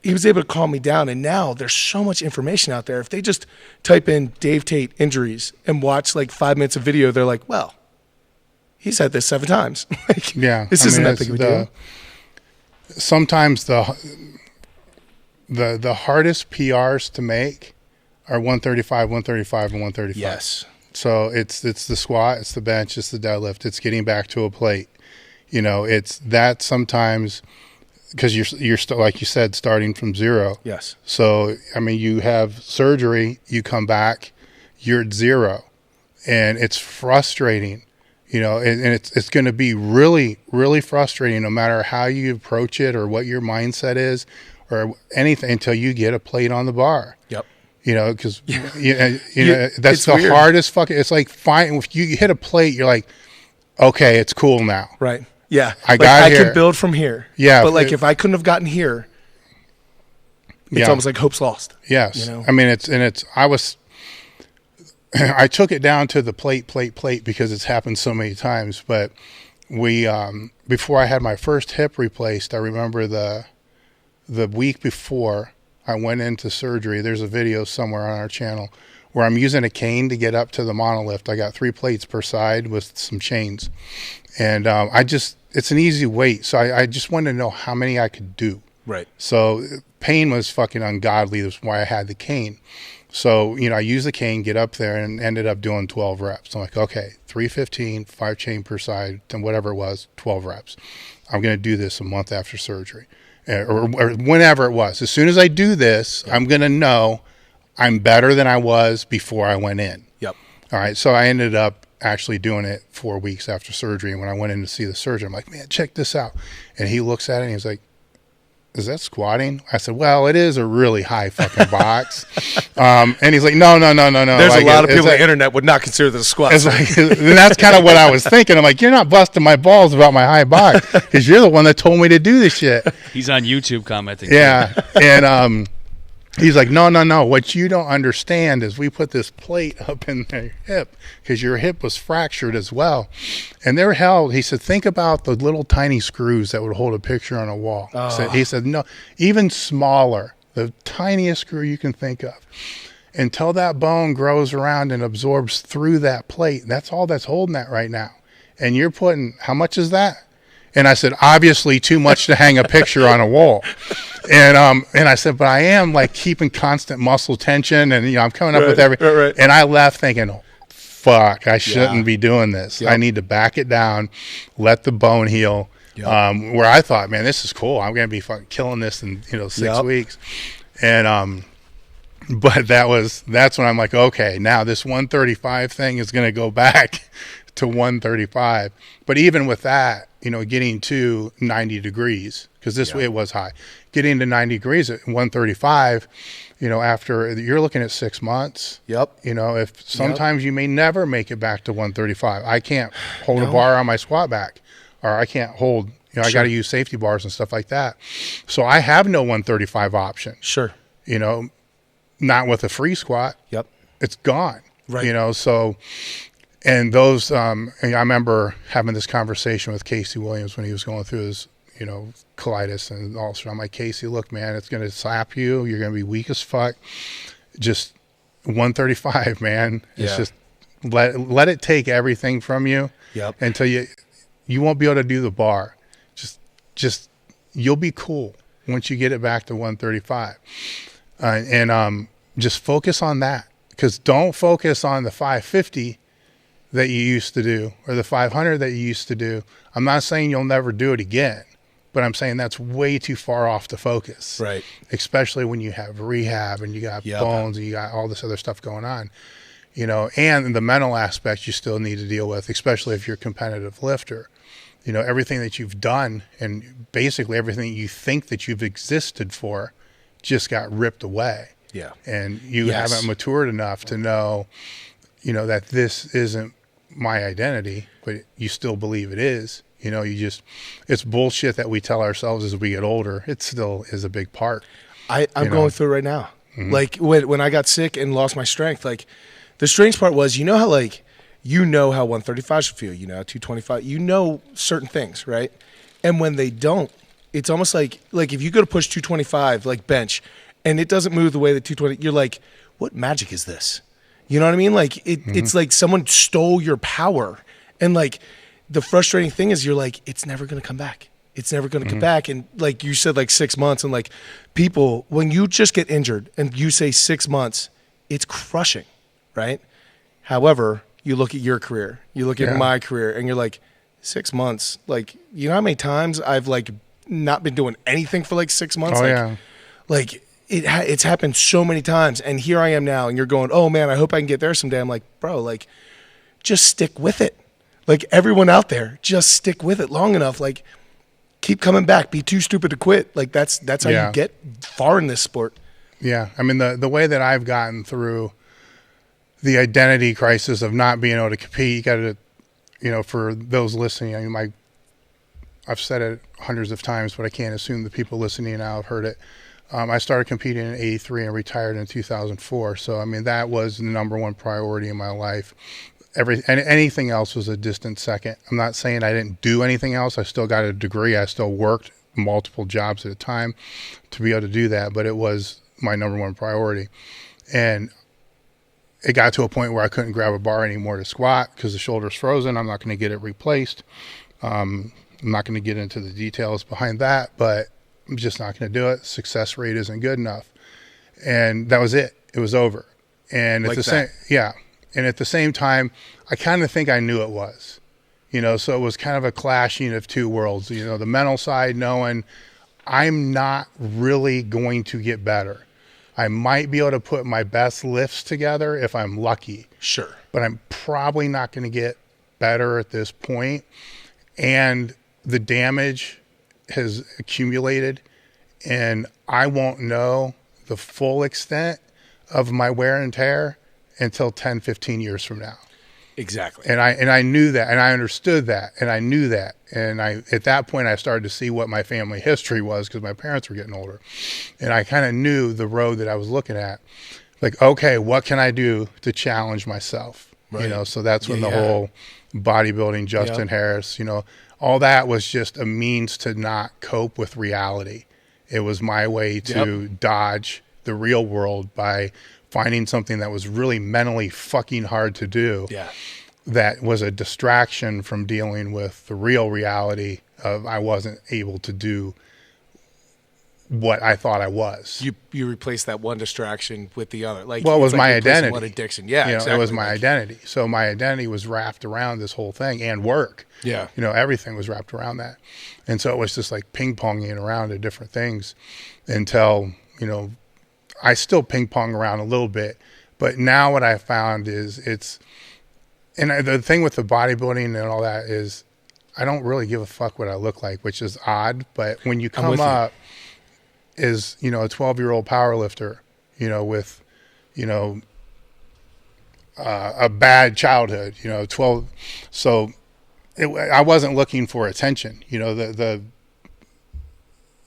he was able to calm me down. And now there's so much information out there. If they just type in Dave Tate injuries and watch like 5 minutes of video, they're like, well, he's had this 7 times. Like, yeah, this isn't that big of a deal. Sometimes the hardest PRs to make are 135, 135, and 135. Yes. So it's the squat, it's the bench, it's the deadlift, it's getting back to a plate. You know, it's that sometimes because you're like you said, starting from zero. Yes. So I mean, you have surgery, you come back, you're at zero, and it's frustrating. You know, and it's going to be really, really frustrating no matter how you approach it or what your mindset is or anything until you get a plate on the bar. Yep. You know, because you know that's the weird. Hardest fucking. It's like fine if you hit a plate, you're like, okay, it's cool now. Right. Yeah. I can build from here. Yeah. But like if I couldn't have gotten here, it's almost like hope's lost. Yes. You know? I mean, I took it down to the plate because it's happened so many times. But we, before I had my first hip replaced, I remember the week before I went into surgery, there's a video somewhere on our channel where I'm using a cane to get up to the monolift. I got 3 plates per side with some chains. And it's an easy weight. So I just wanted to know how many I could do. Right. So pain was fucking ungodly. That's why I had the cane. So, you know, I used the cane, get up there, and ended up doing 12 reps. I'm like, okay, 315, 5 chain per side, and whatever it was, 12 reps. I'm going to do this a month after surgery, or whenever it was. As soon as I do this, I'm going to know I'm better than I was before I went in. Yep. All right, so I ended up actually doing it 4 weeks after surgery. And when I went in to see the surgeon, I'm like, man, check this out. And he looks at it and he's like, is that squatting? I said, well, it is a really high fucking box. And he's like, no. There's like, a lot of people on the internet would not consider this a squat. It's like, and that's kind of what I was thinking. I'm like, you're not busting my balls about my high box because you're the one that told me to do this shit. He's on YouTube commenting. Yeah. And he's like, no. What you don't understand is we put this plate up in their hip because your hip was fractured as well. And they're held. He said, think about the little tiny screws that would hold a picture on a wall. Oh. He said, no, even smaller, the tiniest screw you can think of. Until that bone grows around and absorbs through that plate, that's all that's holding that right now. And you're putting, how much is that? And I said, obviously too much to hang a picture on a wall. And I said, but I am like keeping constant muscle tension and, you know, I'm coming up with right. And I left thinking, fuck, I shouldn't be doing this. Yep. I need to back it down, let the bone heal. Yep. Where I thought, man, this is cool. I'm going to be fucking killing this in, 6 weeks. And, but that's when I'm like, okay, now this 135 thing is going to go back to 135. But even with that, getting to 90 degrees, because this way it was high, getting to 90 degrees at 135, after you're looking at 6 months. Yep. If sometimes you may never make it back to 135. I can't hold a bar on my squat back, or I can't hold, I got to use safety bars and stuff like that. So I have no 135 option. Sure. Not with a free squat. Yep. It's gone. Right. So, and those, I remember having this conversation with Casey Williams when he was going through his, colitis and Alsruhe. I'm like, Casey, look, man, it's going to slap you. You're going to be weak as fuck. Just 135, man. It's just let it take everything from you. Yep. Until you won't be able to do the bar. Just you'll be cool once you get it back to 135. And just focus on that, because don't focus on the 550 that you used to do or the 500 that you used to do. I'm not saying you'll never do it again, but I'm saying that's way too far off to focus. Right. Especially when you have rehab and you got bones and you got all this other stuff going on, and the mental aspect you still need to deal with, especially if you're a competitive lifter. Everything that you've done and basically everything you think that you've existed for just got ripped away. Yeah. And you Yes. haven't matured enough to know, that this isn't my identity, but you still believe it is. It's bullshit that we tell ourselves as we get older. It still is a big part. I'm going through it right now. Like when I got sick and lost my strength, like the strange part was, how how 135 should feel, how 225, certain things, right? And when they don't, it's almost like if you go to push 225, like bench, and it doesn't move the way that 220, you're like, what magic is this? You know what I mean? Like it's like someone stole your power. And like the frustrating thing is you're like, it's never going to come back. It's never going to come back. And like you said, like 6 months, and like people, when you just get injured and you say 6 months, it's crushing, right? However, you look at your career, you look at my career, and you're like, 6 months. Like, you know how many times I've like not been doing anything for like 6 months? Oh, like, yeah. Like it's happened so many times, and here I am now, and you're going, oh man, I hope I can get there someday. I'm like, bro, like just stick with it. Like everyone out there, just stick with it long enough. Like keep coming back. Be too stupid to quit. Like that's how you get far in this sport. Yeah. I mean, the way that I've gotten through the identity crisis of not being able to compete, you got to, for those listening, I mean, I've said it hundreds of times, but I can't assume the people listening now have heard it. I started competing in '83 and retired in 2004. So, I mean, that was the number one priority in my life. Anything else was a distant second. I'm not saying I didn't do anything else. I still got a degree. I still worked multiple jobs at a time to be able to do that, but it was my number one priority. And it got to a point where I couldn't grab a bar anymore to squat because the shoulder's frozen. I'm not going to get it replaced. I'm not going to get into the details behind that, but I'm just not going to do it. Success rate isn't good enough. And that was it. It was over. And at And at the same time, I kind of think I knew it was, so it was kind of a clashing of two worlds, the mental side knowing I'm not really going to get better. I might be able to put my best lifts together if I'm lucky. Sure. But I'm probably not going to get better at this point. And the damage has accumulated, and I won't know the full extent of my wear and tear until 10, 15 years from now. Exactly. And I knew that, and I understood that, and I knew that. And at that point, I started to see what my family history was because my parents were getting older. And I kind of knew the road that I was looking at. Like, okay, what can I do to challenge myself? Right. So that's when the whole bodybuilding, Justin Harris, all that was just a means to not cope with reality. It was my way to dodge the real world by finding something that was really mentally fucking hard to do. Yeah. That was a distraction from dealing with the real reality of I wasn't able to do what I thought I was. You replace that one distraction with the other. Like, well, it was my identity. One addiction. Yeah, exactly. It was my identity. So my identity was wrapped around this whole thing and work. Yeah. Everything was wrapped around that. And so it was just like ping-ponging around to different things until, I still ping-pong around a little bit. But now what I found is and the thing with the bodybuilding and all that is I don't really give a fuck what I look like, which is odd. But when you come up as, a 12-year-old power lifter, with, a bad childhood, 12. So I wasn't looking for attention,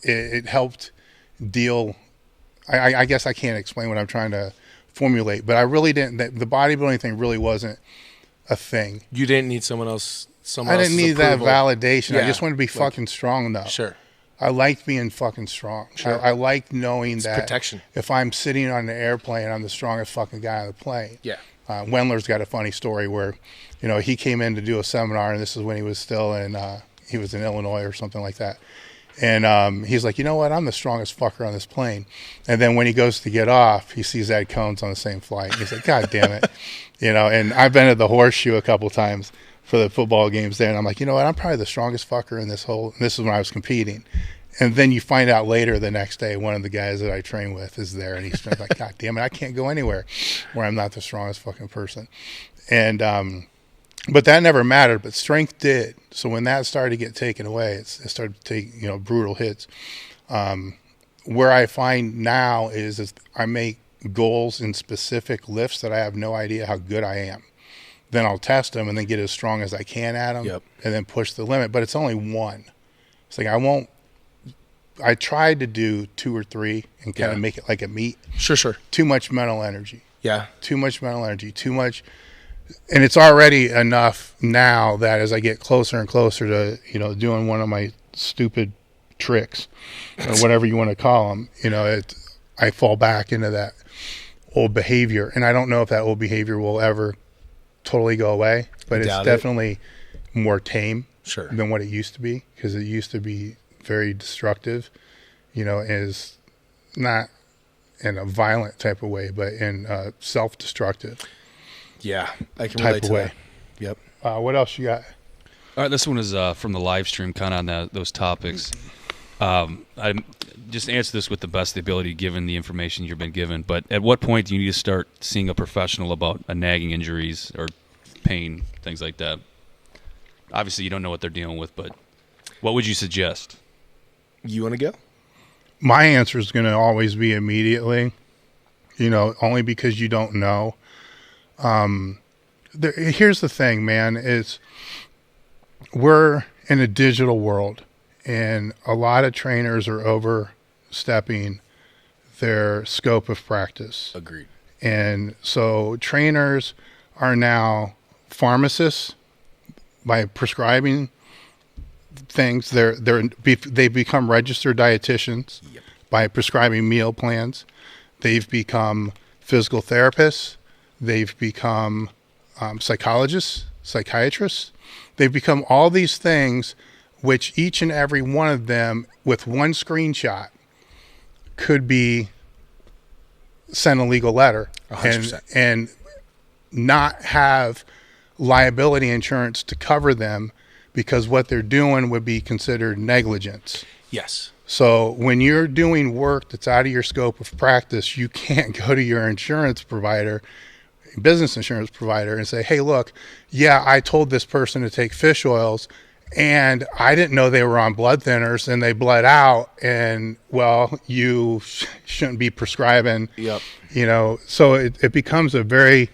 it helped deal. I guess I can't explain what I'm trying to formulate, but I really didn't, the bodybuilding thing really wasn't a thing. You didn't need someone else. I didn't need approval. that validation. Yeah. I just wanted to be fucking strong though. Sure. I liked being fucking strong. Sure. I liked knowing It's that protection. if I'm sitting on an airplane, I'm the strongest fucking guy on the plane. Yeah. Wendler's got a funny story where, he came in to do a seminar, and this is when he was still he was in Illinois or something like that. And he's like, you know what? I'm the strongest fucker on this plane. And then when he goes to get off, he sees Ed Cohn's on the same flight. He's like, God damn it. And I've been at the Horseshoe a couple times for the football games there. And I'm like, you know what? I'm probably the strongest fucker in this whole, and this is when I was competing. And then you find out later the next day, one of the guys that I train with is there, and he's like, God damn it, I can't go anywhere where I'm not the strongest fucking person. And, but that never mattered, but strength did. So when that started to get taken away, it started to take, brutal hits. Where I find now is I make goals in specific lifts that I have no idea how good I am. Then I'll test them and then get as strong as I can at them, and then push the limit. But it's only one. It's like I tried to do 2 or 3 and kind of make it like a meet. Sure. Too much mental energy. Yeah. Too much mental energy. Too much. And it's already enough now that as I get closer and closer to, doing one of my stupid tricks or whatever you want to call them, I fall back into that old behavior. And I don't know if that old behavior will ever totally go away, but it's definitely more tame than what it used to be, because it used to be very destructive, is not in a violent type of way, but in a self-destructive I can relate type of to way. That. What else you got? All right, this one is from the live stream, kind of on those topics. I just answer this with the best ability given the information you've been given, but at what point do you need to start seeing a professional about nagging injuries or pain, things like that? Obviously, you don't know what they're dealing with, but what would you suggest? You want to go? My answer is going to always be immediately, only because you don't know. Here's the thing, man, is we're in a digital world, and a lot of trainers are overstepping their scope of practice. Agreed. And so trainers are now pharmacists by prescribing things. They become registered dietitians by prescribing meal plans. They've become physical therapists. They've become psychologists, psychiatrists. They've become all these things, which each and every one of them, with one screenshot, could be sent a legal letter 100%. and not have liability insurance to cover them, because what they're doing would be considered negligence. Yes. So when you're doing work that's out of your scope of practice, you can't go to your insurance provider, business insurance provider, and say, hey, look, I told this person to take fish oils, and I didn't know they were on blood thinners, and they bled out, and, well, you shouldn't be prescribing. So it becomes a very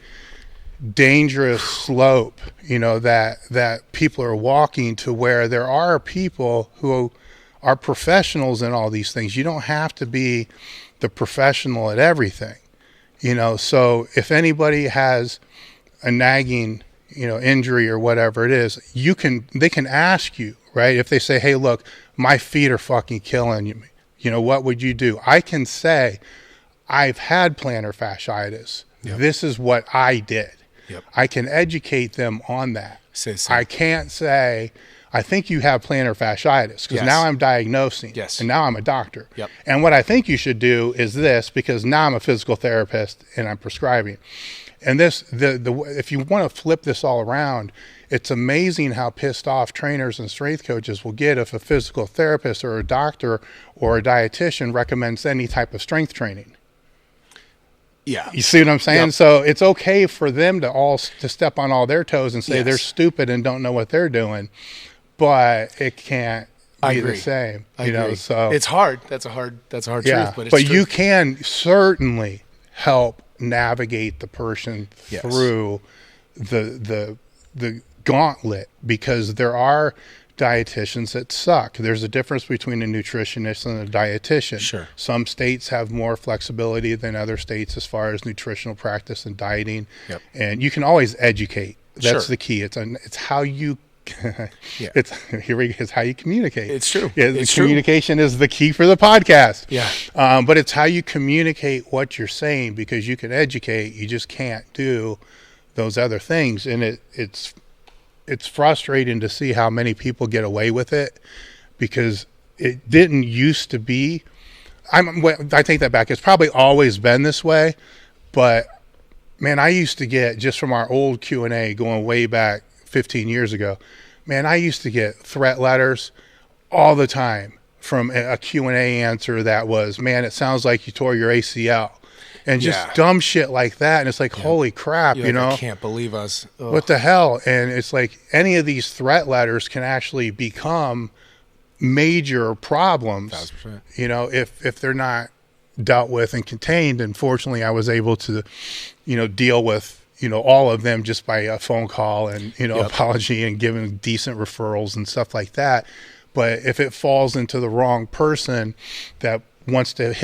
dangerous slope, that people are walking to, where there are people who are professionals in all these things. You don't have to be the professional at everything, so if anybody has a nagging, injury or whatever it is, they can ask you, right? If they say, hey, look, my feet are fucking killing you, what would you do? I can say, I've had plantar fasciitis. This is what I did. I can educate them on that. I can't say, I think you have plantar fasciitis, because now I'm diagnosing, and now I'm a doctor. And what I think you should do is this, because now I'm a physical therapist and I'm prescribing. And this, if you want to flip this all around, it's amazing how pissed off trainers and strength coaches will get if a physical therapist or a doctor or a dietitian recommends any type of strength training. You see what I'm saying? So it's okay for them to step on all their toes and say they're stupid and don't know what they're doing, but it can't be the same. So it's hard. That's a hard truth. But you can certainly help navigate the person through the gauntlet, because there are dietitians that suck. There's a difference between a nutritionist and a dietitian. Sure. Some states have more flexibility than other states as far as nutritional practice and dieting. And you can always educate. That's the key. It's how you it's how you communicate. It's true. Communication is the key for the podcast. But it's how you communicate what you're saying, because you can educate, you just can't do those other things. And it's frustrating to see how many people get away with it, because it didn't used to be. I take that back. It's probably always been this way, but man, I used to get, just from our old Q&A going way back 15 years ago, man, I used to get threat letters all the time from a Q&A answer that was, man, it sounds like you tore your ACL. And just dumb shit like that. And it's like, holy crap, I can't believe us. Ugh. What the hell? And it's like, any of these threat letters can actually become major problems, 1,000%. if they're not dealt with and contained. And fortunately, I was able to, deal with, all of them just by a phone call and, apology and giving decent referrals and stuff like that. But if it falls into the wrong person that wants to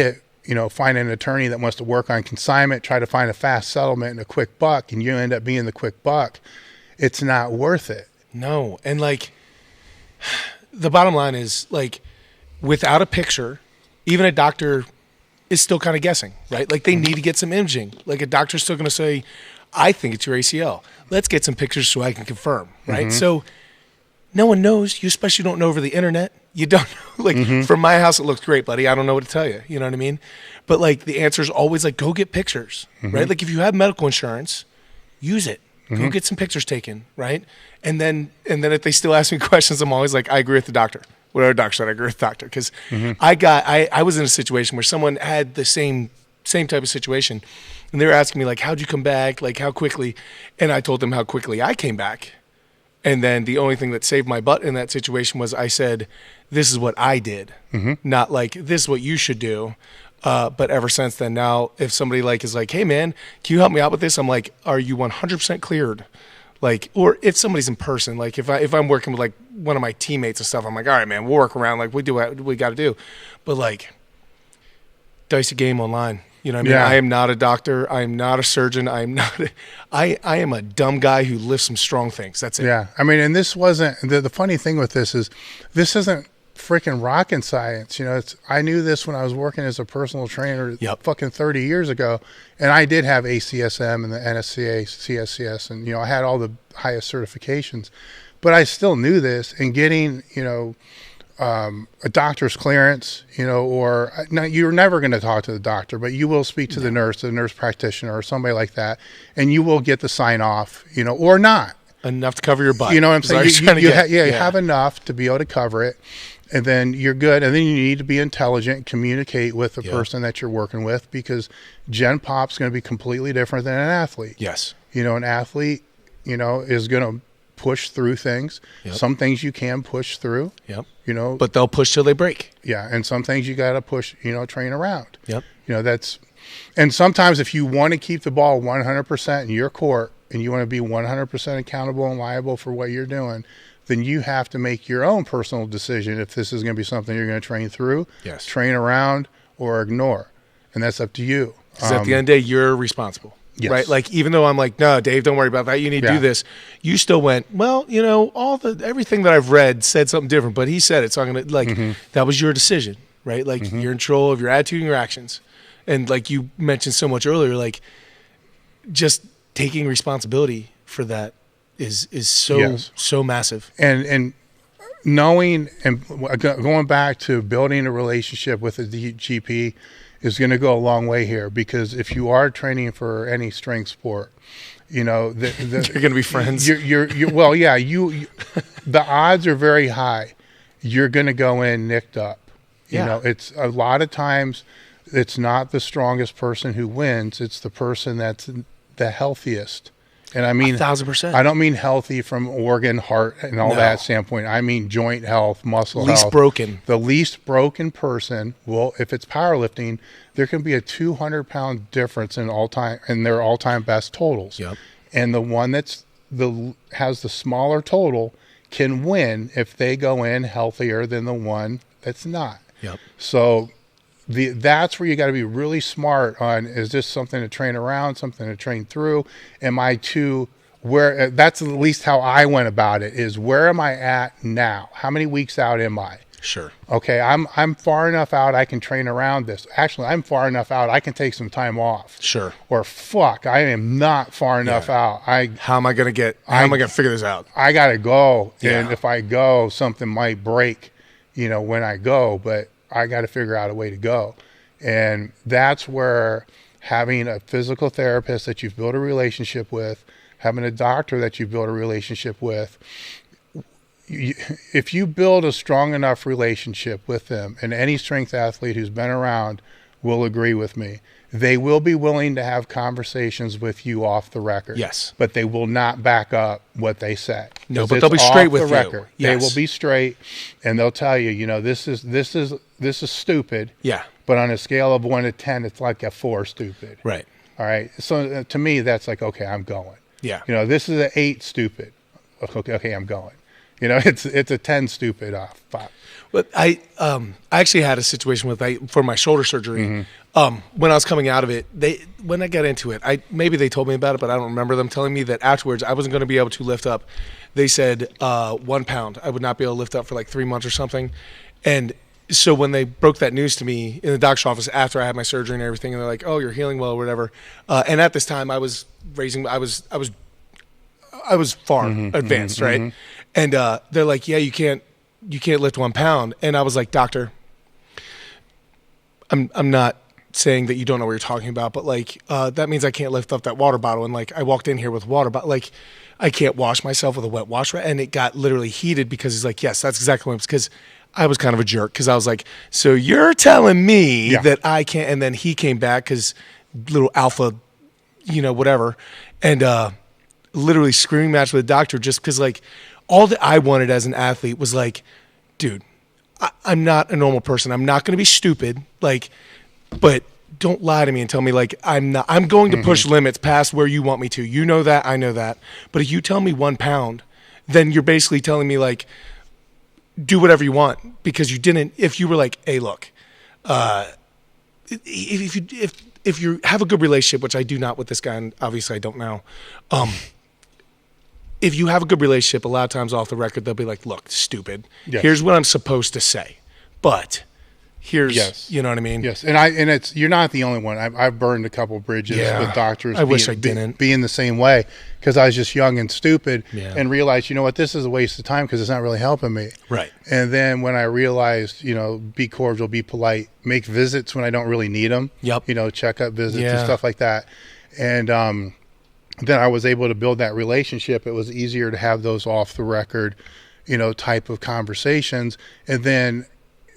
find an attorney that wants to work on consignment, try to find a fast settlement and a quick buck, and you end up being the quick buck, it's not worth it. No. And like, the bottom line is, like, without a picture, even a doctor is still kind of guessing, right? Like, they need to get some imaging. Like, a doctor's still going to say, I think it's your ACL. Let's get some pictures so I can confirm, right? So no one knows. You especially don't know over the internet. You don't know. Like, from my house, it looks great, buddy. I don't know what to tell you. You know what I mean? But, like, the answer is always, like, go get pictures, right? Like, if you have medical insurance, use it. Go get some pictures taken, right? And then if they still ask me questions, I'm always like, I agree with the doctor. Whatever the doctor said, I agree with the doctor. Because I was in a situation where someone had the same type of situation, and they were asking me, like, how'd you come back? Like, how quickly? And I told them how quickly I came back. And then the only thing that saved my butt in that situation was I said, this is what I did, not like, this is what you should do. But ever since then, now, if somebody like is like, hey man, can you help me out with this? I'm like, are you 100% cleared? Like, or if somebody's in person, like if I'm working with like one of my teammates and stuff, I'm like, all right, man, we'll work around. Like, we do what we got to do. But like, dice a game online. You know what I mean? Yeah. I am not a doctor. I am not a surgeon. I am a dumb guy who lifts some strong things. That's it. Yeah. I mean, and this wasn't, the funny thing with this is, this isn't freaking rocket science. I knew this when I was working as a personal trainer fucking 30 years ago. And I did have ACSM and the NSCA, CSCS, and, I had all the highest certifications. But I still knew this, and getting, a doctor's clearance, or now you're never going to talk to the doctor, but you will speak to the nurse practitioner or somebody like that, and you will get the sign off, or not. Enough to cover your butt. You know what I'm saying? You You have enough to be able to cover it, and then you're good. And then you need to be intelligent, communicate with the person that you're working with, because Gen Pop's going to be completely different than an athlete. Yes. An athlete, is going to push through things. Some things you can push through. But they'll push till they break. Yeah, and some things you got to push, train around. Yep. And sometimes if you want to keep the ball 100% in your court and you want to be 100% accountable and liable for what you're doing, then you have to make your own personal decision if this is going to be something you're going to train through, train around, or ignore. And that's up to you. Because at the end of the day, you're responsible. Yes. Right? Like, even though I'm like, no, Dave, don't worry about that. You need to do this. You still went, well, everything that I've read said something different, but he said it. So I'm going to, that was your decision, right? Like, you're in control of your attitude and your actions. And like you mentioned so much earlier, like, just taking responsibility for that is so massive. And knowing and going back to building a relationship with a GP is going to go a long way here, because if you are training for any strength sport, you're going to be friends. Well, yeah, the odds are very high. You're going to go in nicked up. It's a lot of times it's not the strongest person who wins. It's the person that's the healthiest. And I mean, 1,000%. I don't mean healthy from organ, heart, and all that standpoint. I mean joint health, muscle health. Least broken. The least broken person will, if it's powerlifting, there can be a 200-pound difference in their all-time best totals. Yep. And the one has the smaller total can win if they go in healthier than the one that's not. Yep. So that's where you got to be really smart on, is this something to train around, something to train through? That's at least how I went about it, is where am I at now? How many weeks out am I? Sure. Okay, I'm far enough out I can train around this. Actually, I'm far enough out I can take some time off. Sure. Or fuck, I am not far enough out. How am I going to figure this out? I got to go. And if I go, something might break, when I go, but I got to figure out a way to go. And that's where having a physical therapist that you've built a relationship with, having a doctor that you've built a relationship with, if you build a strong enough relationship with them, and any strength athlete who's been around will agree with me, they will be willing to have conversations with you off the record. Yes. But they will not back up what they say. No, 'Cause but it's they'll be straight off with the you. record. Yes. They will be straight, and they'll tell you, this is stupid. Yeah. But on a scale of 1 to 10, it's like a 4 stupid. Right. All right. So to me, that's like, okay, I'm going. Yeah. This is an 8 stupid. Okay, I'm going. It's a 10 stupid off. 5. But I actually had a situation for my shoulder surgery. When I was coming out of it, when I got into it, maybe they told me about it, but I don't remember them telling me that afterwards I wasn't going to be able to lift up. They said 1 pound. I would not be able to lift up for like 3 months or something. And so when they broke that news to me in the doctor's office after I had my surgery and everything, and they're like, "Oh, you're healing well," or whatever. And at this time, I was far advanced, right? And they're like, "Yeah, you can't lift 1 pound." And I was like, "Doctor, I'm not saying that you don't know what you're talking about, but like that means I can't lift up that water bottle." And like I walked in here with water, but like I can't wash myself with a wet wash, and it got literally heated because he's like, "Yes, that's exactly what it was." Because I was kind of a jerk because I was like, "So you're telling me that I can't?" And then he came back because little alpha, whatever, and literally screaming match with the doctor just because like all that I wanted as an athlete was like, dude, I'm not a normal person. I'm not going to be stupid. Like, but don't lie to me and tell me like I'm not. I'm going to push limits past where you want me to. You know that. I know that. But if you tell me 1 pound, then you're basically telling me like, do whatever you want because you didn't. If you were like, hey, look, if you have a good relationship, which I do not with this guy, and obviously I don't now. If you have a good relationship, a lot of times off the record, they'll be like, look, stupid. Yes. Here's what I'm supposed to say. But here's, Yes. you know what I mean? Yes. And you're not the only one. I've burned a couple bridges with doctors. I wish I didn't. Being the same way because I was just young and stupid and realized, this is a waste of time because it's not really helping me. Right. And then when I realized, be cordial, be polite, make visits when I don't really need them. Yep. Checkup visits and stuff like that. And, then I was able to build that relationship. It was easier to have those off the record, type of conversations. And then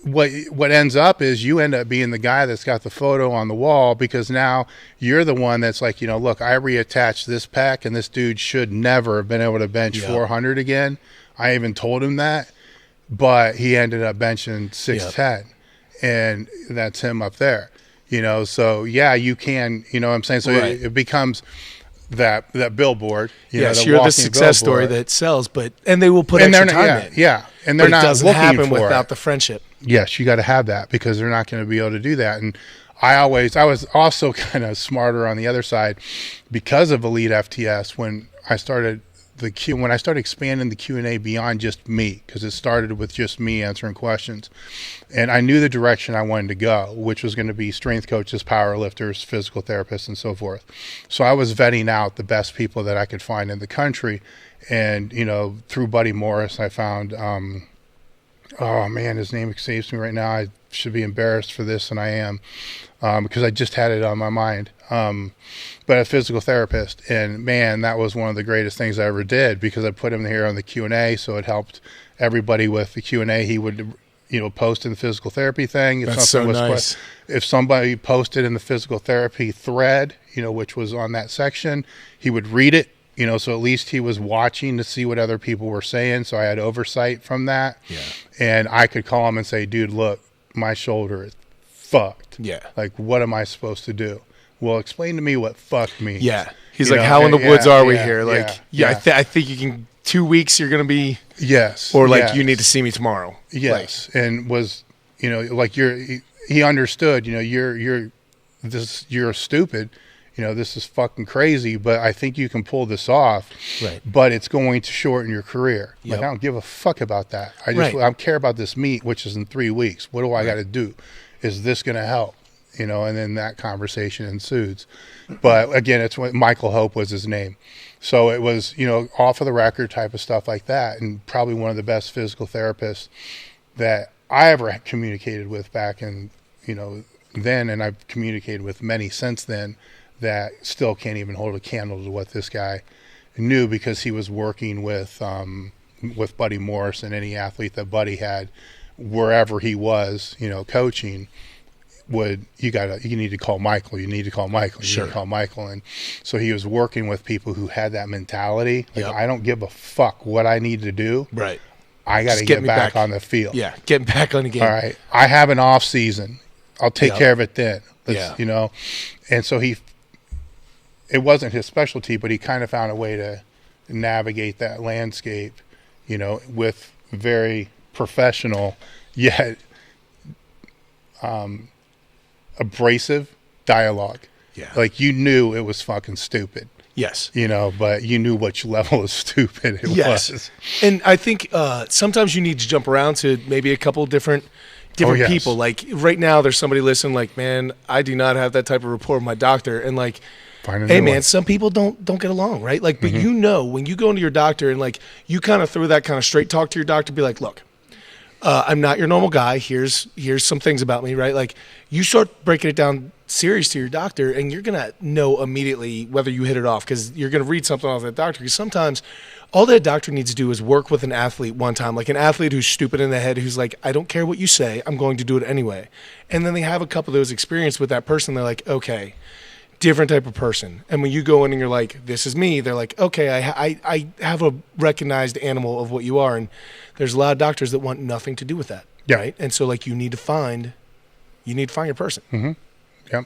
what ends up is you end up being the guy that's got the photo on the wall because now you're the one that's like, look, I reattached this pack and this dude should never have been able to bench 400 again. I even told him that, but he ended up benching 610 and that's him up there, so yeah, you can, what I'm saying? So it becomes that billboard. Yes, you're the success story that sells, and they will put extra time in. Yeah, and they're not doesn't looking happen for without the friendship. Yes, you got to have that because they're not going to be able to do that. And I was also kind of smarter on the other side because of Elite FTS when I started expanding the Q&A beyond just me, because it started with just me answering questions. And I knew the direction I wanted to go, which was going to be strength coaches, power lifters, physical therapists, and so forth. So I was vetting out the best people that I could find in the country. And, through Buddy Morris, I found, oh man, his name escapes me right now. I should be embarrassed for this, and I am, because I just had it on my mind. But a physical therapist, and man, that was one of the greatest things I ever did because I put him here on the Q&A, so it helped everybody with the Q&A. He would, post in the physical therapy thing. If That's something so was nice. If somebody posted in the physical therapy thread, which was on that section, he would read it. So at least he was watching to see what other people were saying. So I had oversight from that. Yeah. And I could call him and say, dude, look, my shoulder is fucked. Yeah. Like, what am I supposed to do? Well, explain to me what fuck means. Yeah. He's like, how in the woods are we here? Like, I think you can, 2 weeks you're going to be. Yes. Or like, you need to see me tomorrow. Yes. And was, like he understood, you're stupid. This is fucking crazy, but I think you can pull this off. Right. But it's going to shorten your career. Yep. Like, I don't give a fuck about that. I care about this meet, which is in 3 weeks. What do I got to do? Is this going to help? And then that conversation ensues. But again, it's when Michael Hope was his name. So it was, off of the record type of stuff like that. And probably one of the best physical therapists that I ever communicated with back in, then. And I've communicated with many since then that still can't even hold a candle to what this guy knew, because he was working with Buddy Morris and any athlete that Buddy had wherever he was, coaching. you need to call Michael, you need to call Michael, you need to call Michael. And so he was working with people who had that mentality. Like, I don't give a fuck what I need to do. Right. I got to get back on the field. Yeah, getting back on the game. All right. I have an off season. I'll take care of it then. You know. And so it wasn't his specialty, but he kind of found a way to navigate that landscape, you know, with very professional yet abrasive dialogue. Yeah. Like, you knew it was fucking stupid. Yes. You know, but you knew which level of stupid it was. And I think sometimes you need to jump around to maybe a couple different people. Like, right now there's somebody listening like, man, I do not have that type of rapport with my doctor. And like, hey man, some people don't get along, right? Like, but you know, when you go into your doctor and like, you kind of throw that kind of straight talk to your doctor, be like, look, I'm not your normal guy. Here's some things about me, right? Like, you start breaking it down serious to your doctor, and you're gonna know immediately whether you hit it off, because you're gonna read something off that doctor. Because sometimes all that doctor needs to do is work with an athlete one time, like an athlete who's stupid in the head, who's like, I don't care what you say, I'm going to do it anyway. And then they have a couple of those experiences with that person. They're like, okay, different type of person. And when you go in and you're like, this is me, they're like, okay, I have a recognized animal of what you are. And there's a lot of doctors that want nothing to do with that, right? And so like, you need to find your person. Yep.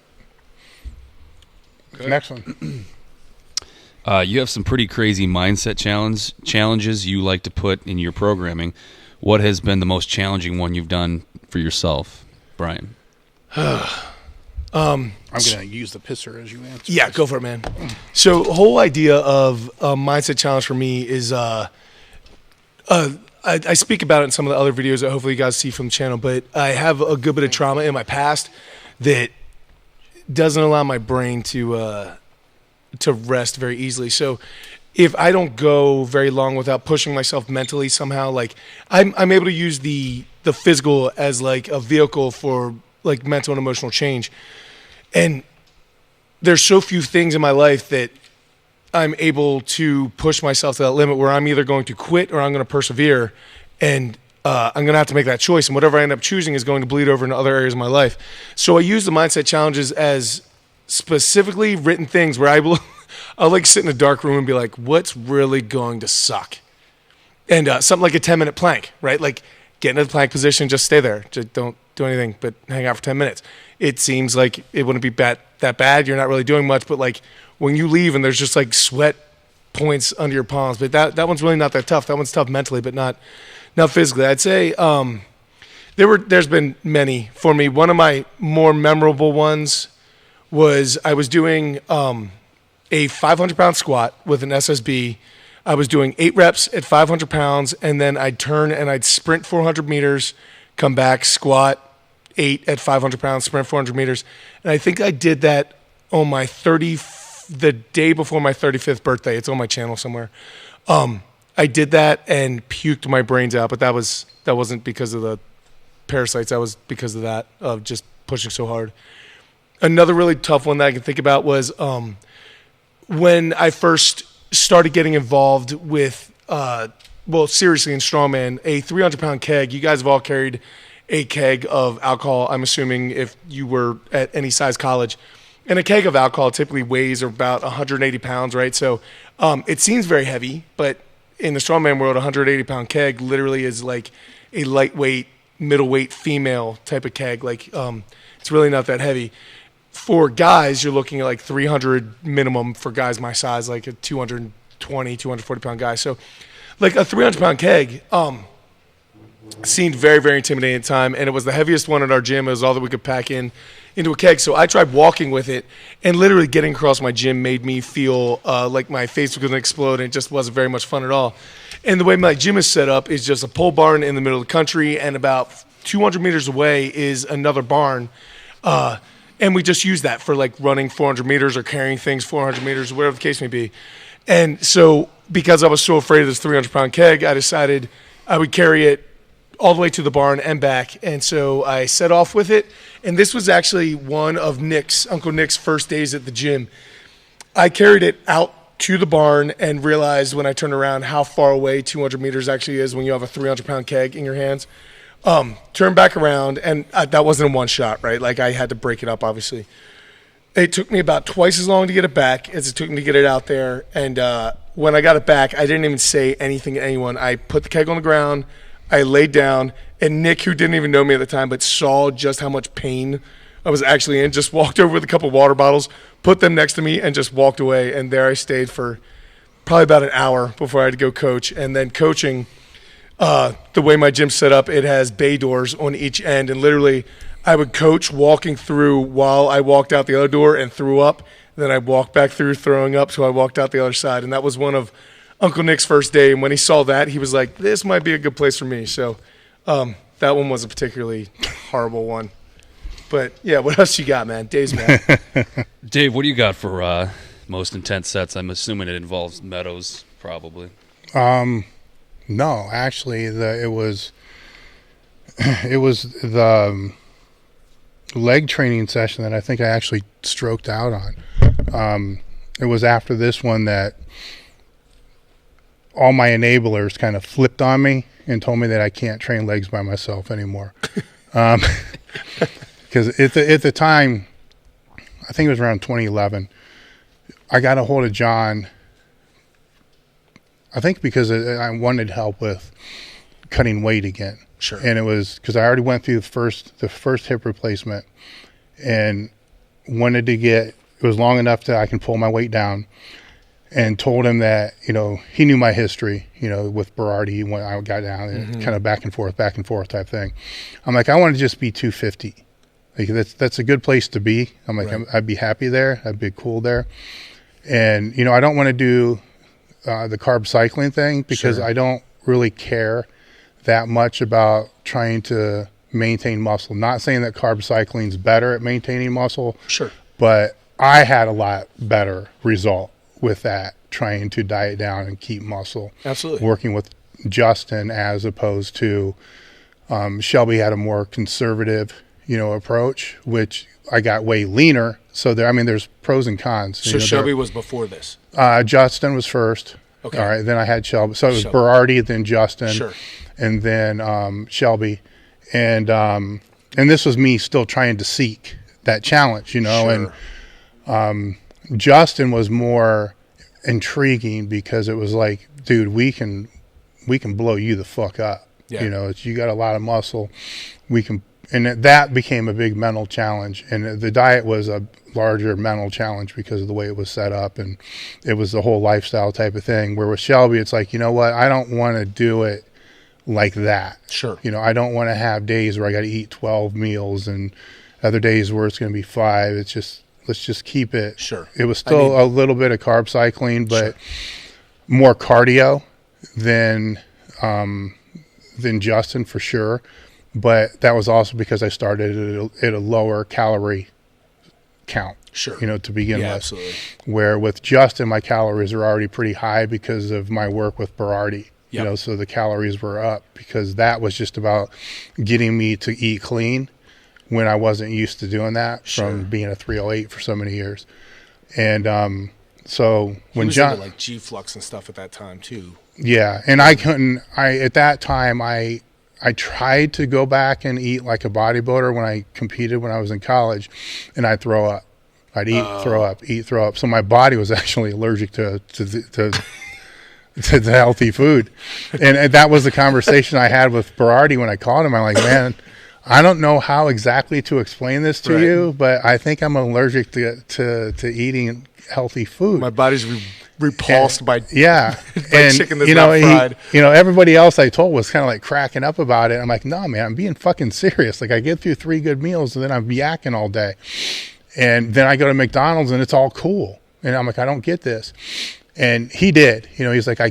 Okay. Next one. You have some pretty crazy mindset challenges you like to put in your programming. What has been the most challenging one you've done for yourself, Brian? I'm going to use the pisser as you answer. Yeah, go for it, man. So the whole idea of a mindset challenge for me is I speak about it in some of the other videos that hopefully you guys see from the channel, but I have a good bit of trauma in my past that doesn't allow my brain to rest very easily. So if I don't go very long without pushing myself mentally somehow, like I'm able to use the physical as like a vehicle for like mental and emotional change. And there's so few things in my life that I'm able to push myself to that limit where I'm either going to quit or I'm going to persevere. And I'm going to have to make that choice. And whatever I end up choosing is going to bleed over into other areas of my life. So I use the mindset challenges as specifically written things where I'll like sit in a dark room and be like, what's really going to suck? And something like a 10-minute plank, right? Like, get into the plank position, just stay there. Just don't do anything but hang out for 10 minutes. It seems like it wouldn't be that bad. You're not really doing much, but like when you leave and there's just like sweat points under your palms, but that one's really not that tough. That one's tough mentally, but not physically. I'd say there's been many for me. One of my more memorable ones was I was doing a 500-pound squat with an SSB. I was doing 8 reps at 500 pounds, and then I'd turn and I'd sprint 400 meters, come back, squat 8 at 500 pounds, sprint 400 meters. And I think I did that on the day before my 35th birthday. It's on my channel somewhere. I did that and puked my brains out, but that wasn't because of the parasites. That was because of that, of just pushing so hard. Another really tough one that I can think about was when I first started getting involved with, seriously in strongman, a 300-pound keg. You guys have all carried a keg of alcohol, I'm assuming, if you were at any size college. And a keg of alcohol typically weighs about 180 pounds, right? So it seems very heavy, but in the strongman world, a 180-pound keg literally is like a lightweight, middleweight female type of keg. Like, it's really not that heavy. For guys, you're looking at like 300 minimum for guys my size, like a 220, 240-pound guy. So like a 300-pound keg seemed very, very intimidating at the time, and it was the heaviest one at our gym. It was all that we could pack into a keg. So I tried walking with it, and literally getting across my gym made me feel like my face was going to explode, and it just wasn't very much fun at all. And the way my gym is set up is just a pole barn in the middle of the country, and about 200 meters away is another barn. And we just use that for like running 400 meters or carrying things 400 meters, whatever the case may be. And so because I was so afraid of this 300-pound keg, I decided I would carry it all the way to the barn and back. And so I set off with it. And this was actually one of Uncle Nick's first days at the gym. I carried it out to the barn and realized when I turned around how far away 200 meters actually is when you have a 300-pound keg in your hands. Turned back around, and that wasn't in one shot, right? Like, I had to break it up, obviously. It took me about twice as long to get it back as it took me to get it out there. And when I got it back, I didn't even say anything to anyone. I put the keg on the ground, I laid down, and Nick, who didn't even know me at the time but saw just how much pain I was actually in, just walked over with a couple water bottles, put them next to me, and just walked away. And there I stayed for probably about an hour before I had to go coach. And then coaching, the way my gym's set up, it has bay doors on each end, and literally I would coach walking through while I walked out the other door and threw up. Then I'd walk back through throwing up, so I walked out the other side. And that was one of Uncle Nick's first day. And when he saw that, he was like, this might be a good place for me. So that one was a particularly horrible one. But, yeah, what else you got, man? Dave's man. Dave, what do you got for most intense sets? I'm assuming it involves meadows, probably. No, actually, it was the leg training session that I think I actually stroked out on. It was after this one that all my enablers kind of flipped on me and told me that I can't train legs by myself anymore. Because at the time, I think it was around 2011, I got a hold of John, I think because I wanted help with cutting weight again. Sure. And it was because I already went through the first hip replacement and wanted to get, it was long enough that I can pull my weight down, and told him that, he knew my history, with Berardi when I got down and kind of back and forth type thing. I'm like, I want to just be 250. Like that's a good place to be. I'm like, right. I'd be happy there. I'd be cool there. And, I don't want to do the carb cycling thing because I don't really care that much about trying to maintain muscle. Not saying that carb cycling is better at maintaining muscle. Sure. But I had a lot better result with that, trying to diet down and keep muscle. Absolutely. Working with Justin as opposed to Shelby had a more conservative, approach, which I got way leaner. So there's pros and cons. So Shelby was before this? Justin was first. Okay. All right. Then I had Shelby. So it was Berardi, then Justin. Sure. And then Shelby. And this was me still trying to seek that challenge, Sure. And Justin was more intriguing because it was like, dude, we can blow you the fuck up. Yeah. You got a lot of muscle. And that became a big mental challenge. And the diet was a larger mental challenge because of the way it was set up. And it was the whole lifestyle type of thing. Where with Shelby, it's like, you know what? I don't want to do it like that. Sure. I don't want to have days where I got to eat 12 meals and other days where it's going to be 5. It's just, let's just keep it. Sure. It was still a little bit of carb cycling, but more cardio than Justin for sure. But that was also because I started at a lower calorie count. Sure. To begin with. Absolutely. Where with Justin, my calories are already pretty high because of my work with Berardi. Yep. So the calories were up because that was just about getting me to eat clean when I wasn't used to doing that from being a 308 for so many years. And so when John, into like G-Flux and stuff at that time too. Yeah, and at that time I tried to go back and eat like a bodybuilder when I competed when I was in college, and I'd throw up. I'd throw up. So my body was actually allergic to the healthy food. And that was the conversation I had with Berardi when I called him. I'm like, man, I don't know how exactly to explain this to you, but I think I'm allergic to eating healthy food. My body's repulsed by and chicken that's not fried. Everybody else I told was kind of like cracking up about it. I'm like, no, man, I'm being fucking serious. Like I get through 3 good meals and then I'm yakking all day. And then I go to McDonald's and it's all cool. And I'm like, I don't get this. And he did. He's like, I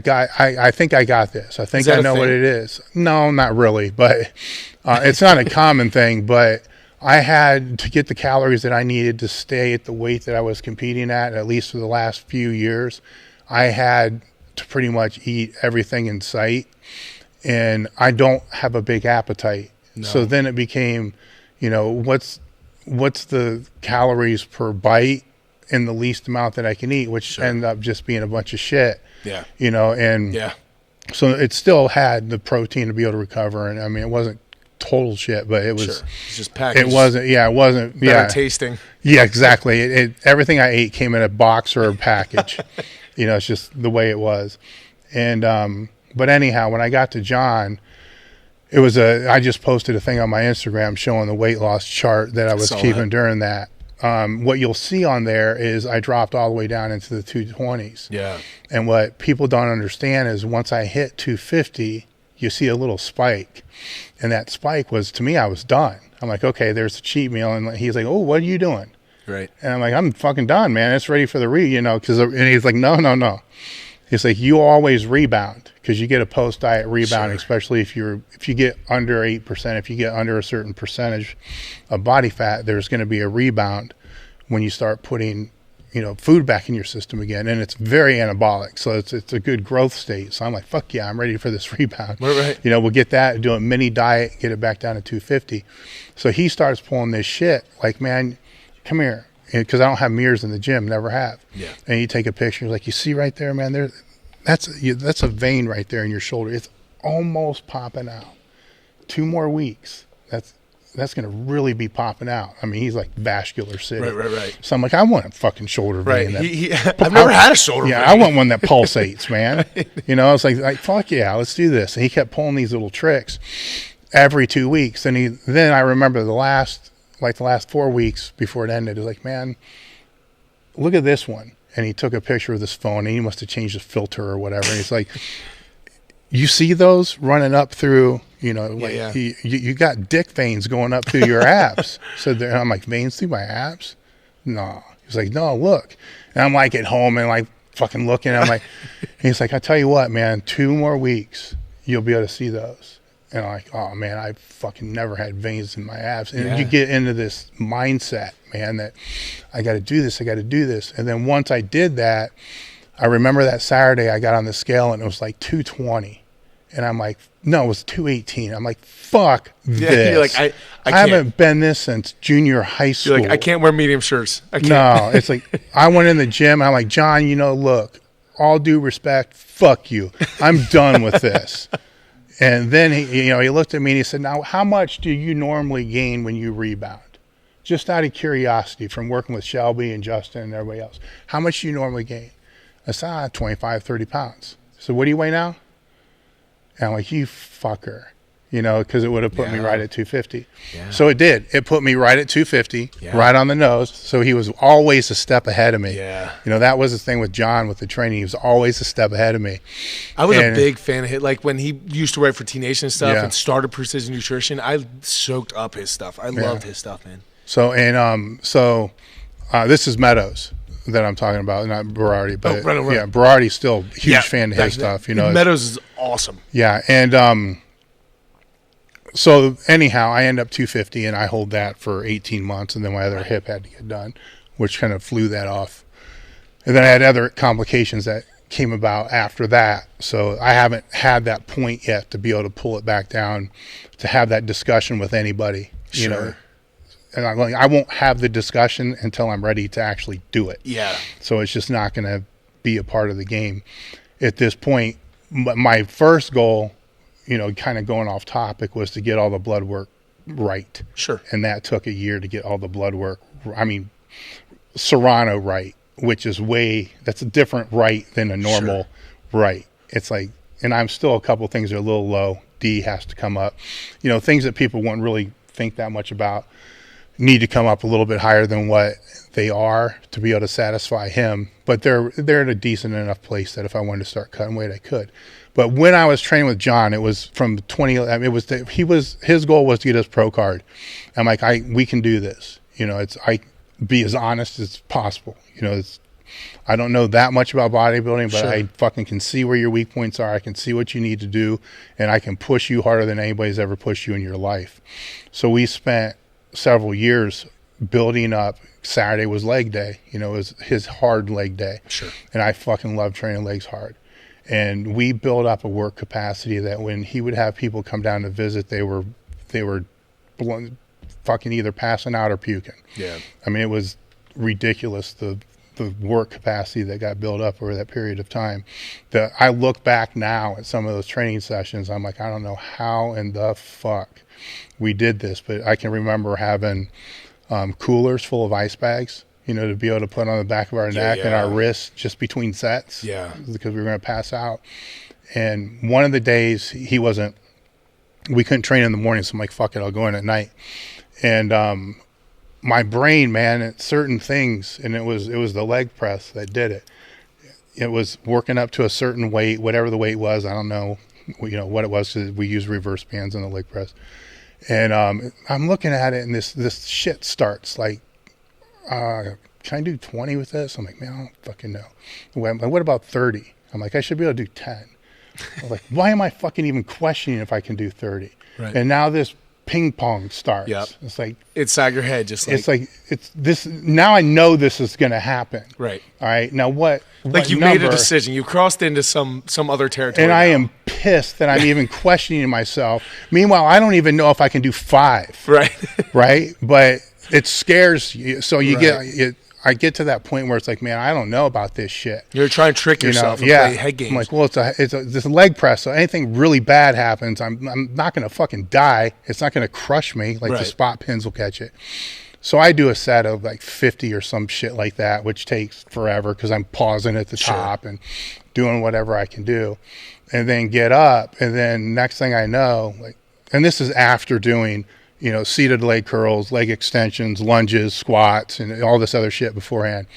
think I got this. I think I know what it is. No, not really, but it's not a common thing. But I had to get the calories that I needed to stay at the weight that I was competing at least for the last few years. I had to pretty much eat everything in sight, and I don't have a big appetite. No. So then it became, what's the calories per bite in the least amount that I can eat, which ended up just being a bunch of shit. Yeah. So it still had the protein to be able to recover. And I mean, it wasn't total shit, but it was Sure. It's just packaged. it wasn't Better tasting. Yeah, exactly. Everything I ate came in a box or a package. It's just the way it was. And but anyhow, when I got to John, it was I just posted a thing on my Instagram showing the weight loss chart that I was keeping during that. What you'll see on there is I dropped all the way down into the 220s. Yeah. And what people don't understand is once I hit 250, you see a little spike. And that spike was, to me, I was done. I'm like, okay, there's the cheat meal. And he's like, oh, what are you doing? Right. And I'm like, I'm fucking done, man. It's ready for the and he's like, no. He's like, you always rebound because you get a post-diet rebound, Sure. especially if you get under 8%, if you get under a certain percentage of body fat, there's going to be a rebound when you start putting, food back in your system again. And it's very anabolic. So it's a good growth state. So I'm like, fuck yeah, I'm ready for this rebound. Right. We'll get that, do a mini diet, get it back down to 250. So he starts pulling this shit like, man, come here. Because I don't have mirrors in the gym, never have. Yeah. And you take a picture, like, you see right there, man, that's a vein right there in your shoulder. It's almost popping out. 2 more weeks. That's going to really be popping out. I mean, he's like vascular city. Right. So I'm like, I want a fucking shoulder vein. Right. I've never had a shoulder vein. Yeah, I want one that pulsates, man. I was like, fuck yeah, let's do this. And he kept pulling these little tricks every 2 weeks. And then I remember the last 4 weeks before it ended, it was like, man, look at this one. And he took a picture of this phone, and he must have changed the filter or whatever. And he's like, you see those running up through, you got dick veins going up through your abs. So I'm like, veins through my abs? No. He's like, no, look. And I'm like at home and like fucking looking. I'm like, he's like, I tell you what, man, 2 more weeks, you'll be able to see those. And I'm like, oh man, I fucking never had veins in my abs. And you get into this mindset, man, that I got to do this. And then once I did that, I remember that Saturday I got on the scale and it was like 220. And I'm like, no, it was 218. I'm like, fuck this. You're like, I haven't been this since junior high school. You're like, I can't wear medium shirts. I can't. No, it's like, I went in the gym. And I'm like, John, look, all due respect, fuck you. I'm done with this. And then he looked at me and he said, now, how much do you normally gain when you rebound? Just out of curiosity from working with Shelby and Justin and everybody else. How much do you normally gain? I said, 25, 30 pounds. So what do you weigh now? And I'm like, you fucker. Because it would have put me right at 250. Yeah. So it did. It put me right at 250, right on the nose. So he was always a step ahead of me. Yeah. That was the thing with John with the training. He was always a step ahead of me. I was a big fan of his. Like when he used to write for T Nation and stuff and started Precision Nutrition, I soaked up his stuff. I loved his stuff, man. So, this is Meadows that I'm talking about, not Berardi. But right. Yeah, Berardi's still a huge fan of his stuff. Meadows is awesome. Yeah, and so anyhow, I end up 250, and I hold that for 18 months, and then my other hip had to get done, which kind of flew that off. And then I had other complications that came about after that, so I haven't had that point yet to be able to pull it back down, to have that discussion with anybody, And I won't have the discussion until I'm ready to actually do it. Yeah. So it's just not going to be a part of the game at this point. My first goal, kind of going off topic, was to get all the blood work right. Sure. And that took a year to get all the blood work. I mean, Serrano right, which is that's a different right than a normal right. It's like, and I'm still a couple things are a little low. D has to come up. Things that people won't really think that much about need to come up a little bit higher than what they are to be able to satisfy him. But they're at a decent enough place that if I wanted to start cutting weight, I could. But when I was training with John, it was from 2011. It was his goal was to get his pro card. I'm like, we can do this. I be as honest as possible. I don't know that much about bodybuilding, but I fucking can see where your weak points are. I can see what you need to do, and I can push you harder than anybody's ever pushed you in your life. So we spent several years building up. Saturday was leg day. It was his hard leg day. Sure. And I fucking love training legs hard. And we built up a work capacity that when he would have people come down to visit, they were fucking either passing out or puking. Yeah. I mean, it was ridiculous, the the work capacity that got built up over that period of time, that I look back now at some of those training sessions, I'm like, I don't know how in the fuck we did this, but I can remember having coolers full of ice bags, you know, to be able to put on the back of our neck and our wrists just between sets, because we were going to pass out. And one of the days we couldn't train in the morning, so I'm like, fuck it, I'll go in at night. And my brain, man, at certain things, and it was the leg press that did it. It was working up to a certain weight, whatever the weight was. I don't know, you know, what it was, because we use reverse bands on the leg press. And I'm looking at it, and this shit starts like, can I do 20 with this? I'm like, man, I don't fucking know. What about 30? I'm like, I should be able to do 10. I'm like, why am I fucking even questioning if I can do 30? Right. And now this ping pong starts. Yep. It's like, inside your head, just like, it's like, it's this, now I know this is going to happen. Right. All right. Now what like you made a decision, you crossed into some other territory. And now. I am pissed that I'm even questioning myself. Meanwhile, I don't even know if I can do 5. Right. Right. But it scares you. So you I get to that point where it's like, man, I don't know about this shit. You're trying to trick yourself and play head games. I'm like, well, it's a leg press, so anything really bad happens, I'm not going to fucking die. It's not going to crush me, like the spot pins will catch it. So I do a set of like 50 or some shit like that, which takes forever because I'm pausing at the top and doing whatever I can do, and then get up, and then next thing I know, like, and this is after doing, you know, seated leg curls, leg extensions, lunges, squats, and all this other shit beforehand.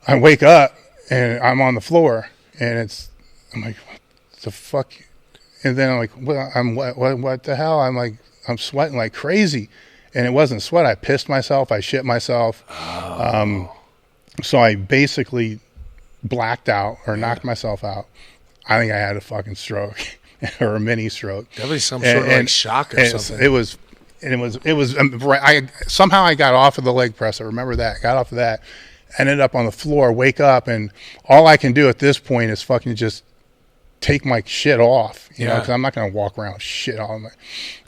I wake up and I'm on the floor, and I'm like, what the fuck? And then I'm like, well, what the hell? I'm like, I'm sweating like crazy. And it wasn't sweat. I pissed myself. I shit myself. So I basically blacked out or knocked myself out. I think I had a fucking stroke or a mini stroke. Definitely some sort of like shock or something. It was somehow I got off of the leg press. I remember that. Got off of that. Ended up on the floor, wake up, and all I can do at this point is fucking just take my shit off, you know, because I'm not going to walk around with shit on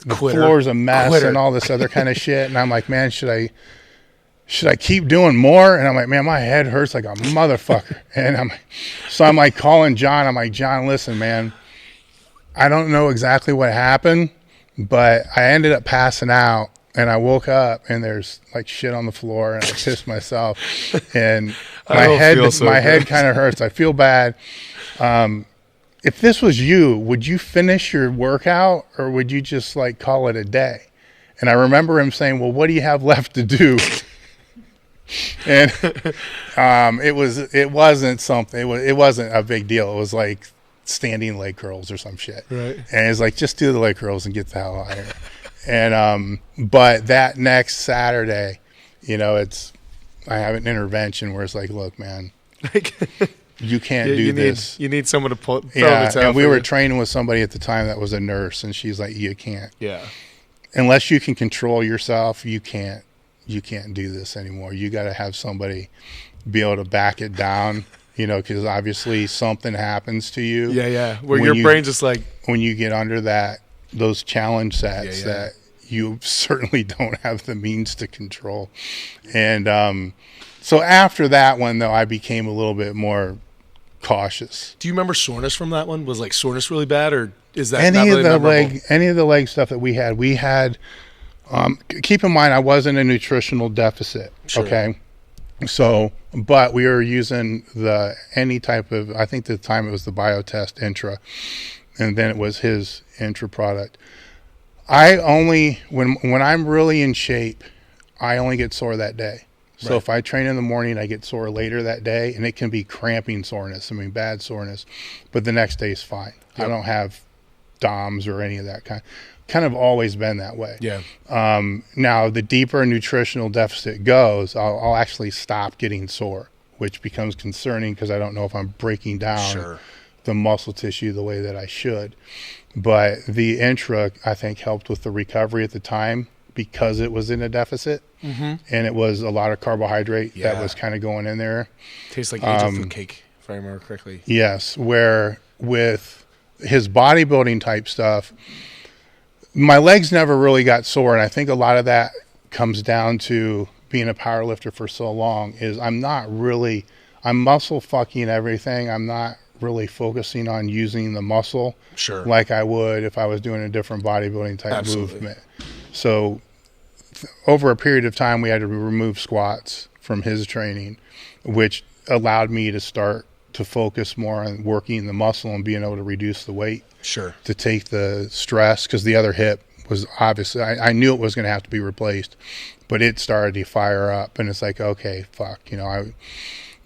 the floor's a mess and all this other kind of shit. And I'm like, man, should I keep doing more? And I'm like, man, my head hurts like a motherfucker. And I'm like calling John. I'm like, John, listen, man, I don't know exactly what happened, but I ended up passing out, and I woke up and there's like shit on the floor, and I pissed myself, and my head kind of hurts. I feel bad. If this was you, would you finish your workout, or would you just like call it a day? And I remember him saying, well, what do you have left to do? And it wasn't a big deal. It was like standing leg curls or some shit. Right. And it's like, just do the leg curls and get the hell out of here. And but that next Saturday, you know, I have an intervention where it's like, look, man, you can't do this. You need someone to throw the towel. And we were training with somebody at the time that was a nurse, and she's like, you can't. Yeah. Unless you can control yourself, you can't do this anymore. You got to have somebody be able to back it down, you know, because obviously something happens to you. Yeah. Where your brain just like, when you get under those challenge sets that you certainly don't have the means to control. And so after that one, though, I became a little bit more cautious. Do you remember soreness from that one? Was like soreness really bad, or is that any of the leg stuff that we had? Keep in mind, I was in a nutritional deficit. Sure. Okay, so but we were using any type of, I think at the time it was the Biotest Intra, and then it was his Intra product. I only when I'm really in shape, I only get sore that day. So if I train in the morning, I get sore later that day, and it can be cramping soreness. I mean, bad soreness, but the next day is fine. Yep. I don't have DOMS or any of that kind of always been that way. Yeah. Now, the deeper a nutritional deficit goes, I'll actually stop getting sore, which becomes concerning because I don't know if I'm breaking down the muscle tissue the way that I should. But the Intra, I think, helped with the recovery at the time, because it was in a deficit, and it was a lot of carbohydrate that was kind of going in there. Tastes like angel food cake, if I remember correctly. Yes, where with his bodybuilding type stuff, my legs never really got sore, and I think a lot of that comes down to being a power lifter for so long is I'm muscle fucking everything. I'm not really focusing on using the muscle Sure. like I would if I was doing a different bodybuilding type Absolutely. movement. So over a period of time, we had to remove squats from his training, which allowed me to start to focus more on working the muscle and being able to reduce the weight. Sure. To take the stress, because the other hip was obviously, I knew it was going to have to be replaced, but it started to fire up, and it's like, okay, fuck,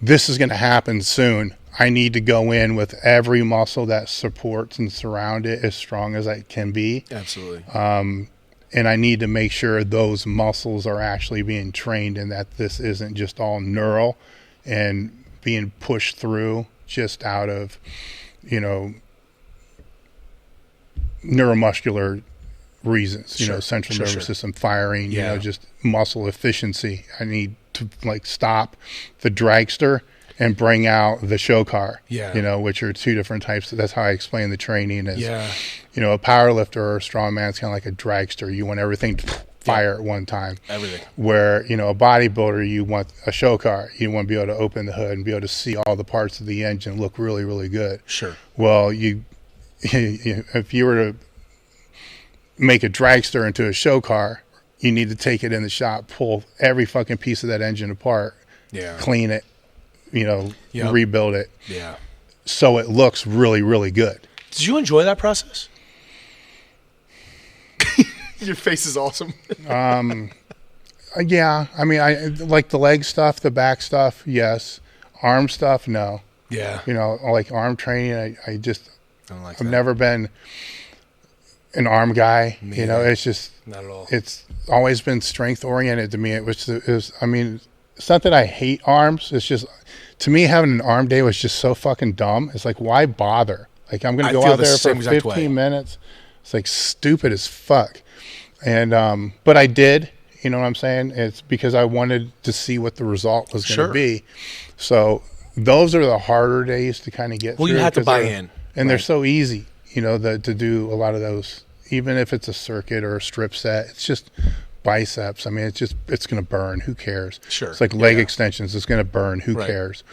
this is going to happen soon. I need to go in with every muscle that supports and surround it as strong as I can be. Absolutely. And I need to make sure those muscles are actually being trained and that this isn't just all neural and being pushed through just out of, neuromuscular reasons, central nervous system firing, just muscle efficiency. I need to stop the dragster and bring out the show car, which are two different types. That's how I explain the training is, a power lifter or a strongman is kind of like a dragster. You want everything to fire at one time. Everything. Where, a bodybuilder, you want a show car. You want to be able to open the hood and be able to see all the parts of the engine look really, really good. Sure. Well, if you were to make a dragster into a show car, you need to take it in the shop, pull every fucking piece of that engine apart, clean it, rebuild it, so it looks really, really good. Did you enjoy that process? Your face is awesome. Yeah, I mean, I like the leg stuff, the back stuff, yes. Arm stuff, no. Yeah. Like arm training, I just I've never been an arm guy. It's just not at all. It's always been strength oriented to me. It was I mean, it's not that I hate arms. It's just, to me, having an arm day was just so fucking dumb. It's like, why bother? Like, I'm going to go out there for 15 minutes. It's like stupid as fuck. And but I did. You know what I'm saying? It's because I wanted to see what the result was going to be. So those are the harder days to kind of get through. Well, you have to buy in. And they're so easy, to do a lot of those. Even if it's a circuit or a strip set, it's just biceps. I mean, it's going to burn. Who cares? Sure. It's like leg extensions. It's going to burn. Who cares?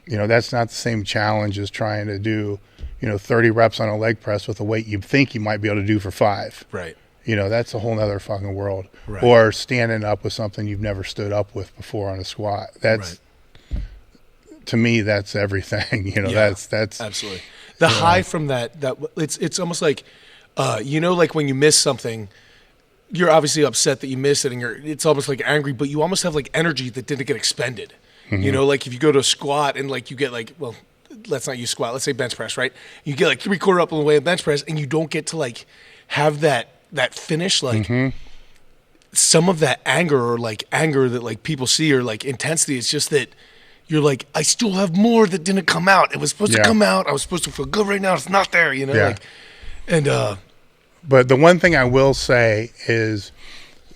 That's not the same challenge as trying to do, 30 reps on a leg press with a weight you think you might be able to do for 5. Right. That's a whole nother fucking world. Right. Or standing up with something you've never stood up with before on a squat. That's, to me, that's everything. That's absolutely the high from that it's almost like, like when you miss something, you're obviously upset that you missed it, and it's almost like angry, but you almost have like energy that didn't get expended. Mm-hmm. Like if you go to a squat and like you get like, well, let's not use squat, let's say bench press, right? You get like 3/4 up on the way of bench press, and you don't get to like have that finish, like some of that anger that like people see, or like intensity. It's just that you're like, I still have more that didn't come out. It was supposed to come out. I was supposed to feel good right now. It's not there, But the one thing I will say is,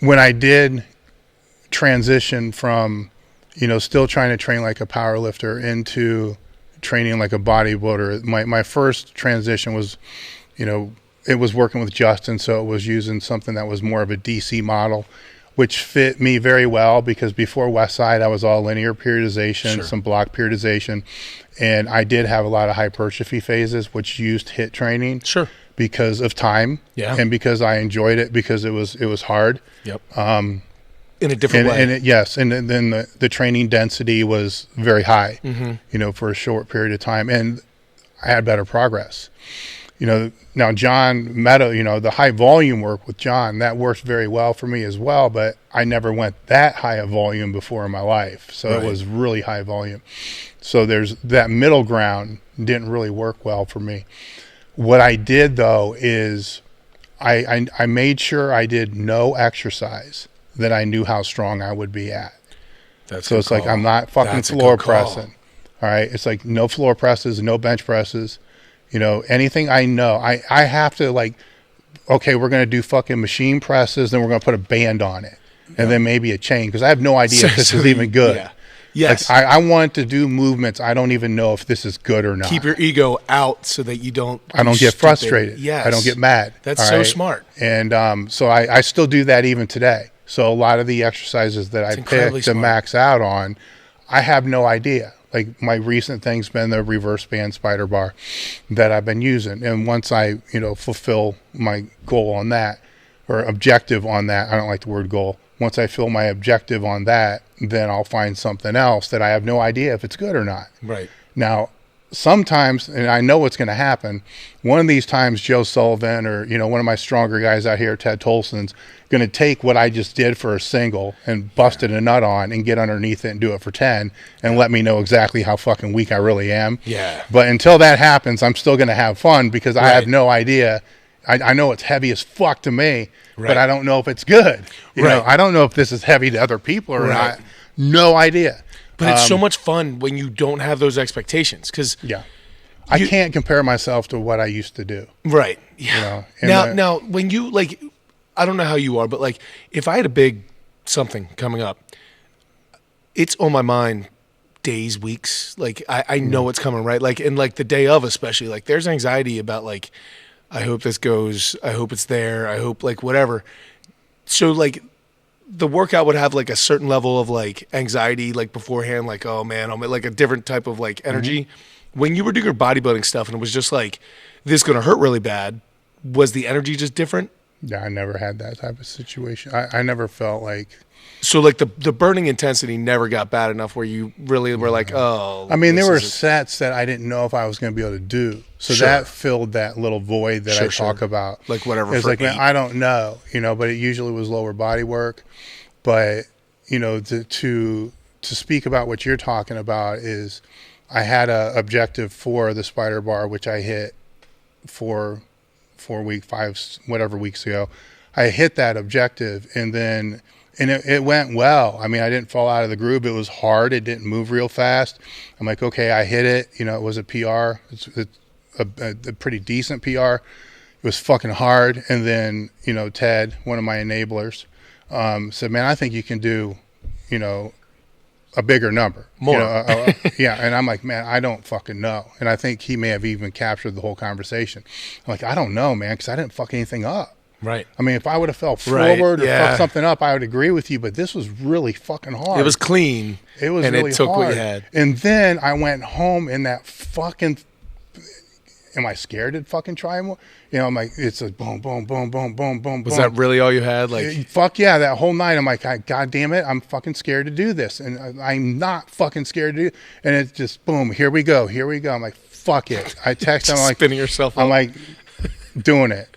when I did transition from, still trying to train like a power lifter into training like a bodybuilder, my first transition was, it was working with Justin, so it was using something that was more of a DC model, which fit me very well, because before Westside, I was all linear periodization, some block periodization, and I did have a lot of hypertrophy phases, which used HIIT training. Sure. Because of time, and because I enjoyed it, because it was hard. Yep. In a different way. And then the training density was very high, for a short period of time, and I had better progress. Now John Meadow, the high volume work with John, that worked very well for me as well, but I never went that high a volume before in my life. So it was really high volume. So there's that middle ground didn't really work well for me. What I did though is I made sure I did no exercise that I knew how strong I would be at. So it's like, I'm not fucking floor pressing. All right. It's like no floor presses, no bench presses. Anything I know, I have to like, okay, we're going to do fucking machine presses, then we're going to put a band on it, and then maybe a chain, because I have no idea if this is even good. Yeah. Yes. Like, I want to do movements. I don't even know if this is good or not. Keep your ego out so that you don't. I don't get frustrated. Yes. I don't get mad. That's so smart. And so I still do that even today. So a lot of the exercises that I incredibly picked to smart. max out on, I have no idea. Like my recent thing's been the reverse band spider bar that I've been using. And once I, fulfill my goal on that or objective on that, I don't like the word goal. Once I fill my objective on that, then I'll find something else that I have no idea if it's good or not. Right. Now, sometimes, and I know what's going to happen, one of these times Joe Sullivan or, one of my stronger guys out here, Ted Tolson's, going to take what I just did for a single and bust it a nut on and get underneath it and do it for 10 and let me know exactly how fucking weak I really am. Yeah. But until that happens, I'm still going to have fun because I have Right. no idea. I know it's heavy as fuck to me, Right. but I don't know if it's good. Right. I don't know if this is heavy to other people or Right. not. No idea. But it's so much fun when you don't have those expectations. Because Yeah. I can't compare myself to what I used to do. right. Yeah. and Now, when you like, I don't know how you are, but like, if I had a big something coming up, it's on my mind days, weeks. Like, I know it's coming, right? Like, and like the day of, especially, like, there's anxiety about like, I hope this goes. I hope it's there. I hope like whatever. So like, the workout would have like a certain level of like anxiety, like beforehand, like, oh man, I'm like a different type of like energy. When you were doing your bodybuilding stuff and it was just like, this is going to hurt really bad, was the energy just different? Yeah, I never had that type of situation. I never felt like. So like the burning intensity never got bad enough where you really were like, oh. I mean, there this were isn't- sets that I didn't know if I was going to be able to do. So Sure. that filled that little void that I talk about. Like whatever It's for like, man, 8. I don't know, but it usually was lower body work. But, to speak about what you're talking about is I had a objective for the spider bar, which I hit 4 weeks ago. I hit that objective and it went well. I mean, I didn't fall out of the groove. It was hard. It didn't move real fast. I'm like, okay, I hit it. It was a PR. It's a pretty decent PR. It was fucking hard. And then, Ted, one of my enablers, said, man, I think you can do, a bigger number. More. Yeah. And I'm like, man, I don't fucking know. And I think he may have even captured the whole conversation. I'm like, I don't know, man, because I didn't fuck anything up. Right. I mean, if I would have fell Right, forward or yeah. fucked something up, I would agree with you. But this was really fucking hard. It was clean. It was and really it took hard. what you had. And then I went home in that fucking. Am I scared to fucking try more? I'm like, it's a boom, boom, boom, boom, boom, boom. Was that really all you had? Like, Fuck yeah, that whole night I'm like, God damn it, I'm fucking scared to do this. And I'm not fucking scared to do it. And it's just boom, here we go. I'm like, fuck it. I text him, I'm like, spinning yourself up. I'm like, doing it.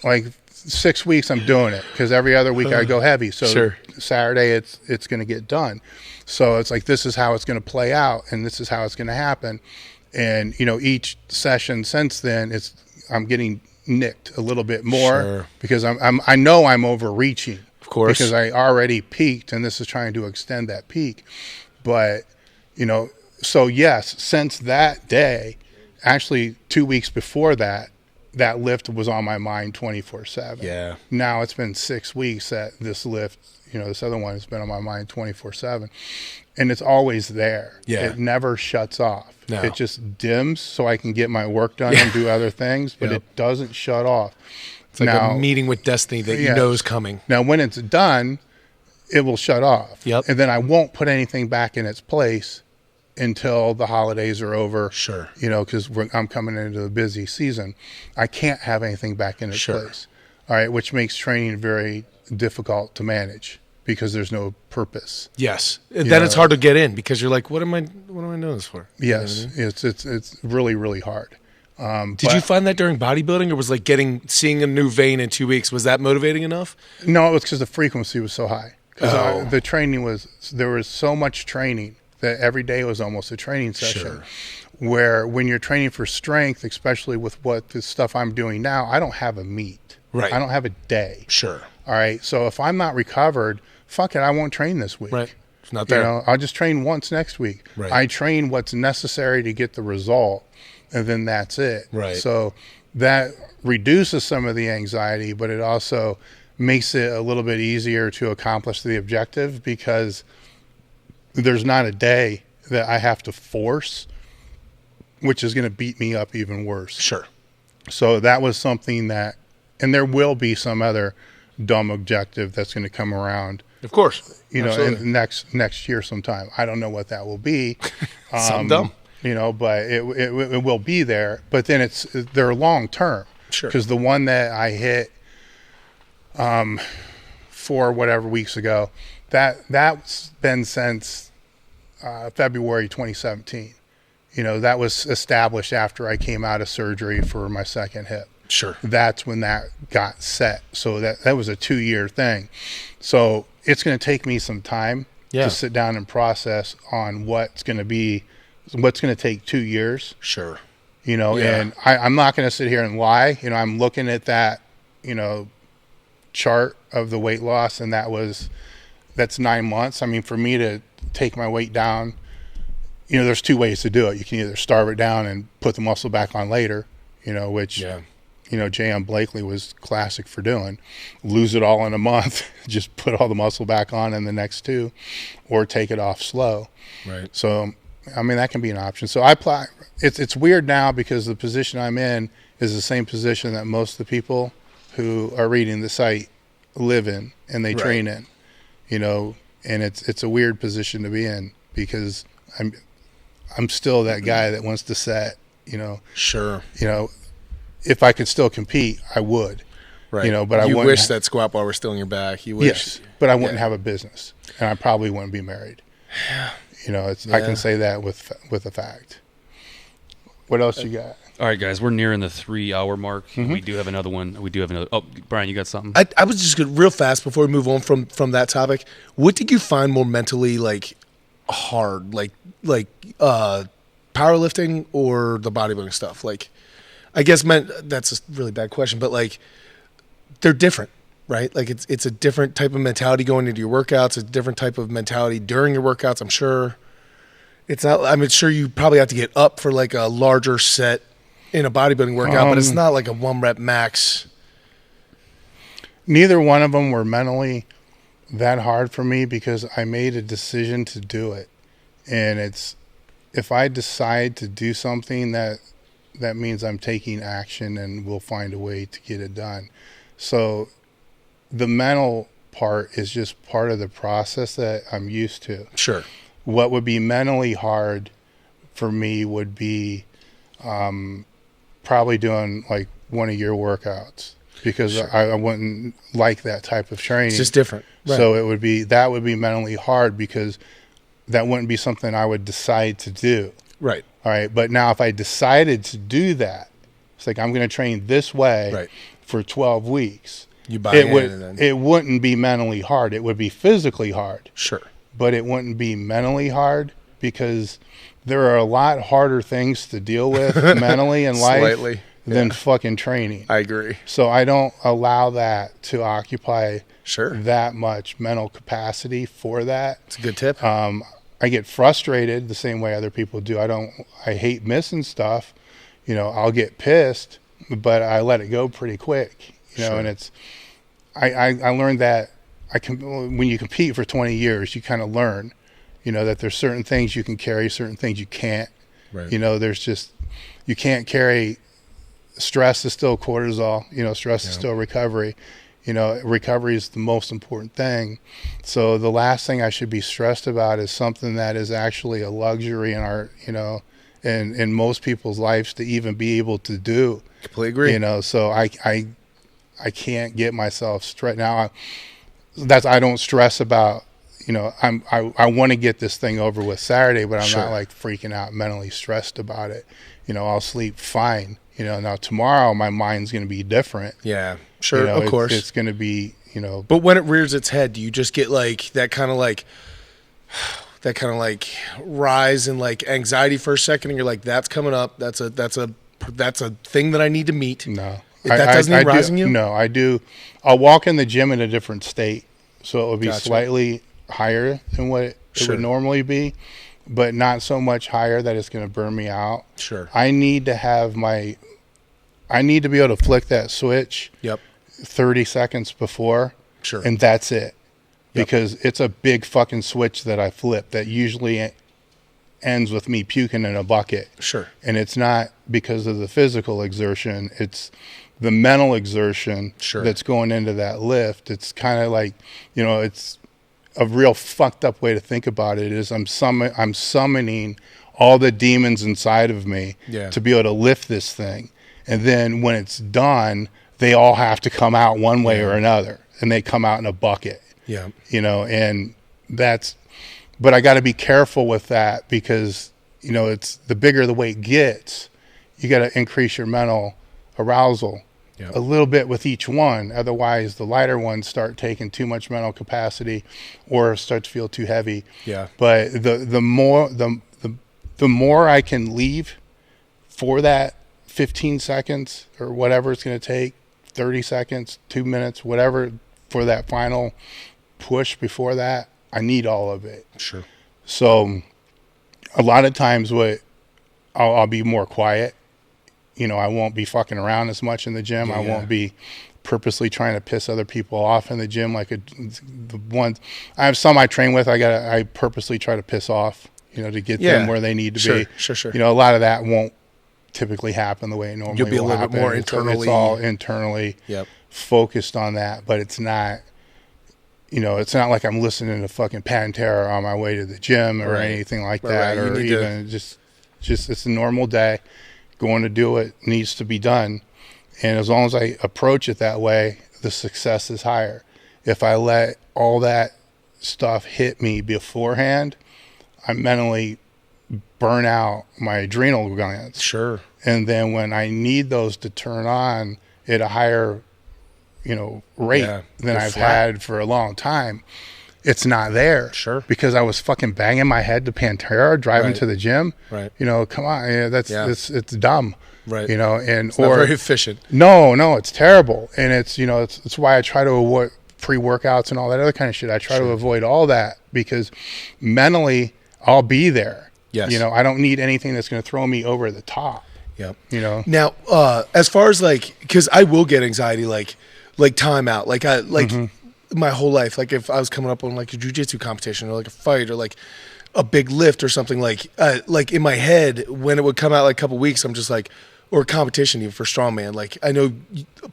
Like 6 weeks I'm doing it because every other week I go heavy. So Sure. Saturday it's going to get done. So it's like, this is how it's going to play out and this is how it's going to happen. And, each session since then, I'm getting nicked a little bit more Sure. because I know I'm overreaching. Of course. Because I already peaked and this is trying to extend that peak. But, so yes, since that day, actually 2 weeks before that lift was on my mind 24/7. Yeah. Now it's been 6 weeks that this lift, this other one has been on my mind 24/7. And it's always there. Yeah. It never shuts off. No. It just dims so I can get my work done and do other things, but Yep. it doesn't shut off. it's like a meeting with destiny that you Yes. know is coming. Now, when it's done, it will shut off. Yep. And then I won't put anything back in its place until the holidays are over. Sure. Because I'm coming into the busy season. I can't have anything back in its Sure. place. All right, which makes training very difficult to manage because there's no purpose. Yes. Then it's hard to get in because you're like, what am I doing this for? You know what I Yes, mean? it's really, really hard. Did you find that during bodybuilding, or was like seeing a new vein in 2 weeks? Was that motivating enough? No, it was because the frequency was so high. Because Oh. the training there was so much training that every day was almost a training session. Sure. Where when you're training for strength, especially with what the stuff I'm doing now, I don't have a meet. Right. I don't have a day. Sure. All right. So if I'm not recovered, fuck it, I won't train this week. Right. It's not there. I'll just train once next week. Right. I train what's necessary to get the result, and then that's it. Right. So that reduces some of the anxiety, but it also makes it a little bit easier to accomplish the objective because there's not a day that I have to force, which is going to beat me up even worse. Sure. So that was something that, and there will be some other dumb objective that's going to come around, Of course. you know, Absolutely. in next year sometime. I don't know what that will be. Something dumb. You know, but it will be there. But then they're long term. Sure. Because the one that I hit 4 whatever weeks ago, that's been since February 2017. You know, that was established after I came out of surgery for my second hip. Sure. That's when that got set. So that was a 2-year thing. So it's going to take me some time to sit down and process on what's going to take 2 years. Sure. You know, Yeah. and I'm not going to sit here and lie. You know, I'm looking at that, you know, chart of the weight loss, and that's 9 months. I mean, for me to take my weight down, you know, there's 2 ways to do it. You can either starve it down and put the muscle back on later, you know, which, you know, J.M. Blakely was classic for doing. Lose it all in a month, just put all the muscle back on in the next 2, or take it off slow. Right. So, I mean, that can be an option. So it's weird now because the position I'm in is the same position that most of the people who are reading the site live in and they train in, you know, and it's a weird position to be in because I'm still that guy that wants to set, you know. Sure. You know, if I could still compete, I would. Right. You know, but you I wish that squat bar was still in your back. You wish. Yes, but I wouldn't have a business, and I probably wouldn't be married. You know, I can say that with a fact. What else you got? All right, guys, we're nearing the 3-hour mark. We do have another one. Oh, Brian, you got something? I was just real fast before we move on from that topic. What did you find more mentally like hard, like powerlifting or the bodybuilding stuff? Like, I guess that's a really bad question, but like they're different, right? Like it's a different type of mentality going into your workouts. A different type of mentality during your workouts. I'm sure it's not. I'm sure you probably have to get up for like a larger set in a bodybuilding workout, but it's not like a 1 rep max. Neither one of them were mentally that hard for me because I made a decision to do it. And if I decide to do something, that means I'm taking action and we'll find a way to get it done. So the mental part is just part of the process that I'm used to. Sure. What would be mentally hard for me would be probably doing like one of your workouts because I wouldn't like that type of training. It's just different. Right. So that would be mentally hard because that wouldn't be something I would decide to do. Right. All right. But now if I decided to do that, it's like I'm going to train this way for 12 weeks. You buy it wouldn't be mentally hard. It would be physically hard. Sure. But it wouldn't be mentally hard because there are a lot harder things to deal with mentally in life than fucking training. I agree. So I don't allow that to occupy Sure. that much mental capacity for that. It's a good tip. I get frustrated the same way other people do. I hate missing stuff. You know, I'll get pissed, but I let it go pretty quick. You know, and it's, I learned that when you compete for 20 years, you kind of learn, you know, that there's certain things you can carry, certain things you can't. Right. You know, you can't carry, stress is still cortisol, you know, stress is still recovery. You know, recovery is the most important thing. So the last thing I should be stressed about is something that is actually a luxury in our, you know, in most people's lives to even be able to do. Completely agree. You know, so I can't get myself stressed. Now, I don't stress about, you know, I want to get this thing over with Saturday, but I'm not like freaking out mentally stressed about it. You know, I'll sleep fine. You know, now tomorrow my mind's going to be different. Yeah, sure, you know, of course. It's going to be, you know. But when it rears its head, do you just get like that kind of like rise in like anxiety for a second, and you're like, that's coming up. That's a thing that I need to meet. No, that doesn't even rise in you. No, I do. I'll walk in the gym in a different state, so it will be slightly higher than what it would normally be, but not so much higher that it's going to burn me out. Sure. I need to be able to flick that switch 30 seconds before, and that's it. Because it's a big fucking switch that I flip that usually ends with me puking in a bucket. Sure. And it's not because of the physical exertion, it's the mental exertion that's going into that lift. It's kind of like, you know, it's a real fucked up way to think about it is I'm summoning all the demons inside of me to be able to lift this thing. And then when it's done, they all have to come out one way or another, and they come out in a bucket. Yeah. You know, and that's, but I got to be careful with that because, you know, it's the bigger the weight gets, you got to increase your mental arousal a little bit with each one. Otherwise, the lighter ones start taking too much mental capacity or start to feel too heavy. Yeah. But the more I can leave for that 15 seconds or whatever it's going to take, 30 seconds, 2 minutes, whatever, for that final push before that, I need all of it. Sure. So a lot of times I'll be more quiet. You know, I won't be fucking around as much in the gym. I won't be purposely trying to piss other people off in the gym. Like the ones I have some I train with, I purposely try to piss off, you know, to get them where they need to be. Sure. You know, a lot of that won't typically happen the way it normally You'll be a will little happen. bit more It's internally. all internally focused on that, but it's not, you know, it's not like I'm listening to fucking Pantera on my way to the gym or anything like that, or even just it's a normal day. Going to do what needs to be done, and as long as I approach it that way, the success is higher. If I let all that stuff hit me beforehand, I mentally burn out my adrenal glands. Sure. And then when I need those to turn on at a higher, you know, rate than I've had for a long time, it's not there. Sure. Because I was fucking banging my head to Pantera driving to the gym. Right. You know, come on, it's dumb. Right. You know, and it's not very efficient. No, it's terrible. And it's, you know, it's why I try to avoid pre-workouts and all that other kind of shit. I try to avoid all that because mentally I'll be there. Yes. You know, I don't need anything that's going to throw me over the top. Yep. You know. Now, as far as like, because I will get anxiety, like timeout, my whole life. Like if I was coming up on like a jiu-jitsu competition or like a fight or like a big lift or something, like in my head when it would come out like a couple weeks, I'm just like, or a competition even for strongman. Like I know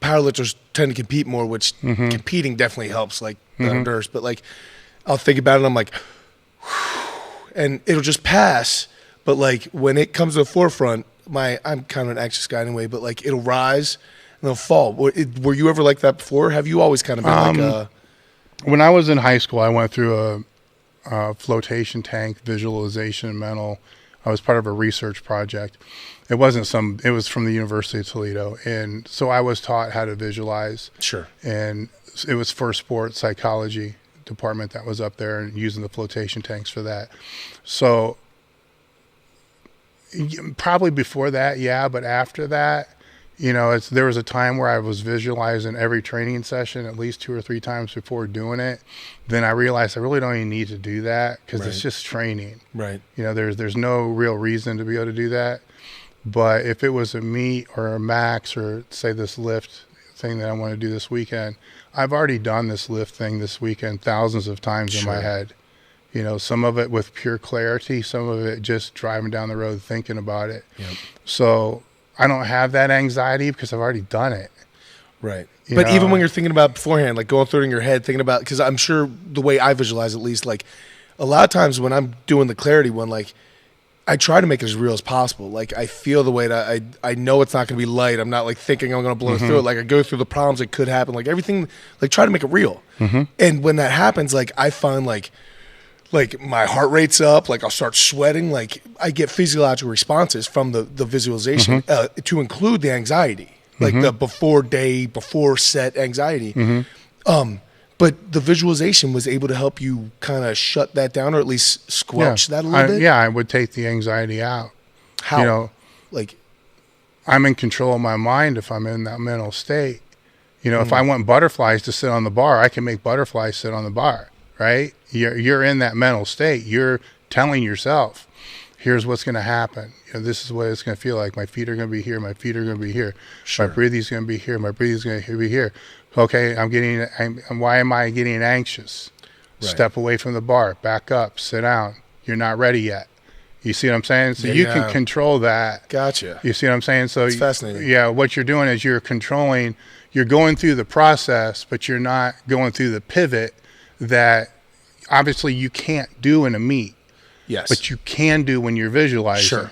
powerlifters tend to compete more, which competing definitely helps, like the endurance. But like I'll think about it, and I'm like, and it'll just pass. But like when it comes to the forefront, I'm kind of an anxious guy anyway. But like it'll rise and it'll fall. Were you ever like that before? Have you always kind of been like a? When I was in high school, I went through a flotation tank visualization and mental. I was part of a research project. It was from the University of Toledo. And so I was taught how to visualize. Sure. And it was for sports psychology department that was up there and using the flotation tanks for that. So probably before that, but after that, you know, there was a time where I was visualizing every training session at least 2 or 3 times before doing it. Then I realized I really don't even need to do that because it's just training. Right. You know, there's no real reason to be able to do that. But if it was a meet or a max or say this lift thing that I want to do this weekend, I've already done this lift thing this weekend thousands of times in my head. You know, some of it with pure clarity, some of it just driving down the road thinking about it. Yep. So I don't have that anxiety because I've already done it. Right. But even when you're thinking about beforehand, like going through it in your head, thinking about, because I'm sure the way I visualize at least, like a lot of times when I'm doing the clarity one, like I try to make it as real as possible. Like I feel the weight. I know it's not going to be light. I'm not like thinking I'm going to blow through it. Like I go through the problems that could happen. Like everything, like try to make it real. And when that happens, like I find like my heart rate's up, like I'll start sweating, like I get physiological responses from the visualization to include the anxiety, like the before set anxiety. But the visualization was able to help you kind of shut that down or at least squelch that a little bit? Yeah, I would take the anxiety out. How? You know, like I'm in control of my mind if I'm in that mental state. You know, if I want butterflies to sit on the bar, I can make butterflies sit on the bar. Right? You're in that mental state. You're telling yourself, here's what's going to happen. You know, this is what it's going to feel like. My feet are going to be here. My feet are going to be here. Sure. My breathing's going to be here. My breathing's going to be here. Okay, why am I getting anxious? Right. Step away from the bar. Back up. Sit down. You're not ready yet. You see what I'm saying? So Yeah, you yeah. can control that. Gotcha. You see what I'm saying? So It's fascinating. Yeah, what you're doing is you're going through the process, but you're not going through the pivot that obviously you can't do in a meet, Yes. but you can do when you're visualizing. Sure.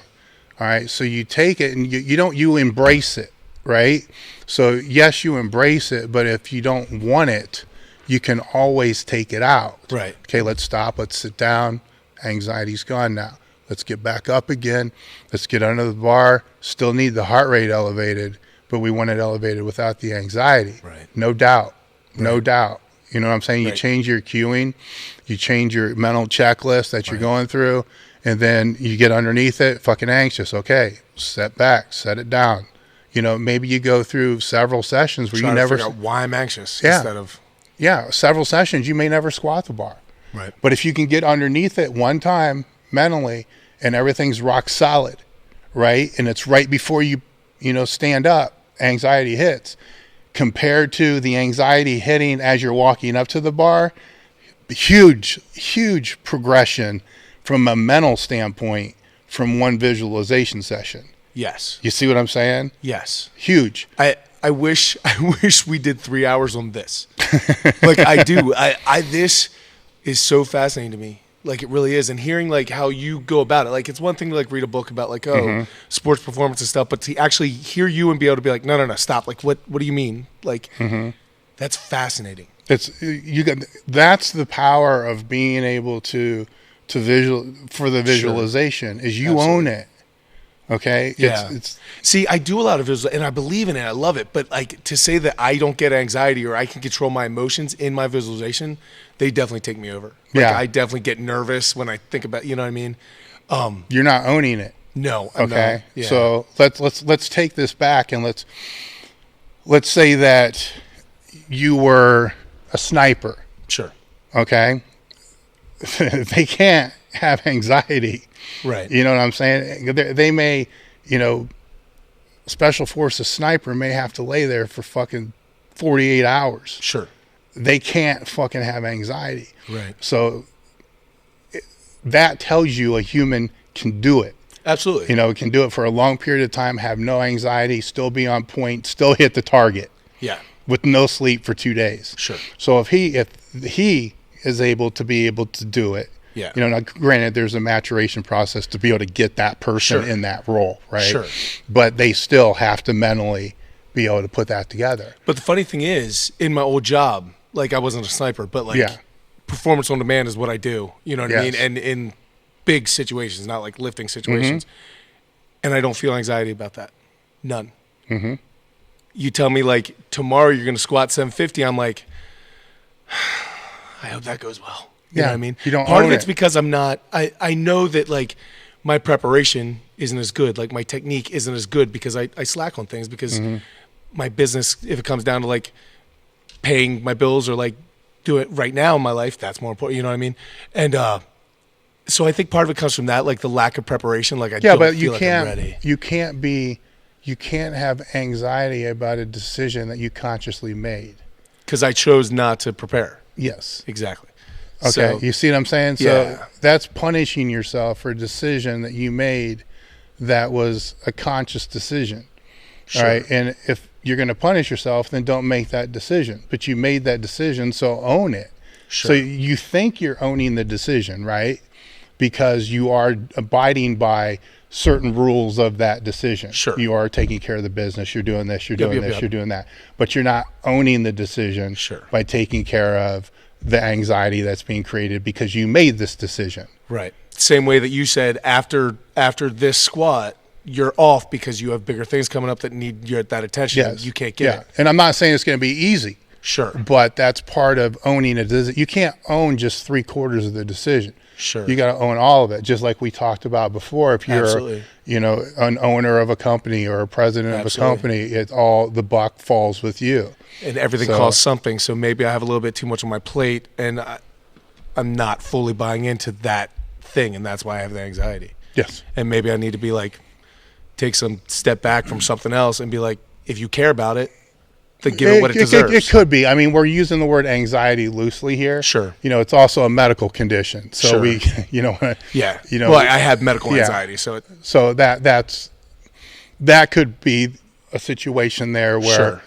All right. So you take it and you embrace it, right? So yes, you embrace it, but if you don't want it, you can always take it out. Right. Okay, let's stop. Let's sit down. Anxiety's gone now. Let's get back up again. Let's get under the bar. Still need the heart rate elevated, but we want it elevated without the anxiety. Right. No doubt. No doubt. You know what I'm saying? You Right. change your cueing, you change your mental checklist that you're going through, and then you get underneath it, fucking anxious. Okay, set back, set it down. You know, maybe you go through several sessions where Trying you to never, figure out why I'm anxious Yeah. instead of several sessions, you may never squat the bar. right. But if you can get underneath it one time mentally and everything's rock solid, right? And it's right before you stand up, anxiety hits. Compared to the anxiety hitting as you're walking up to the bar, huge progression from a mental standpoint from one visualization session. Yes. You see what I'm saying? Yes. Huge. I wish we did 3 hours on this. Like I do. This is so fascinating to me. Like it really is. And hearing like how you go about it. Like it's one thing to like read a book about like, sports performance and stuff, but to actually hear you and be able to be like, no, stop. Like what do you mean? Like that's fascinating. That's the power of being able to visualization is you Absolutely. own it. Okay? Yeah. It's See, I do a lot of visual, and I believe in it. I love it. But like to say that I don't get anxiety or I can control my emotions in my visualization, they definitely take me over. Like, Yeah. I definitely get nervous when I think about. You know what I mean? you're not owning it. No. I'm Okay. not. Yeah. So let's take this back and let's say that you were a sniper. Sure. Okay. They can't have anxiety. Right. You know what I'm saying? They may, special forces sniper may have to lay there for fucking 48 hours. Sure. They can't fucking have anxiety. Right. So that tells you a human can do it. Absolutely. Can do it for a long period of time, have no anxiety, still be on point, still hit the target Yeah. with no sleep for 2 days. Sure. So if he is able to do it, Yeah. now granted there's a maturation process to be able to get that person Sure. in that role, right? Sure. But they still have to mentally be able to put that together. But the funny thing is, in my old job, like I wasn't a sniper, but like Yeah. performance on demand is what I do. You know what I mean? Yes. And in big situations, not like lifting situations. And I don't feel anxiety about that. None. Mm-hmm. You tell me like tomorrow you're going to squat 750. I'm like, I hope that goes well. You know what I mean? You don't Part own of it's it. because I'm not, I know that like my preparation isn't as good. Like my technique isn't as good because I slack on things because my business, if it comes down to like paying my bills or like do it right now in my life, that's more important. You know what I mean? And so I think part of it comes from that, like the lack of preparation. Like I don't But feel you like I'm ready. you can't have anxiety about a decision that you consciously made. Because I chose not to prepare. Yes. Exactly. Okay. So, You see what I'm saying? So Yeah. that's punishing yourself for a decision that you made that was a conscious decision. Sure. All right. And if you're going to punish yourself, then don't make that decision. But you made that decision, so own it. Sure. So you think you're owning the decision, right? Because you are abiding by certain rules of that decision. Sure. You are taking care of the business. You're doing this, you're doing this, yep. you're doing that. But you're not owning the decision Sure. by taking care of the anxiety that's being created because you made this decision. Right. Same way that you said after this squat, you're off because you have bigger things coming up that need that attention. Yes. You can't get it. And I'm not saying it's going to be easy, Sure. but that's part of owning it. You can't own just 3/4 of the decision. Sure. You got to own all of it, just like we talked about before. If you're, Absolutely. an owner of a company or a president Absolutely. of a company, it's all the buck falls with you. And everything So- costs something. So maybe I have a little bit too much on my plate and I'm not fully buying into that thing. And that's why I have the anxiety. Yes. And maybe I need to be like, take some step back from something else and be like, if you care about it, to give it what it deserves. It could be. I mean, we're using the word anxiety loosely here. Sure. It's also a medical condition. So Sure. we, Yeah. Well, I have medical yeah. anxiety, so that could be a situation there where sure.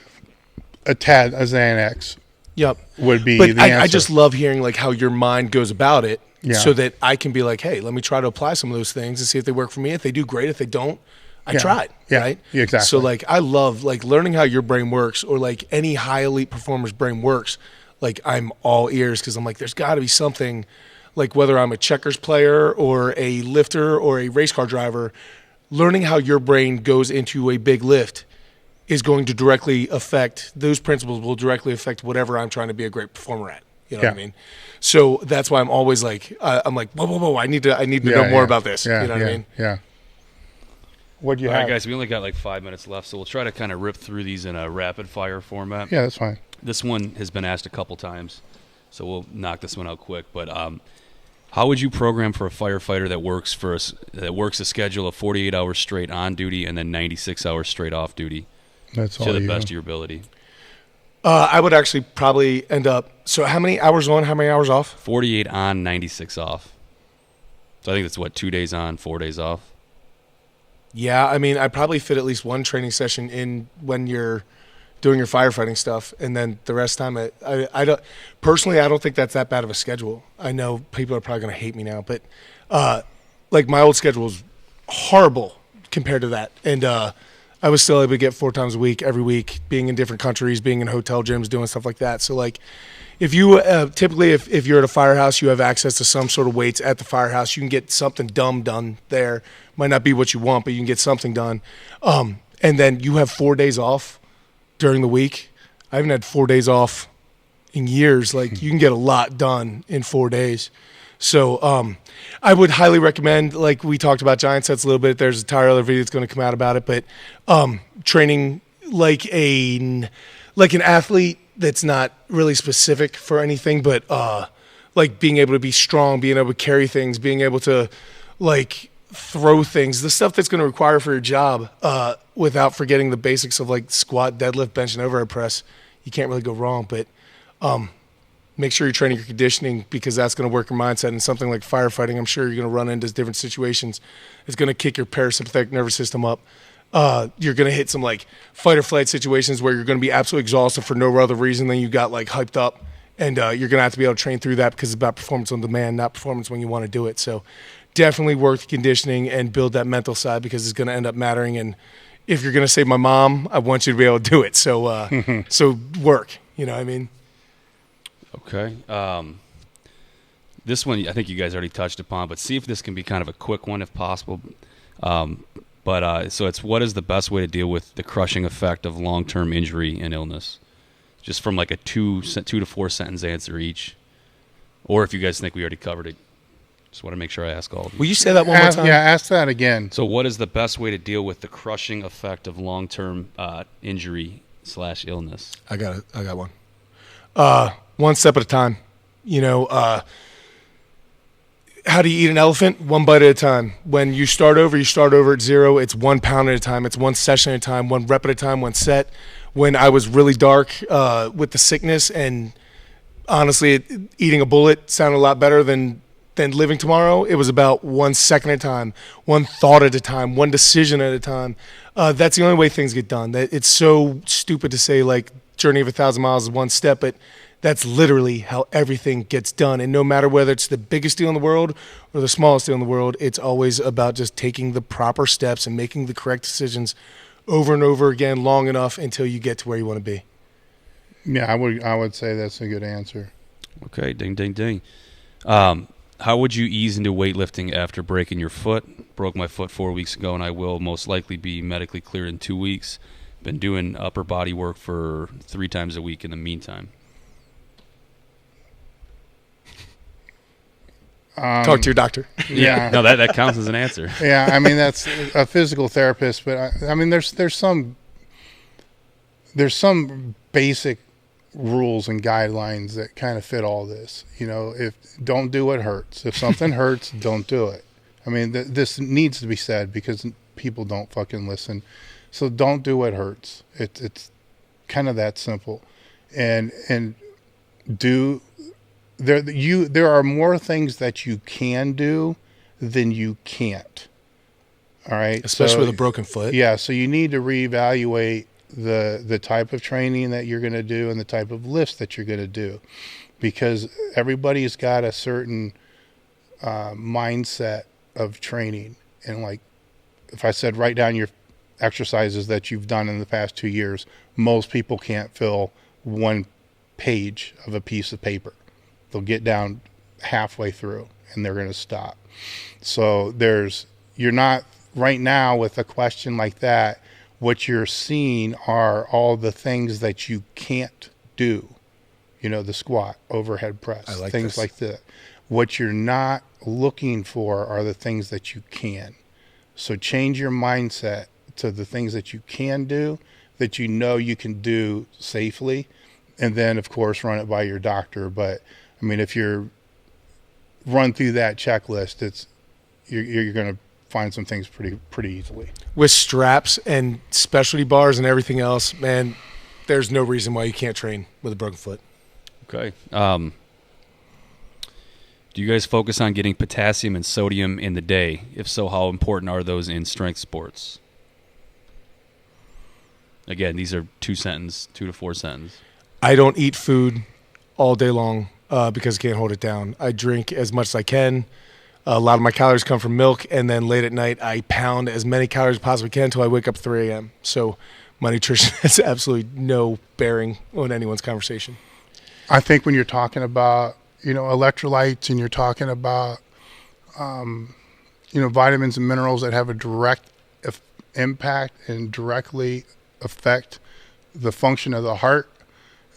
a Xanax Yep. would be But the answer. I just love hearing like how your mind goes about it, Yeah. so that I can be like, hey, let me try to apply some of those things and see if they work for me. If they do, great. If they don't, I tried. Yeah. Right. Exactly. So like, I love like learning how your brain works, or like any high elite performer's brain works. Like, I'm all ears, because I'm like, there's got to be something, like whether I'm a checkers player or a lifter or a race car driver, learning how your brain goes into a big lift is going to directly affect, those principles will directly affect whatever I'm trying to be a great performer at. You know what I mean? So that's why I'm always like, I'm like, whoa, I need to know more about this. Yeah, you know what I mean? Yeah. What do you All have? right, guys, we only got like 5 minutes left, so we'll try to kind of rip through these in a rapid fire format. Yeah, that's fine. This one has been asked a couple times, so we'll knock this one out quick. But how would you program for a firefighter that works a schedule of 48 hours straight on duty and then 96 hours straight off duty That's all to the you. best of your ability? I would actually probably end up, so how many hours on, how many hours off? 48 on, 96 off. So I think that's 2 days on, 4 days off. Yeah, I mean, I probably fit at least one training session in when you're doing your firefighting stuff, and then the rest of the time, I don't personally, I don't think that's that bad of a schedule. I know people are probably going to hate me now, but like my old schedule was horrible compared to that, and I was still able to get 4 times a week, every week, being in different countries, being in hotel gyms, doing stuff like that. So like, if you typically, if you're at a firehouse, you have access to some sort of weights at the firehouse. You can get something dumb done there. Might not be what you want, but you can get something done. And then you have 4 days off during the week. I haven't had 4 days off in years. Like, you can get a lot done in 4 days. So I would highly recommend, like we talked about giant sets a little bit. There's a entire other video that's going to come out about it, but training like an athlete that's not really specific for anything, but like being able to be strong, being able to carry things, being able to like throw things, the stuff that's going to require for your job, without forgetting the basics of like squat, deadlift, bench, and overhead press. You can't really go wrong, but make sure you're training your conditioning, because that's going to work your mindset. And something like firefighting, I'm sure you're going to run into different situations. It's going to kick your parasympathetic nervous system up. You're going to hit some like fight or flight situations where you're going to be absolutely exhausted for no other reason than you got like hyped up. And you're going to have to be able to train through that, because it's about performance on demand, not performance when you want to do it. So definitely work the conditioning and build that mental side, because it's going to end up mattering. And if you're going to save my mom, I want you to be able to do it. So, so work, you know what I mean? Okay. This one I think you guys already touched upon, but see if this can be kind of a quick one if possible. So it's, what is the best way to deal with the crushing effect of long-term injury and illness? Just from like a 2 to 4 sentence answer each. Or if you guys think we already covered it. Just want to make sure I ask all of you. Will you say that one more time? Yeah, ask that again. So what is the best way to deal with the crushing effect of long-term injury/illness? I got one. One step at a time. You know, how do you eat an elephant? One bite at a time. When you start over at 0. It's 1 pound at a time. It's 1 session at a time, 1 rep at a time, 1 set. When I was really dark with the sickness, and honestly, eating a bullet sounded a lot better than living tomorrow, it was about 1 second at a time, 1 thought at a time, 1 decision at a time. That's the only way things get done. It's so stupid to say like journey of 1,000 miles is 1 step, but that's literally how everything gets done. And no matter whether it's the biggest deal in the world or the smallest deal in the world, it's always about just taking the proper steps and making the correct decisions over and over again, long enough until you get to where you want to be. Yeah, I would say that's a good answer. Okay, ding, ding, ding. How would you ease into weightlifting after breaking your foot? Broke my foot 4 weeks ago, and I will most likely be medically cleared in 2 weeks. Been doing upper body work for 3 times a week in the meantime. Talk to your doctor. Yeah. No, that counts as an answer. Yeah, I mean, that's a physical therapist, but I mean, there's some basic rules and guidelines that kind of fit all this. You know, if don't do what hurts. If something hurts, don't do it. I mean, this needs to be said because people don't fucking listen. So don't do what hurts. kind of that simple. And there are more things that you can do than you can't. All right. Especially with a broken foot. Yeah. So you need to reevaluate the type of training that you're going to do and the type of lifts that you're going to do, because everybody's got a certain mindset of training. And like, if I said, write down your exercises that you've done in the past 2 years, most people can't fill one page of a piece of paper. They'll get down halfway through and they're going to stop. So you're not right now with a question like that. What you're seeing are all the things that you can't do. The squat, overhead press, things like that. What you're not looking for are the things that you can. So change your mindset to the things that you can do, that you can do safely, and then, of course, run it by your doctor. But, I mean, if you're run through that checklist, you're going to find some things pretty easily. With straps and specialty bars and everything else, man, there's no reason why you can't train with a broken foot. Okay. Do you guys focus on getting potassium and sodium in the day? If so, how important are those in strength sports? Again, these are 2 to 4 sentences. I don't eat food all day long because I can't hold it down. I drink as much as I can. A lot of my calories come from milk, and then late at night I pound as many calories as I possibly can until I wake up at 3 a.m. So my nutrition has absolutely no bearing on anyone's conversation. I think when you're talking about, electrolytes, and you're talking about, vitamins and minerals that have a direct impact and directly affect the function of the heart,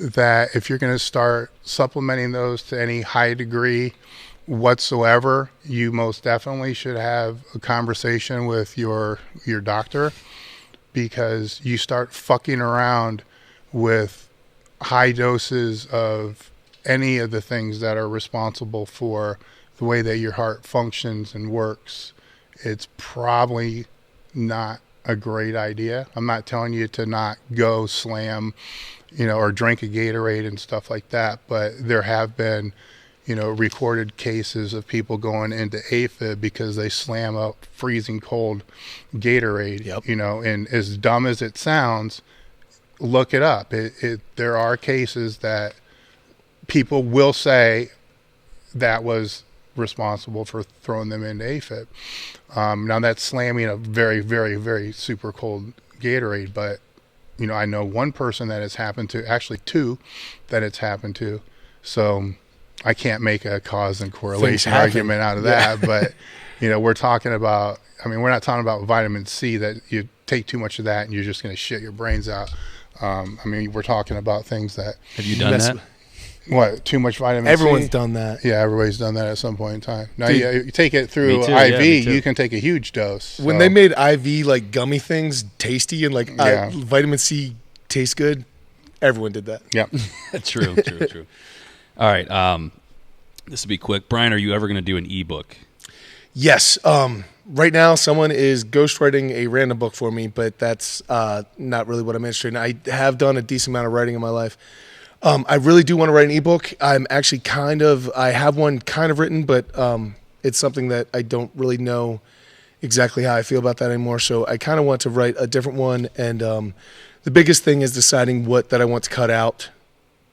that if you're going to start supplementing those to any high degree whatsoever, you most definitely should have a conversation with your doctor, because you start fucking around with high doses of any of the things that are responsible for the way that your heart functions and works. It's probably not a great idea. I'm not telling you to not go slam, or drink a Gatorade and stuff like that, but there have been recorded cases of people going into AFib because they slam up freezing cold Gatorade. Yep. And as dumb as it sounds, look it up. There are cases that people will say that was responsible for throwing them into AFib. Now that's slamming a very, very, very super cold Gatorade, but I know one person that it's happened to, actually 2 that it's happened to. So I can't make a cause and correlation argument out of that, but we're talking about, we're not talking about vitamin C that you take too much of that and you're just going to shit your brains out. We're talking about things that. Have you done that? What, too much vitamin C? Everyone's done that. Yeah, everybody's done that at some point in time. Now, Dude, you take it through me too, IV, yeah, me too. you can take a huge dose. So. When they made IV like gummy things tasty and vitamin C taste good, everyone did that. Yeah. True. All right. This will be quick. Brian, are you ever going to do an ebook? Yes. Right now, someone is ghostwriting a random book for me, but that's not really what I'm interested in. I have done a decent amount of writing in my life. I really do want to write an ebook. I'm actually I have one kind of written, but it's something that I don't really know exactly how I feel about that anymore. So I kind of want to write a different one. And the biggest thing is deciding what that I want to cut out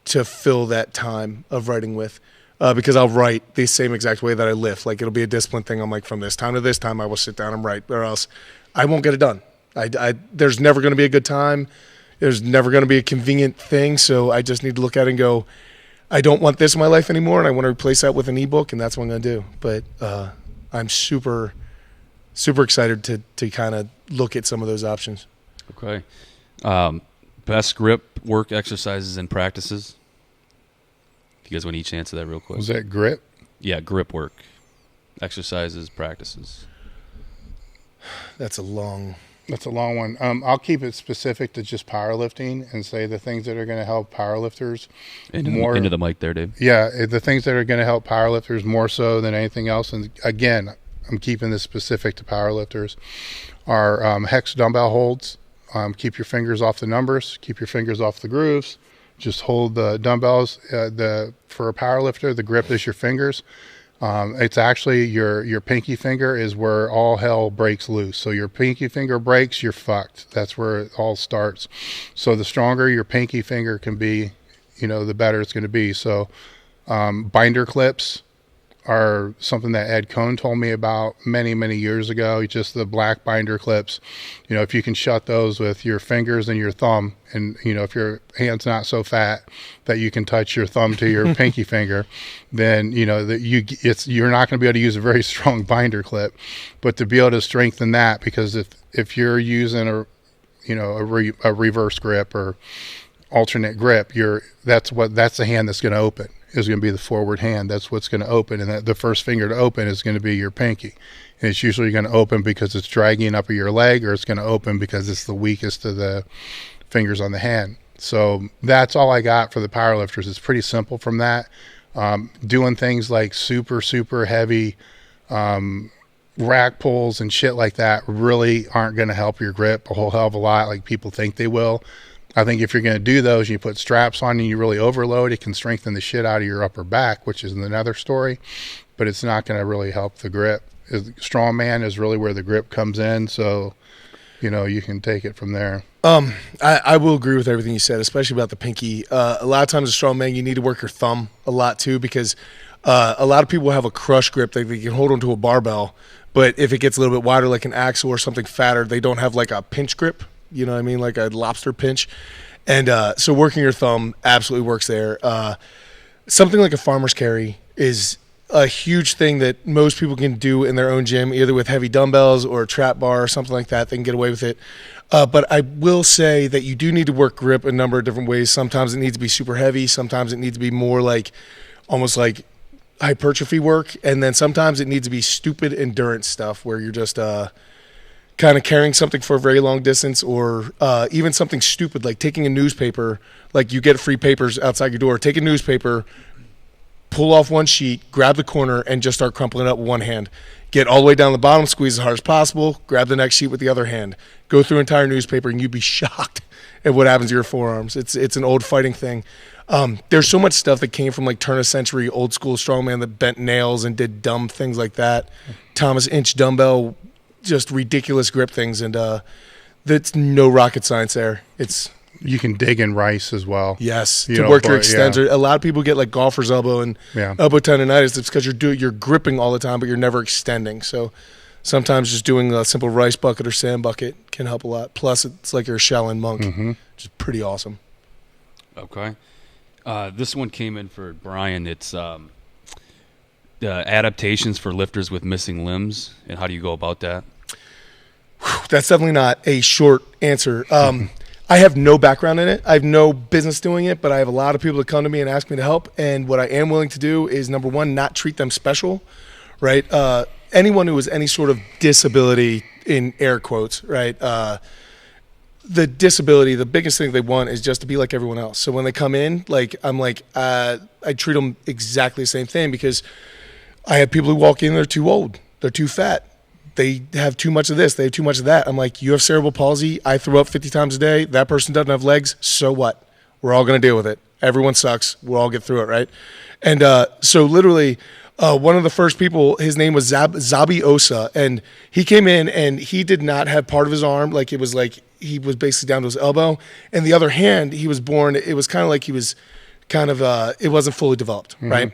to fill that time of writing with. Because I'll write the same exact way that I lift. Like, it'll be a discipline thing. I'm like, from this time to this time, I will sit down and write, or else I won't get it done. There's never going to be a good time. There's never going to be a convenient thing. So I just need to look at it and go, I don't want this in my life anymore, and I want to replace that with an ebook, and that's what I'm going to do. But I'm super, super excited to kind of look at some of those options. Okay. Best grip work exercises and practices? You guys want to each answer that real quick? Was that grip? Yeah, grip work. Exercises, practices. That's a long one. I'll keep it specific to just powerlifting and say the things that are going to help powerlifters into the mic there, Dave. Yeah, the things that are going to help powerlifters more so than anything else. And again, I'm keeping this specific to powerlifters, are hex dumbbell holds. Keep your fingers off the numbers. Keep your fingers off the grooves. Just hold the dumbbells. For a power lifter, the grip is your fingers. It's actually your pinky finger is where all hell breaks loose. So your pinky finger breaks, you're fucked. That's where it all starts. So the stronger your pinky finger can be, the better it's going to be. So binder clips are something that Ed Cohn told me about many, many years ago. Just the black binder clips. If you can shut those with your fingers and your thumb, and if your hand's not so fat that you can touch your thumb to your pinky finger, then you're not going to be able to use a very strong binder clip. But to be able to strengthen that, because if you're using a reverse grip or alternate grip, that's the hand that's going to open. Is going to be the forward hand. That's what's going to open, and the first finger to open is going to be your pinky. And it's usually going to open because it's dragging up your leg, or it's going to open because it's the weakest of the fingers on the hand. So that's all I got for the powerlifters. It's pretty simple from that. Doing things like super, super heavy rack pulls and shit like that really aren't going to help your grip a whole hell of a lot like people think they will. I think if you're going to do those and you put straps on and you really overload, it can strengthen the shit out of your upper back, which is another story, but it's not going to really help the grip. Strongman is really where the grip comes in, so you can take it from there. I will agree with everything you said, especially about the pinky. A lot of times a strongman, you need to work your thumb a lot too, because a lot of people have a crush grip. They can hold onto a barbell, but if it gets a little bit wider, like an axle or something fatter, they don't have like a pinch grip. You know what I mean? Like a lobster pinch. And so working your thumb absolutely works there. Something like a farmer's carry is a huge thing that most people can do in their own gym, either with heavy dumbbells or a trap bar or something like that. They can get away with it. But I will say that you do need to work grip a number of different ways. Sometimes it needs to be super heavy. Sometimes it needs to be more like almost like hypertrophy work. And then sometimes it needs to be stupid endurance stuff where you're just kind of carrying something for a very long distance, or even something stupid like taking a newspaper, like you get free papers outside your door, take a newspaper, pull off one sheet, grab the corner, and just start crumpling it up with one hand. Get all the way down the bottom, squeeze as hard as possible, grab the next sheet with the other hand. Go through an entire newspaper, and you'd be shocked at what happens to your forearms. It's an old fighting thing. There's so much stuff that came from like turn of century, old school strongman that bent nails and did dumb things like that. Thomas Inch dumbbell, just ridiculous grip things, and that's no rocket science there. You can dig in rice as well. Yes, to work your extensor. Yeah. A lot of people get like golfer's elbow and elbow tendonitis. It's because you're gripping all the time, but you're never extending. So sometimes just doing a simple rice bucket or sand bucket can help a lot. Plus, it's like you're a Shaolin monk, which is pretty awesome. Okay. This one came in for Brian. It's adaptations for lifters with missing limbs, and how do you go about that? That's definitely not a short answer. I have no background in it. I have no business doing it, but I have a lot of people that come to me and ask me to help. And what I am willing to do is, number one, not treat them special, right? Anyone who has any sort of disability, in air quotes, right? The disability, the biggest thing they want is just to be like everyone else. So when they come in, I treat them exactly the same thing, because I have people who walk in, they're too old, they're too fat, they have too much of this, they have too much of that. I'm like, you have cerebral palsy, I throw up 50 times a day, that person doesn't have legs, so what? We're all going to deal with it. Everyone sucks, we'll all get through it, right? And so literally, one of the first people, his name was Zabi Osa, and he came in and he did not have part of his arm, like it was like he was basically down to his elbow, and the other hand, he was born, it was kind of like he was kind of, it wasn't fully developed, right?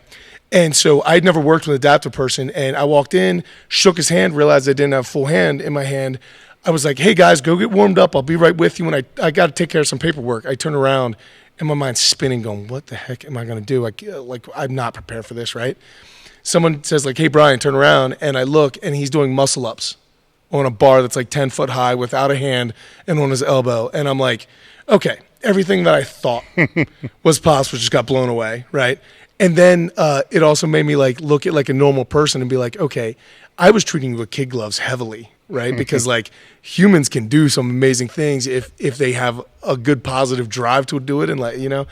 And so I'd never worked with an adaptive person, and I walked in, shook his hand, realized I didn't have full hand in my hand. I was like, hey guys, go get warmed up. I'll be right with you. And I got to take care of some paperwork. I turn around and my mind's spinning going, what the heck am I going to do? Like I'm not prepared for this, right? Someone says like, hey Brian, turn around. And I look and he's doing muscle ups on a bar that's like 10 foot high without a hand and on his elbow. And I'm like, okay, everything that I thought was possible just got blown away, right? And then it also made me like look at like a normal person and be like, okay, I was treating you with kid gloves heavily, right? Because like humans can do some amazing things if they have a good positive drive to do it, and like, you know.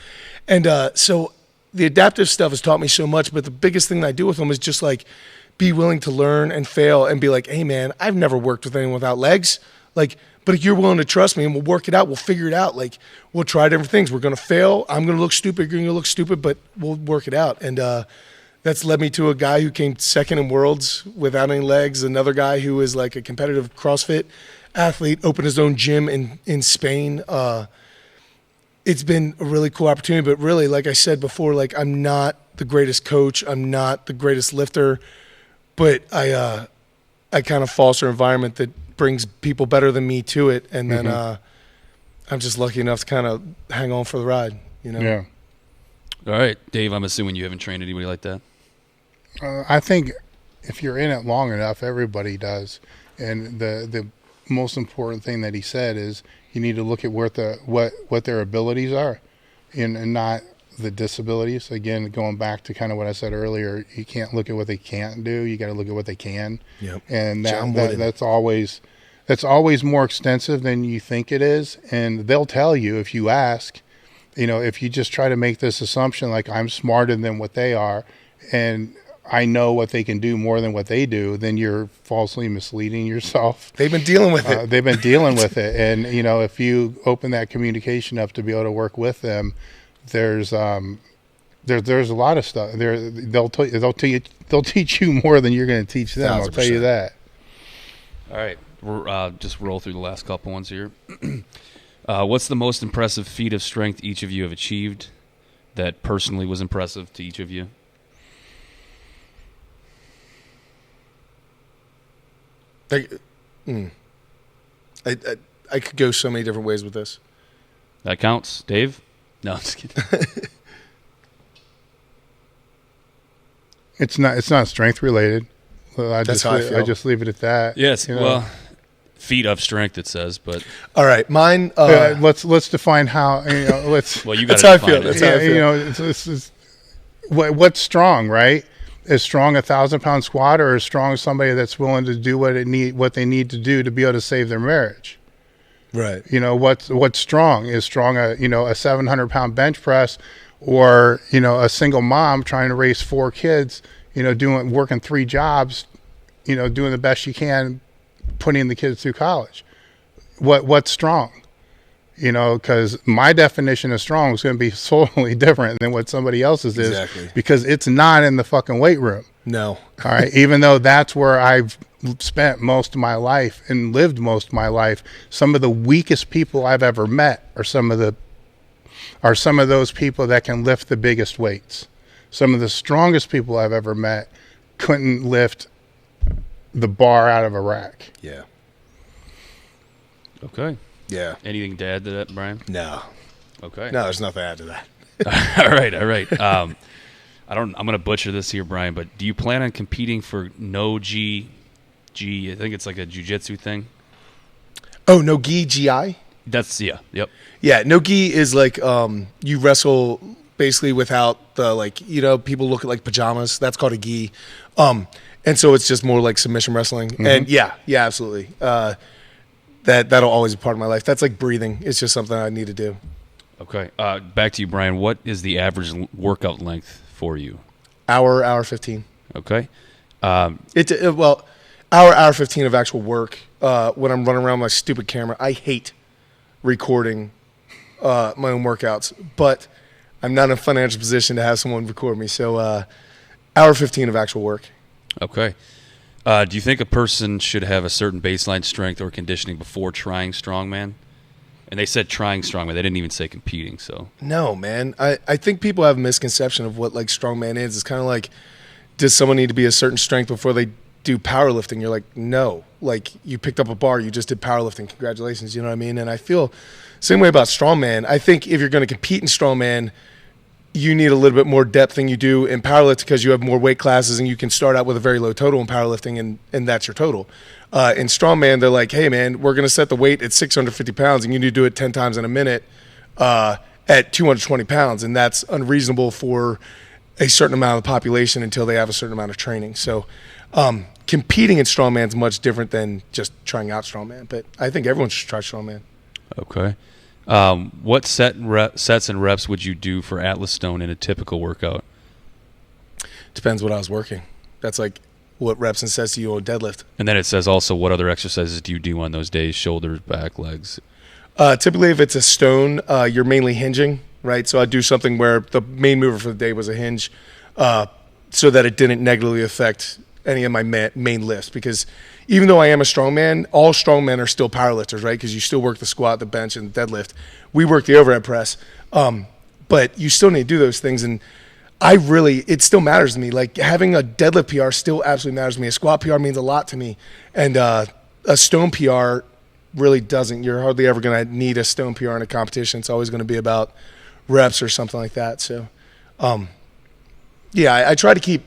And so the adaptive stuff has taught me so much, but the biggest thing that I do with them is just like be willing to learn and fail and be like, hey man, I've never worked with anyone without legs. Like But if you're willing to trust me and we'll work it out, we'll figure it out. Like, we'll try different things. We're going to fail. I'm going to look stupid. You're going to look stupid, but we'll work it out. And that's led me to a guy who came second in worlds without any legs. Another guy who is like a competitive CrossFit athlete, opened his own gym in Spain. It's been a really cool opportunity, but really, like I said before, like, I'm not the greatest coach. I'm not the greatest lifter, but I kind of foster an environment that brings people better than me to it. And then I'm just lucky enough to kind of hang on for the ride, you know? Yeah. All right, Dave, I'm assuming you haven't trained anybody like that. I think if you're in it long enough, everybody does. And the most important thing that he said is you need to look at what their abilities are and not the disabilities. Again, going back to kind of what I said earlier, you can't look at what they can't do. You got to look at what they can. Yep. And that's always more extensive than you think it is. And they'll tell you if you ask. You know, if you just try to make this assumption like I'm smarter than what they are and I know what they can do more than what they do, then you're falsely misleading yourself. They've been dealing with it. They've been dealing with it. And, you know, if you open that communication up to be able to work with them, there's a lot of stuff. They'll teach you more than you're going to teach them. 1,000%. I'll tell you that. All right, we're just roll through the last couple ones here. What's the most impressive feat of strength each of you have achieved that personally was impressive to each of you? I could go so many different ways with this. That counts. Dave? No, I'm just kidding. It's not strength related. I That's how I feel. just leave it at that. Yes, you know? well, feat of strength it says, but All right, mine. Let's define how. You know, let's. well, you got That's to how I define feel. it. That's how I feel. You know, it's what's strong, right? Is strong a 1,000-pound squat, or is strong somebody that's willing to do what they need to do to be able to save their marriage? Right. You know, what's strong? Is strong a 700-pound bench press, or a single mom trying to raise 4 kids, working 3 jobs, doing the best you can, putting the kids through college. What's strong? Because my definition of strong is going to be totally different than what somebody else's Exactly. is, because it's not in the fucking weight room. No. All right. Even though that's where I've spent most of my life and lived most of my life, some of the weakest people I've ever met are some of those people that can lift the biggest weights. Some of the strongest people I've ever met couldn't lift the bar out of a rack. Yeah. Okay. Yeah. Anything to add to that, Brian? No. Okay. No, there's nothing to add to that. All right. I'm going to butcher this here, Brian, but do you plan on competing for no G? I think it's like a jiu-jitsu thing. Oh, no gi, GI? That's, yeah, yep. Yeah, no gi is like you wrestle basically without the, people look at like pajamas. That's called a gi. And so it's just more like submission wrestling. Mm-hmm. And yeah, absolutely. That'll always be part of my life. That's like breathing. It's just something I need to do. Okay. Back to you, Brian. What is the average workout length for you? Hour 15. Okay. Hour 15 of actual work. When I'm running around with my stupid camera, I hate recording my own workouts, but I'm not in a financial position to have someone record me. So hour 15 of actual work. Okay. Do you think a person should have a certain baseline strength or conditioning before trying strongman? And they said trying strongman. They didn't even say competing. So no, man. I think people have a misconception of what like strongman is. It's kind of like, does someone need to be a certain strength before they do powerlifting? You're like, no. Like, you picked up a bar, you just did powerlifting. Congratulations. You know what I mean? And I feel same way about strongman. I think if you're going to compete in strongman, you need a little bit more depth than you do in powerlifting, because you have more weight classes and you can start out with a very low total in powerlifting, and that's your total. In strongman, they're like, hey, man, we're going to set the weight at 650 pounds and you need to do it 10 times in a minute at 220 pounds. And that's unreasonable for a certain amount of the population until they have a certain amount of training. So competing in strongman is much different than just trying out strongman. But I think everyone should try strongman. okay. What sets and reps would you do for Atlas Stone in a typical workout? Depends what I was working. That's like what reps and sets to you on deadlift. And then it says also what other exercises do you do on those days? Shoulders, back, legs. Typically, if it's a stone, you're mainly hinging, right? So I do something where the main mover for the day was a hinge, so that it didn't negatively affect any of my main lifts. Because even though I am a strongman, all strongmen are still powerlifters, right? Because you still work the squat, the bench, and the deadlift. We work the overhead press, but you still need to do those things. And it still matters to me. Like having a deadlift PR still absolutely matters to me. A squat PR means a lot to me, and a stone PR really doesn't. You're hardly ever going to need a stone PR in a competition. It's always going to be about reps or something like that. So, I try to keep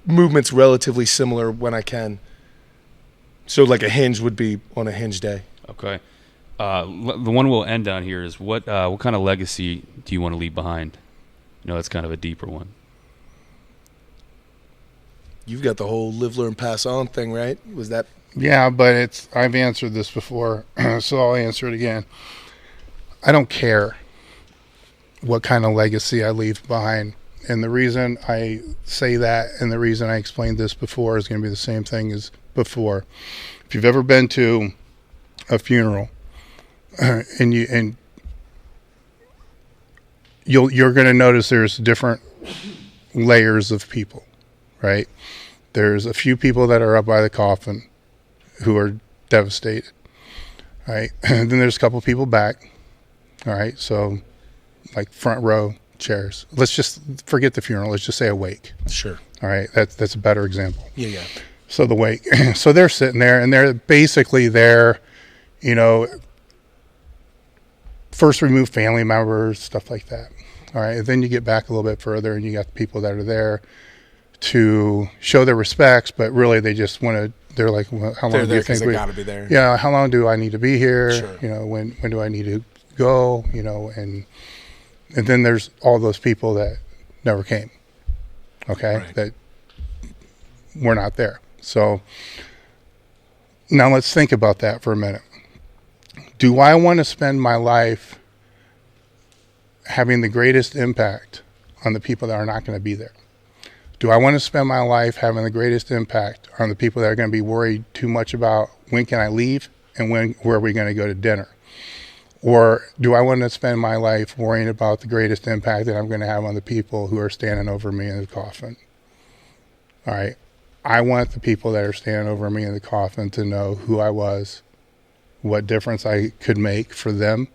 movements relatively similar when I can. So like a hinge would be on a hinge day. Okay. The one we'll end on here is what kind of legacy do you want to leave behind? That's kind of a deeper one. You've got the whole live, learn, pass on thing, right? Was that? Yeah, but I've answered this before, so I'll answer it again. I don't care what kind of legacy I leave behind. And the reason I say that and the reason I explained this before is going to be the same thing as before. If you've ever been to a funeral and you're going to notice there's different layers of people, right? There's a few people that are up by the coffin who are devastated, right? And then there's a couple people back, all right? So like front row chairs. Let's just forget the funeral. Let's just say a wake. Sure. All right. That's a better example. Yeah. So the wake. So they're sitting there and they're basically there, first remove family members, stuff like that. All right. And then you get back a little bit further and you got the people that are there to show their respects, but really they just want to, they're like, well, how long do you think they gotta be there? Yeah. How long do I need to be here? Sure. When do I need to go? And then there's all those people that never came, okay, right. That were not there. So now let's think about that for a minute. Do I want to spend my life having the greatest impact on the people that are not going to be there? Do I want to spend my life having the greatest impact on the people that are going to be worried too much about when can I leave and where are we going to go to dinner? Or do I want to spend my life worrying about the greatest impact that I'm going to have on the people who are standing over me in the coffin? All right. I want the people that are standing over me in the coffin to know who I was, what difference I could make for them,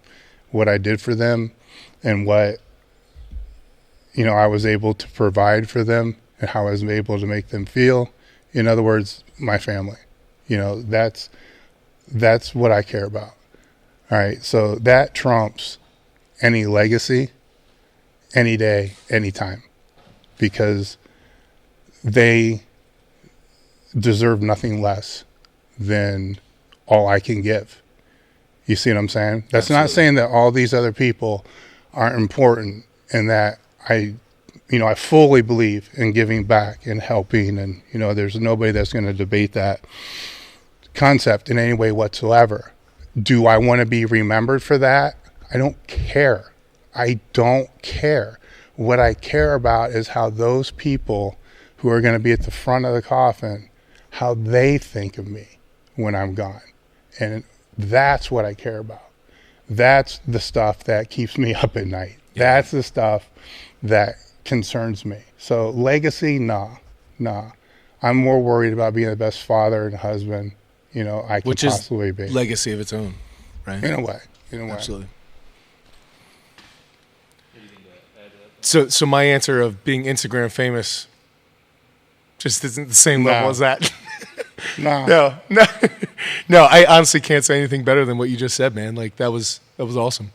what I did for them, and what, I was able to provide for them and how I was able to make them feel. In other words, my family. That's what I care about. All right, so that trumps any legacy, any day, any time, because they deserve nothing less than all I can give. You see what I'm saying? That's Absolutely. Not saying that all these other people aren't important and that I fully believe in giving back and helping, and, there's nobody that's going to debate that concept in any way whatsoever. Do I want to be remembered for that? I don't care. I don't care. What I care about is how those people who are going to be at the front of the coffin, how they think of me when I'm gone. And that's what I care about. That's the stuff that keeps me up at night. Yeah. That's the stuff that concerns me. So legacy, nah. I'm more worried about being the best father and husband I can possibly be. Legacy of its own, right? In a way. Absolutely. So my answer of being Instagram famous just isn't the same level as that. No. No. I honestly can't say anything better than what you just said, man. Like that was awesome.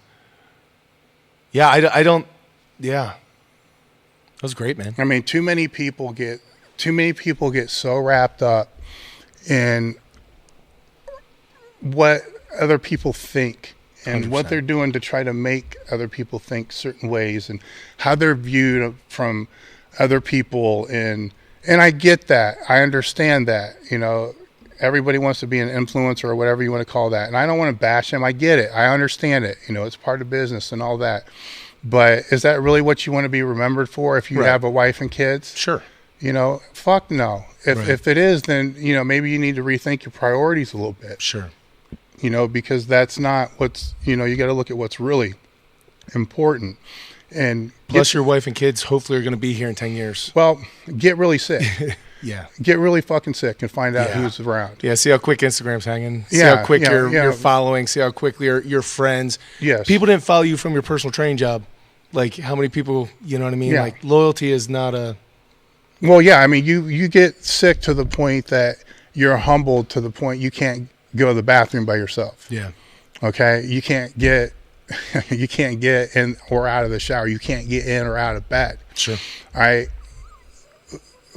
Yeah, I don't. Yeah, that was great, man. I mean, too many people get so wrapped up in what other people think and 100%. what they're doing to try to make other people think certain ways and how they're viewed from other people. And I get that. I understand that, everybody wants to be an influencer or whatever you want to call that. And I don't want to bash them. I get it. I understand it. It's part of business and all that. But is that really what you want to be remembered for if you Right. have a wife and kids? Sure. You know, fuck no. If it is, then, you know, maybe you need to rethink your priorities a little bit. Sure. You know, because that's not what's, you know, you got to look at what's really important. And Plus, your wife and kids hopefully are going to be here in 10 years. well, get really sick. Yeah. Get really fucking sick and find out Yeah. who's around. Yeah, see how quick Instagram's hanging. See Yeah, how quick yeah, yeah. you're following. See how quickly your friends. Yes. People didn't follow you from your personal training job. Like, how many people, you know what I mean? Yeah. Like, loyalty is not a... Well, yeah, I mean, you get sick to the point that you're humbled to the point you can't go to the bathroom by yourself. Yeah. Okay? You can't get in or out of the shower. You can't get in or out of bed. Sure. All right?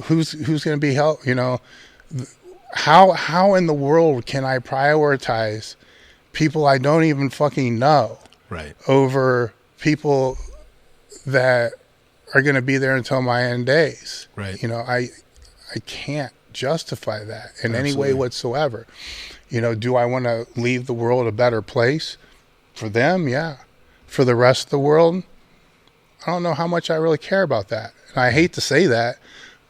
Who's going to be help, you know? How in the world can I prioritize people I don't even fucking know Right. over people that are going to be there until my end days? Right. You know, I can't justify that in any way Absolutely. whatsoever. You know, do I want to leave the world a better place? For them, yeah. For the rest of the world, I don't know how much I really care about that. And I hate to say that,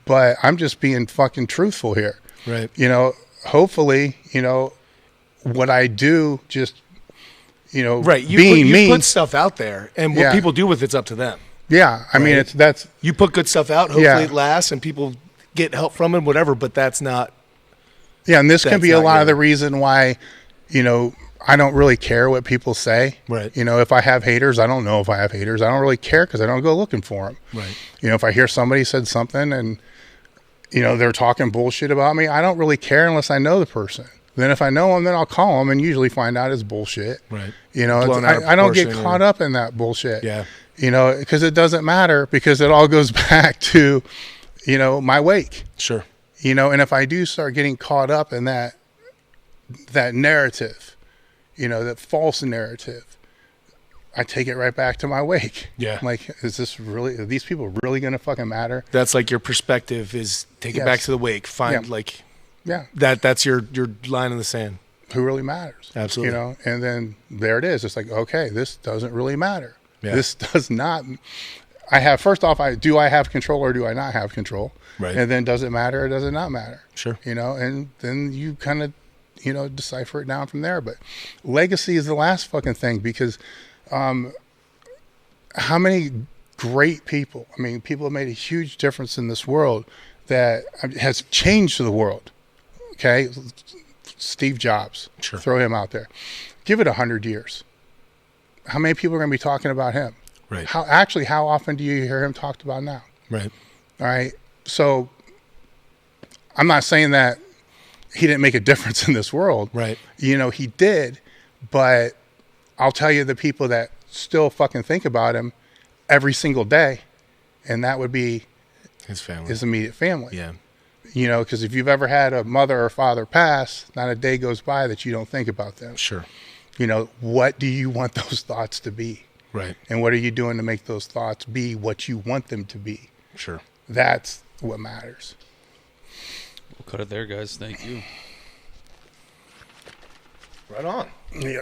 but I'm just being fucking truthful here. Right. You know, hopefully, you know, what I do just, you know, Right. You being me. put stuff out there, and what Yeah. people do with it's up to them. Yeah. I mean, Right. that's, You put good stuff out, hopefully Yeah. it lasts, and people get help from it, whatever, but that's not... yeah. And this can That's be a not lot of your- the reason why, you know, I don't really care what people say. Right. You know, if I have haters, I don't know if I have haters. I don't really care because I don't go looking for them. Right. You know, if I hear somebody said something and, you know, they're talking bullshit about me, I don't really care unless I know the person. Then if I know them, then I'll call them and usually find out it's bullshit. Right. You know, Blown out of I don't get proportion caught or- up in that bullshit. Yeah. You know, because it doesn't matter because it all goes back to, you know, my wake. Sure. You know, and if I do start getting caught up in that narrative, you know, that false narrative, I take it right back to my wake. Yeah. I'm like, is this really, are these people really going to fucking matter? That's like your perspective is take it Yes. back to the wake. Find Yeah. like Yeah. that's your line in the sand. Who really matters? Absolutely. You know, and then there it is. It's like, okay, this doesn't really matter. Yeah. This does not, first off, do I have control or do I not have control? Right. And then does it matter or does it not matter? Sure. You know, and then you kind of, you know, decipher it down from there. But legacy is the last fucking thing because how many great people, I mean, people have made a huge difference in this world that has changed the world. Okay. Steve Jobs, Sure. Throw him out there. Give it 100 years. How many people are going to be talking about him? Right. How often do you hear him talked about now? Right. All right. So I'm not saying that he didn't make a difference in this world. Right. You know, he did, but I'll tell you the people that still fucking think about him every single day, and that would be His family. his immediate family. Yeah. You know, because if you've ever had a mother or father pass, not a day goes by that you don't think about them. Sure. You know, what do you want those thoughts to be? Right. And what are you doing to make those thoughts be what you want them to be? Sure. That's what matters. We'll cut it there, guys. Thank you. Right on. Yeah.